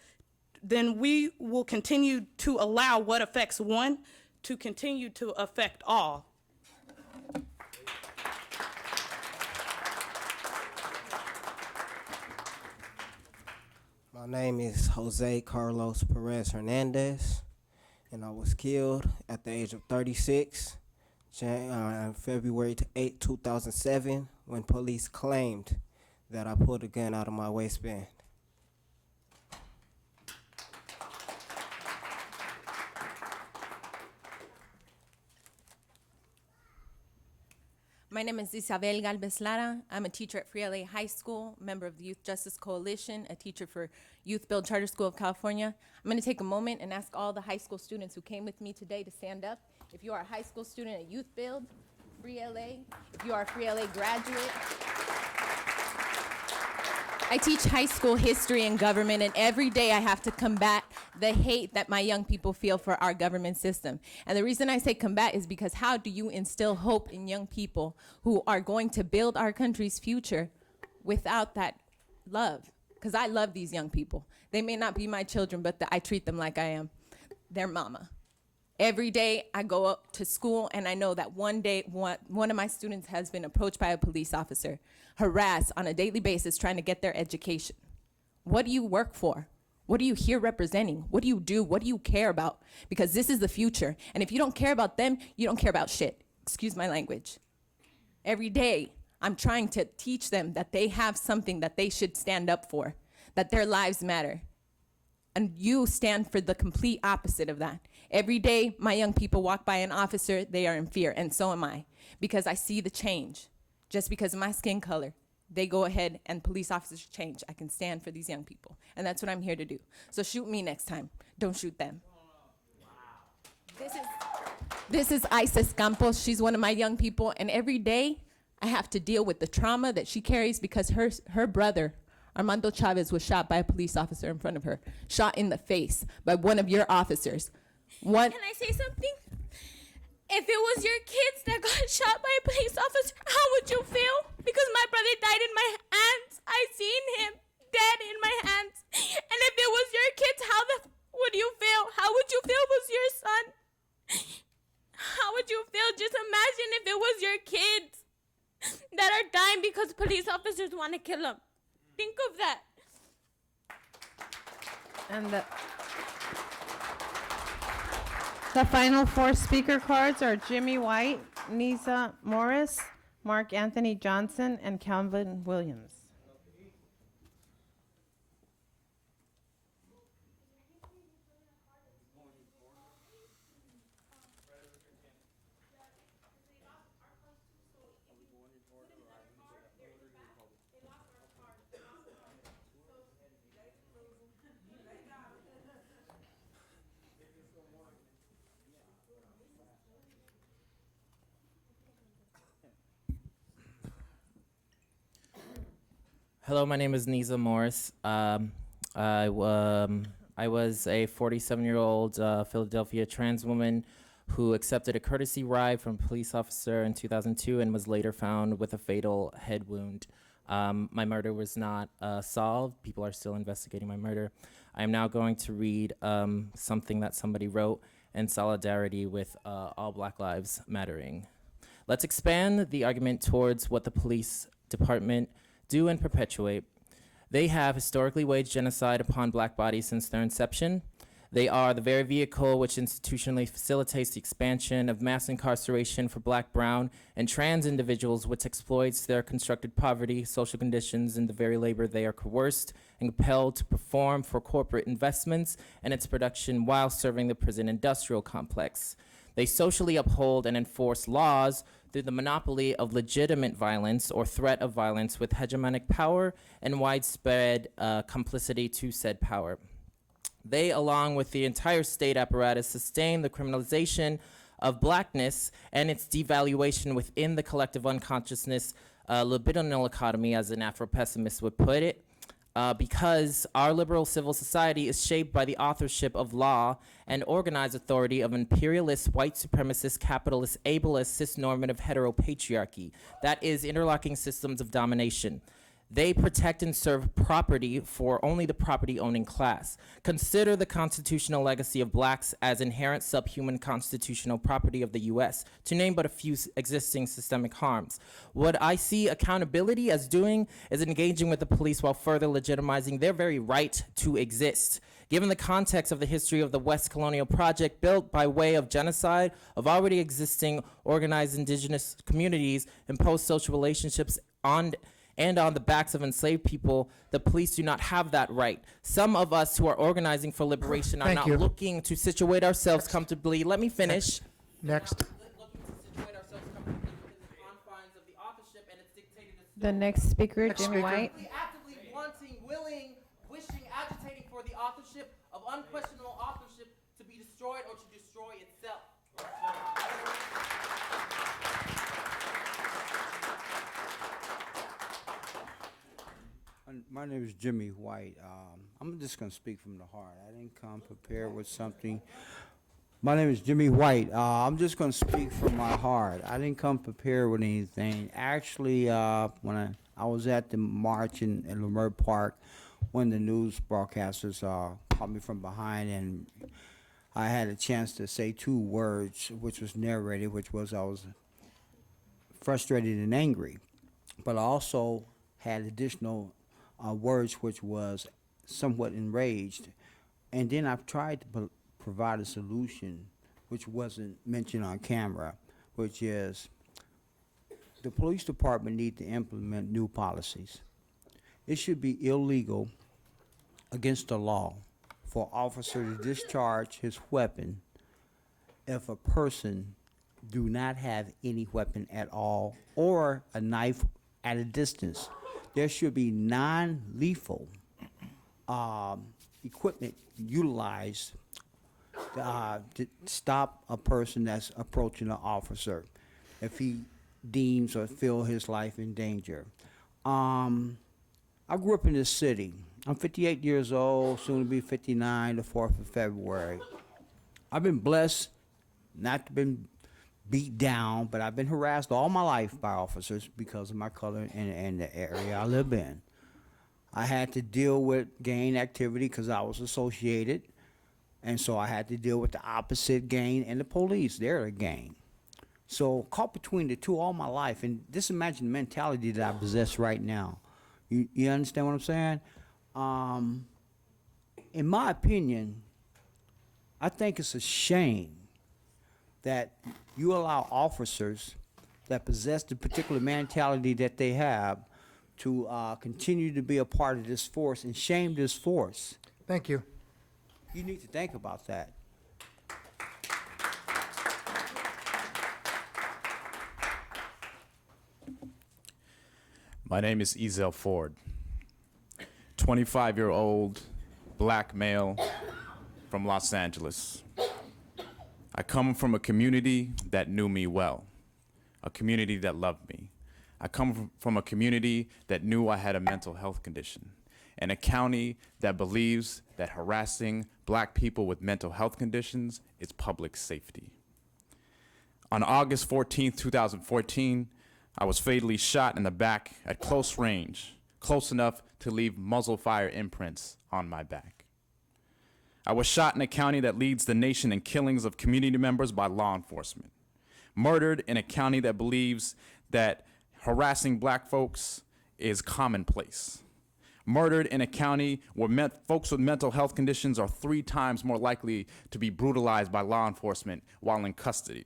Speaker 18: then we will continue to allow what affects one to continue to affect all.
Speaker 20: My name is Jose Carlos Perez Hernandez, and I was killed at the age of 36 on February 8, 2007, when police claimed that I pulled a gun out of my waistband.
Speaker 2: My name is Isabel Galvez Lara. I'm a teacher at Free LA High School, member of the Youth Justice Coalition, a teacher for Youth Build Charter School of California. I'm going to take a moment and ask all the high school students who came with me today to stand up. If you are a high school student at Youth Build, Free LA, if you are a Free LA graduate. I teach high school history and government, and every day I have to combat the hate that my young people feel for our government system. And the reason I say combat is because how do you instill hope in young people who are going to build our country's future without that love? Because I love these young people. They may not be my children, but I treat them like I am their mama. Every day I go up to school and I know that one day one of my students has been approached by a police officer, harassed on a daily basis trying to get their education. What do you work for? What are you here representing? What do you do? What do you care about? Because this is the future. And if you don't care about them, you don't care about shit. Excuse my language. Every day I'm trying to teach them that they have something that they should stand up for, that their lives matter. And you stand for the complete opposite of that. Every day, my young people walk by an officer, they are in fear, and so am I, because I see the change. Just because of my skin color, they go ahead and police officers change. I can stand for these young people, and that's what I'm here to do. So shoot me next time. Don't shoot them. This is Isis Campos. She's one of my young people, and every day I have to deal with the trauma that she carries because her brother, Armando Chavez, was shot by a police officer in front of her, shot in the face by one of your officers.
Speaker 18: Can I say something? If it was your kids that got shot by a police officer, how would you feel? Because my brother died in my hands. I seen him dead in my hands. And if it was your kids, how would you feel? How would you feel if it was your son? How would you feel? Just imagine if it was your kids that are dying because police officers want to kill them. Think of that.
Speaker 2: And the final four speaker cards are Jimmy White, Nisa Morris, Mark Anthony Johnson, and Calvin Williams.
Speaker 21: Hello, my name is Nisa Morris. I was a 47-year-old Philadelphia trans woman who accepted a courtesy ride from a police officer in 2002 and was later found with a fatal head wound. My murder was not solved. People are still investigating my murder. I am now going to read something that somebody wrote in solidarity with all Black Lives Mattering. Let's expand the argument towards what the police department do and perpetuate. They have historically waged genocide upon Black bodies since their inception. They are the very vehicle which institutionally facilitates the expansion of mass incarceration for Black, brown, and trans individuals, which exploits their constructed poverty, social conditions, and the very labor they are coerced and compelled to perform for corporate investments and its production while serving the prison industrial complex. They socially uphold and enforce laws through the monopoly of legitimate violence or threat of violence with hegemonic power and widespread complicity to said power. They, along with the entire state apparatus, sustain the criminalization of Blackness and its devaluation within the collective unconsciousness, libidinal economy, as an Afro-pessimist would put it, because our liberal civil society is shaped by the authorship of law and organized authority of imperialist, white supremacist, capitalist, ableist, cis-normative heteropatriarchy. That is interlocking systems of domination. They protect and serve property for only the property owning class. Consider the constitutional legacy of blacks as inherent subhuman constitutional property of the U.S., to name but a few existing systemic harms. What I see accountability as doing is engaging with the police while further legitimizing their very right to exist. Given the context of the history of the West Colonial Project built by way of genocide of already existing organized indigenous communities, imposed social relationships on the backs of enslaved people, the police do not have that right. Some of us who are organizing for liberation are
Speaker 1: Thank
Speaker 21: not
Speaker 1: you.
Speaker 21: looking to situate ourselves comfortably. Let me finish.
Speaker 1: Next.
Speaker 2: The next speaker, Jimmy White.
Speaker 21: Actively wanting, willing, wishing, agitating for the authorship of unquestionable authorship to be destroyed or to destroy itself.
Speaker 6: My name is Jimmy White. I'm just going to speak from the heart. I didn't come prepared with something. My name is Jimmy White. I'm just going to speak from my heart. I didn't come prepared with anything. Actually, when I was at the march in Leimert Park, when the news broadcasters caught me from behind, and I had a chance to say 2 words, which was narrated, which was I was frustrated and angry. But I also had additional words, which was somewhat enraged. And then I've tried to provide a solution, which wasn't mentioned on camera, which is the police department need to implement new policies. It should be illegal against the law for an officer to discharge his weapon if a person do not have any weapon at all or a knife at a distance. There should be non-lethal equipment utilized to stop a person that's approaching an officer if he deems or feel his life in danger. I grew up in this city. I'm 58 years old, soon to be 59, the 4th of February. I've been blessed, not been beat down, but I've been harassed all my life by officers because of my color and the area I live in. I had to deal with gang activity because I was associated, and so I had to deal with the opposite gang and the police. They're a gang. So caught between the two all my life, and just imagine the mentality that I possess right now. You understand what I'm saying? In my opinion, I think it's a shame that you allow officers that possess the particular mentality that they have to continue to be a part of this force and shame this force.
Speaker 1: Thank you.
Speaker 6: You need to think about that.
Speaker 7: My name is Ezel Ford, 25-year-old black male from Los Angeles. I come from a community that knew me well, a community that loved me. I come from a community that knew I had a mental health condition, and a county that believes that harassing black people with mental health conditions is public safety. On August 14th, 2014, I was fatally shot in the back at close range, close enough to leave muzzle fire imprints on my back. I was shot in a county that leads the nation in killings of community members by law enforcement. Murdered in a county that believes that harassing black folks is commonplace. Murdered in a county where folks with mental health conditions are 3 times more likely to be brutalized by law enforcement while in custody.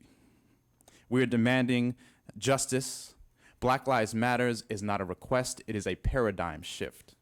Speaker 7: We are demanding justice. Black Lives Matters is not a request, it is a paradigm shift.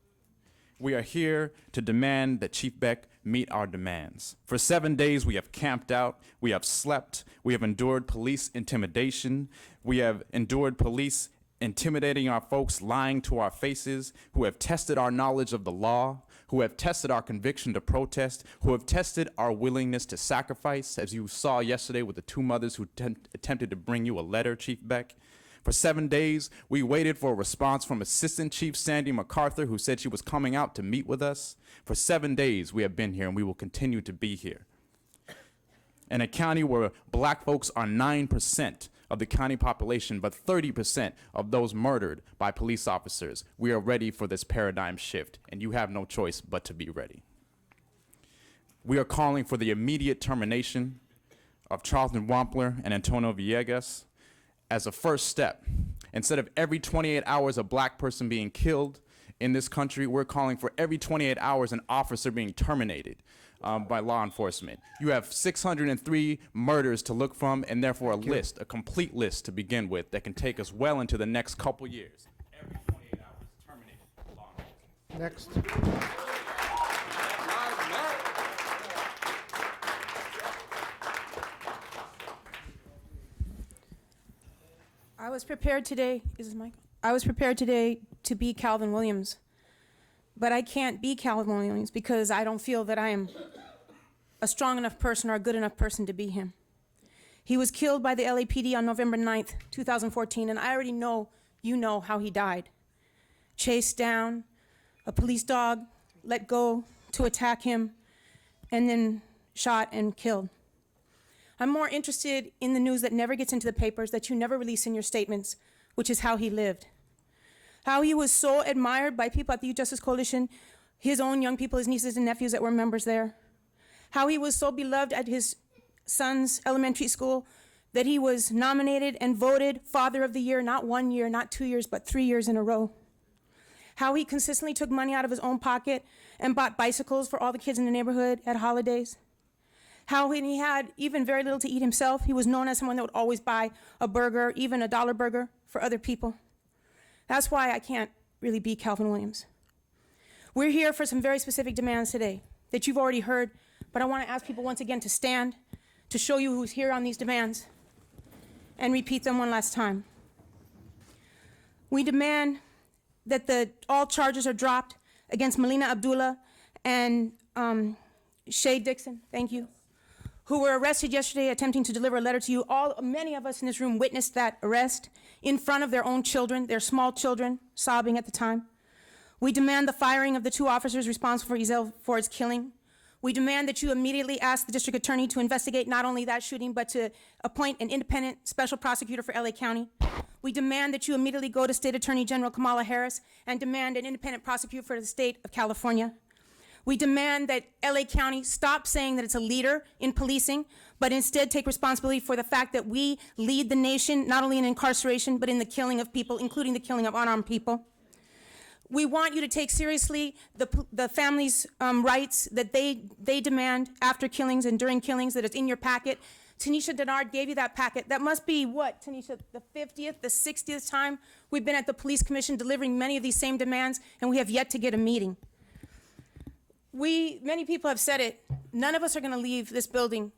Speaker 7: We are here to demand that Chief Beck meet our demands. For 7 days, we have camped out, we have slept, we have endured police intimidation, we have endured police intimidating our folks, lying to our faces, who have tested our knowledge of the law, who have tested our conviction to protest, who have tested our willingness to sacrifice, as you saw yesterday with the 2 mothers who attempted to bring you a letter, Chief Beck. For 7 days, we waited for a response from Assistant Chief Sandy MacArthur, who said she was coming out to meet with us. For 7 days, we have been here, and we will continue to be here. In a county where black folks are 9% of the county population, but 30% of those murdered by police officers. We are ready for this paradigm shift, and you have no choice but to be ready. We are calling for the immediate termination of Charlton Wampler and Antonio Villegas as a first step. Instead of every 28 hours a black person being killed in this country, we're calling for every 28 hours an officer being terminated by law enforcement. You have 603 murders to look from, and therefore a complete list to begin with that can take us well into the next couple years. Every 28 hours, terminated law enforcement.
Speaker 1: Next.
Speaker 8: I was prepared today, I was prepared today to be Calvin Williams, but I can't be Calvin Williams because I don't feel that I am a strong enough person or a good enough person to be him. He was killed by the LAPD on November 9th, 2014, and I already know you know how he died. Chased down, a police dog let go to attack him, and then shot and killed. I'm more interested in the news that never gets into the papers, that you never release in your statements, which is how he lived. How he was so admired by people at the Youth Justice Coalition, his own young people, his nieces and nephews that were members there. How he was so beloved at his son's elementary school that he was nominated and voted Father of the Year, not 1 year, not 2 years, but 3 years in a row. How he consistently took money out of his own pocket and bought bicycles for all the kids in the neighborhood at holidays. How when he had even very little to eat himself, he was known as someone that would always buy a burger, even a $1 burger, for other people. That's why I can't really be Calvin Williams. We're here for some very specific demands today that you've already heard, but I want to ask people once again to stand, to show you who's here on these demands, and repeat them one last time. We demand that all charges are dropped against Melina Abdullah and Shay Dixon, thank you, who were arrested yesterday attempting to deliver a letter to you. Many of us in this room witnessed that arrest in front of their own children, their small children, sobbing at the time. We demand the firing of the 2 officers responsible for Ezell Ford's killing. We demand that you immediately ask the district attorney to investigate not only that shooting, but to appoint an independent special prosecutor for LA County. We demand that you immediately go to State Attorney General Kamala Harris and demand an independent prosecutor for the state of California. We demand that LA County stop saying that it's a leader in policing, but instead take responsibility for the fact that we lead the nation, not only in incarceration, but in the killing of people, including the killing of unarmed people. We want you to take seriously the families' rights that they demand after killings and during killings, that it's in your packet. Tanisha Denard gave you that packet. That must be what, Tanisha, the 50th, the 60th time we've been at the police commission delivering many of these same demands, and we have yet to get a meeting. Many people have said it, none of us are gonna leave this building,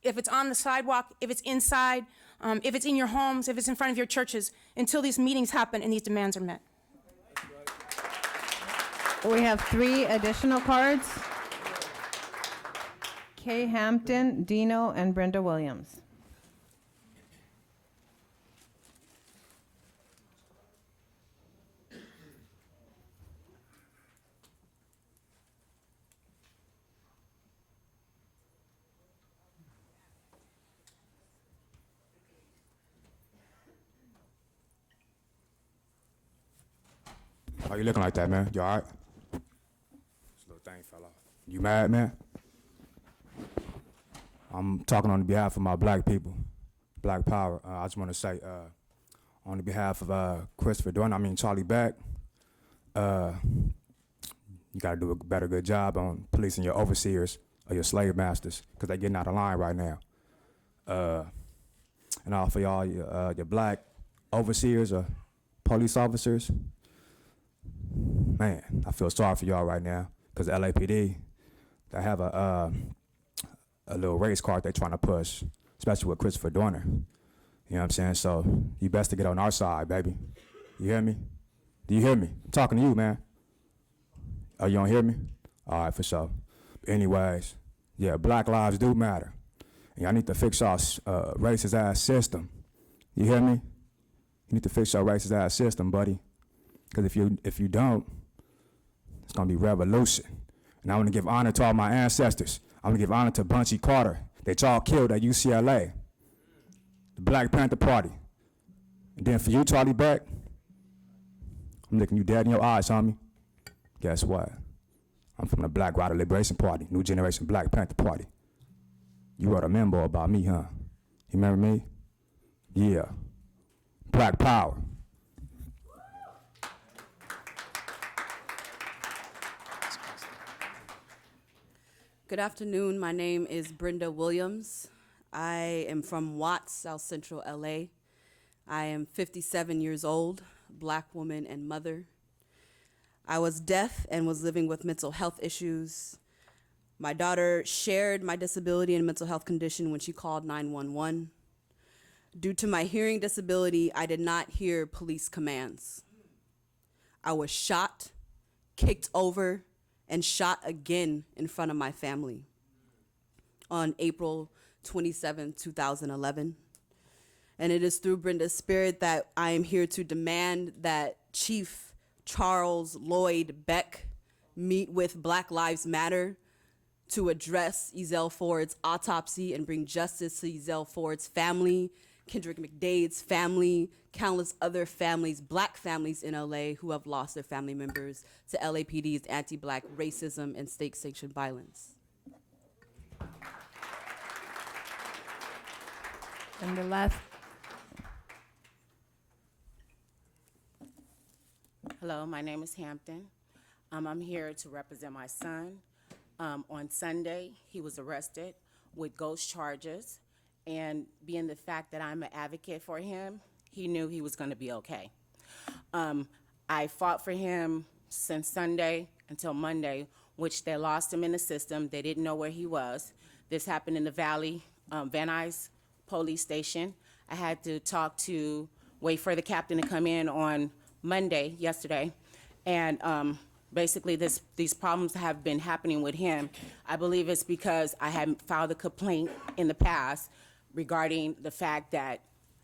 Speaker 8: if it's on the sidewalk, if it's inside, if it's in your homes, if it's in front of your churches, until these meetings happen and these demands are met.
Speaker 2: We have 3 additional cards. Kay Hampton, Dino, and Brenda Williams.
Speaker 11: Why you looking like that, man? You all right? This little thing fell off. You mad, man? I'm talking on behalf of my black people, Black Power. I just want to say, on behalf of Christopher Dorner, Charlie Beck, you got to do a good job on policing your overseers or your slave masters, because they're getting out of line right now. And all for y'all, your black overseers or police officers, man, I feel sorry for y'all right now, because LAPD, they have a little race card they're trying to push, especially with Christopher Dorner. You know what I'm saying? So you best to get on our side, baby. You hear me? Do you hear me? I'm talking to you, man. Oh, you don't hear me? All right, for sure. Anyways, yeah, black lives do matter. And y'all need to fix our racist ass system. You hear me? You need to fix your racist ass system, buddy. Because if you don't, it's gonna be revolution. And I want to give honor to all my ancestors. I want to give honor to Bunchy Carter that y'all killed at UCLA. the Black Panther Party. And then for you, Charlie Beck, I'm looking you dead in your eyes, homie. Guess what? I'm from the Black Rider Liberation Party, New Generation Black Panther Party. You wrote a memo about me, huh? You remember me? Yeah. Black Power.
Speaker 12: Good afternoon. My name is Brenda Williams. I am from Watts, South Central LA. I am 57 years old, Black woman and mother. I was deaf and was living with mental health issues. My daughter shared my disability and mental health condition when she called 911. Due to my hearing disability, I did not hear police commands. I was shot, kicked over, and shot again in front of my family on April 27, 2011. And it is through Brenda's spirit that I am here to demand that Chief Charles Lloyd Beck meet with Black Lives Matter to address Ezell Ford's autopsy and bring justice to Ezell Ford's family, Kendrick McDade's family, countless other families, Black families in LA who have lost their family members to LAPD's anti-Black racism and state-sanctioned violence.
Speaker 2: And the last.
Speaker 5: Hello, my name is Hampton. I'm here to represent my son. On Sunday, he was arrested with ghost charges, and being the fact that I'm an advocate for him, he knew he was going to be okay. I fought for him since Sunday until Monday, which they lost him in the system. They didn't know where he was. This happened in the Valley, Van Nuys police station. I had to wait for the captain to come in on Monday, yesterday, and basically these problems have been happening with him. I believe it's because I had filed a complaint in the past regarding the fact that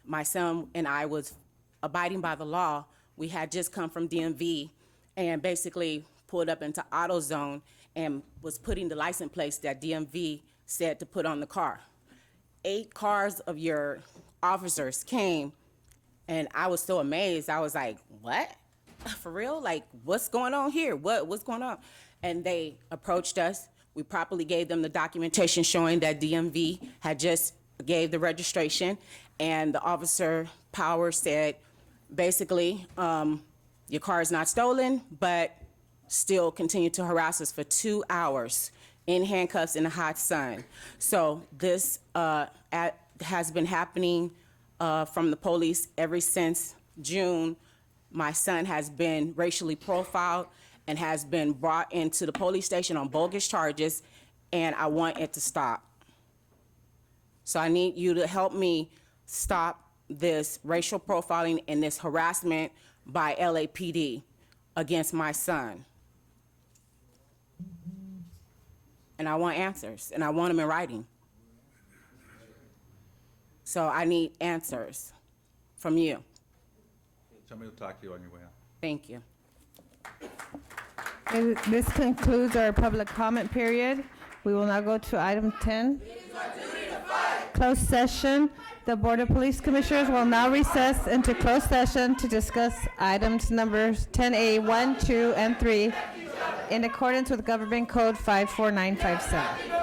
Speaker 5: my son and I was abiding by the law. We had just come from DMV and basically pulled up into AutoZone and was putting the license plates that DMV said to put on the car. 8 cars of your officers came, and I was so amazed. I was like, what? For real? Like, what's going on here? What's going on? And they approached us. We properly gave them the documentation showing that DMV had just gave the registration, and the officer Power said, basically, your car is not stolen, but still continue to harass us for 2 hours in handcuffs in the hot sun. So this has been happening from the police ever since June. My son has been racially profiled and has been brought into the police station on bogus charges, and I want it to stop. So I need you to help me stop this racial profiling and this harassment by LAPD against my son. And I want answers, and I want them in writing. So I need answers from you.
Speaker 13: Somebody will talk to you on your way out.
Speaker 5: Thank you.
Speaker 2: This concludes our public comment period. We will now go to item 10. Closed session. The Board of Police Commissioners will now recess into closed session to discuss items numbers 10A, 1, 2, and 3 in accordance with Government Code 54957.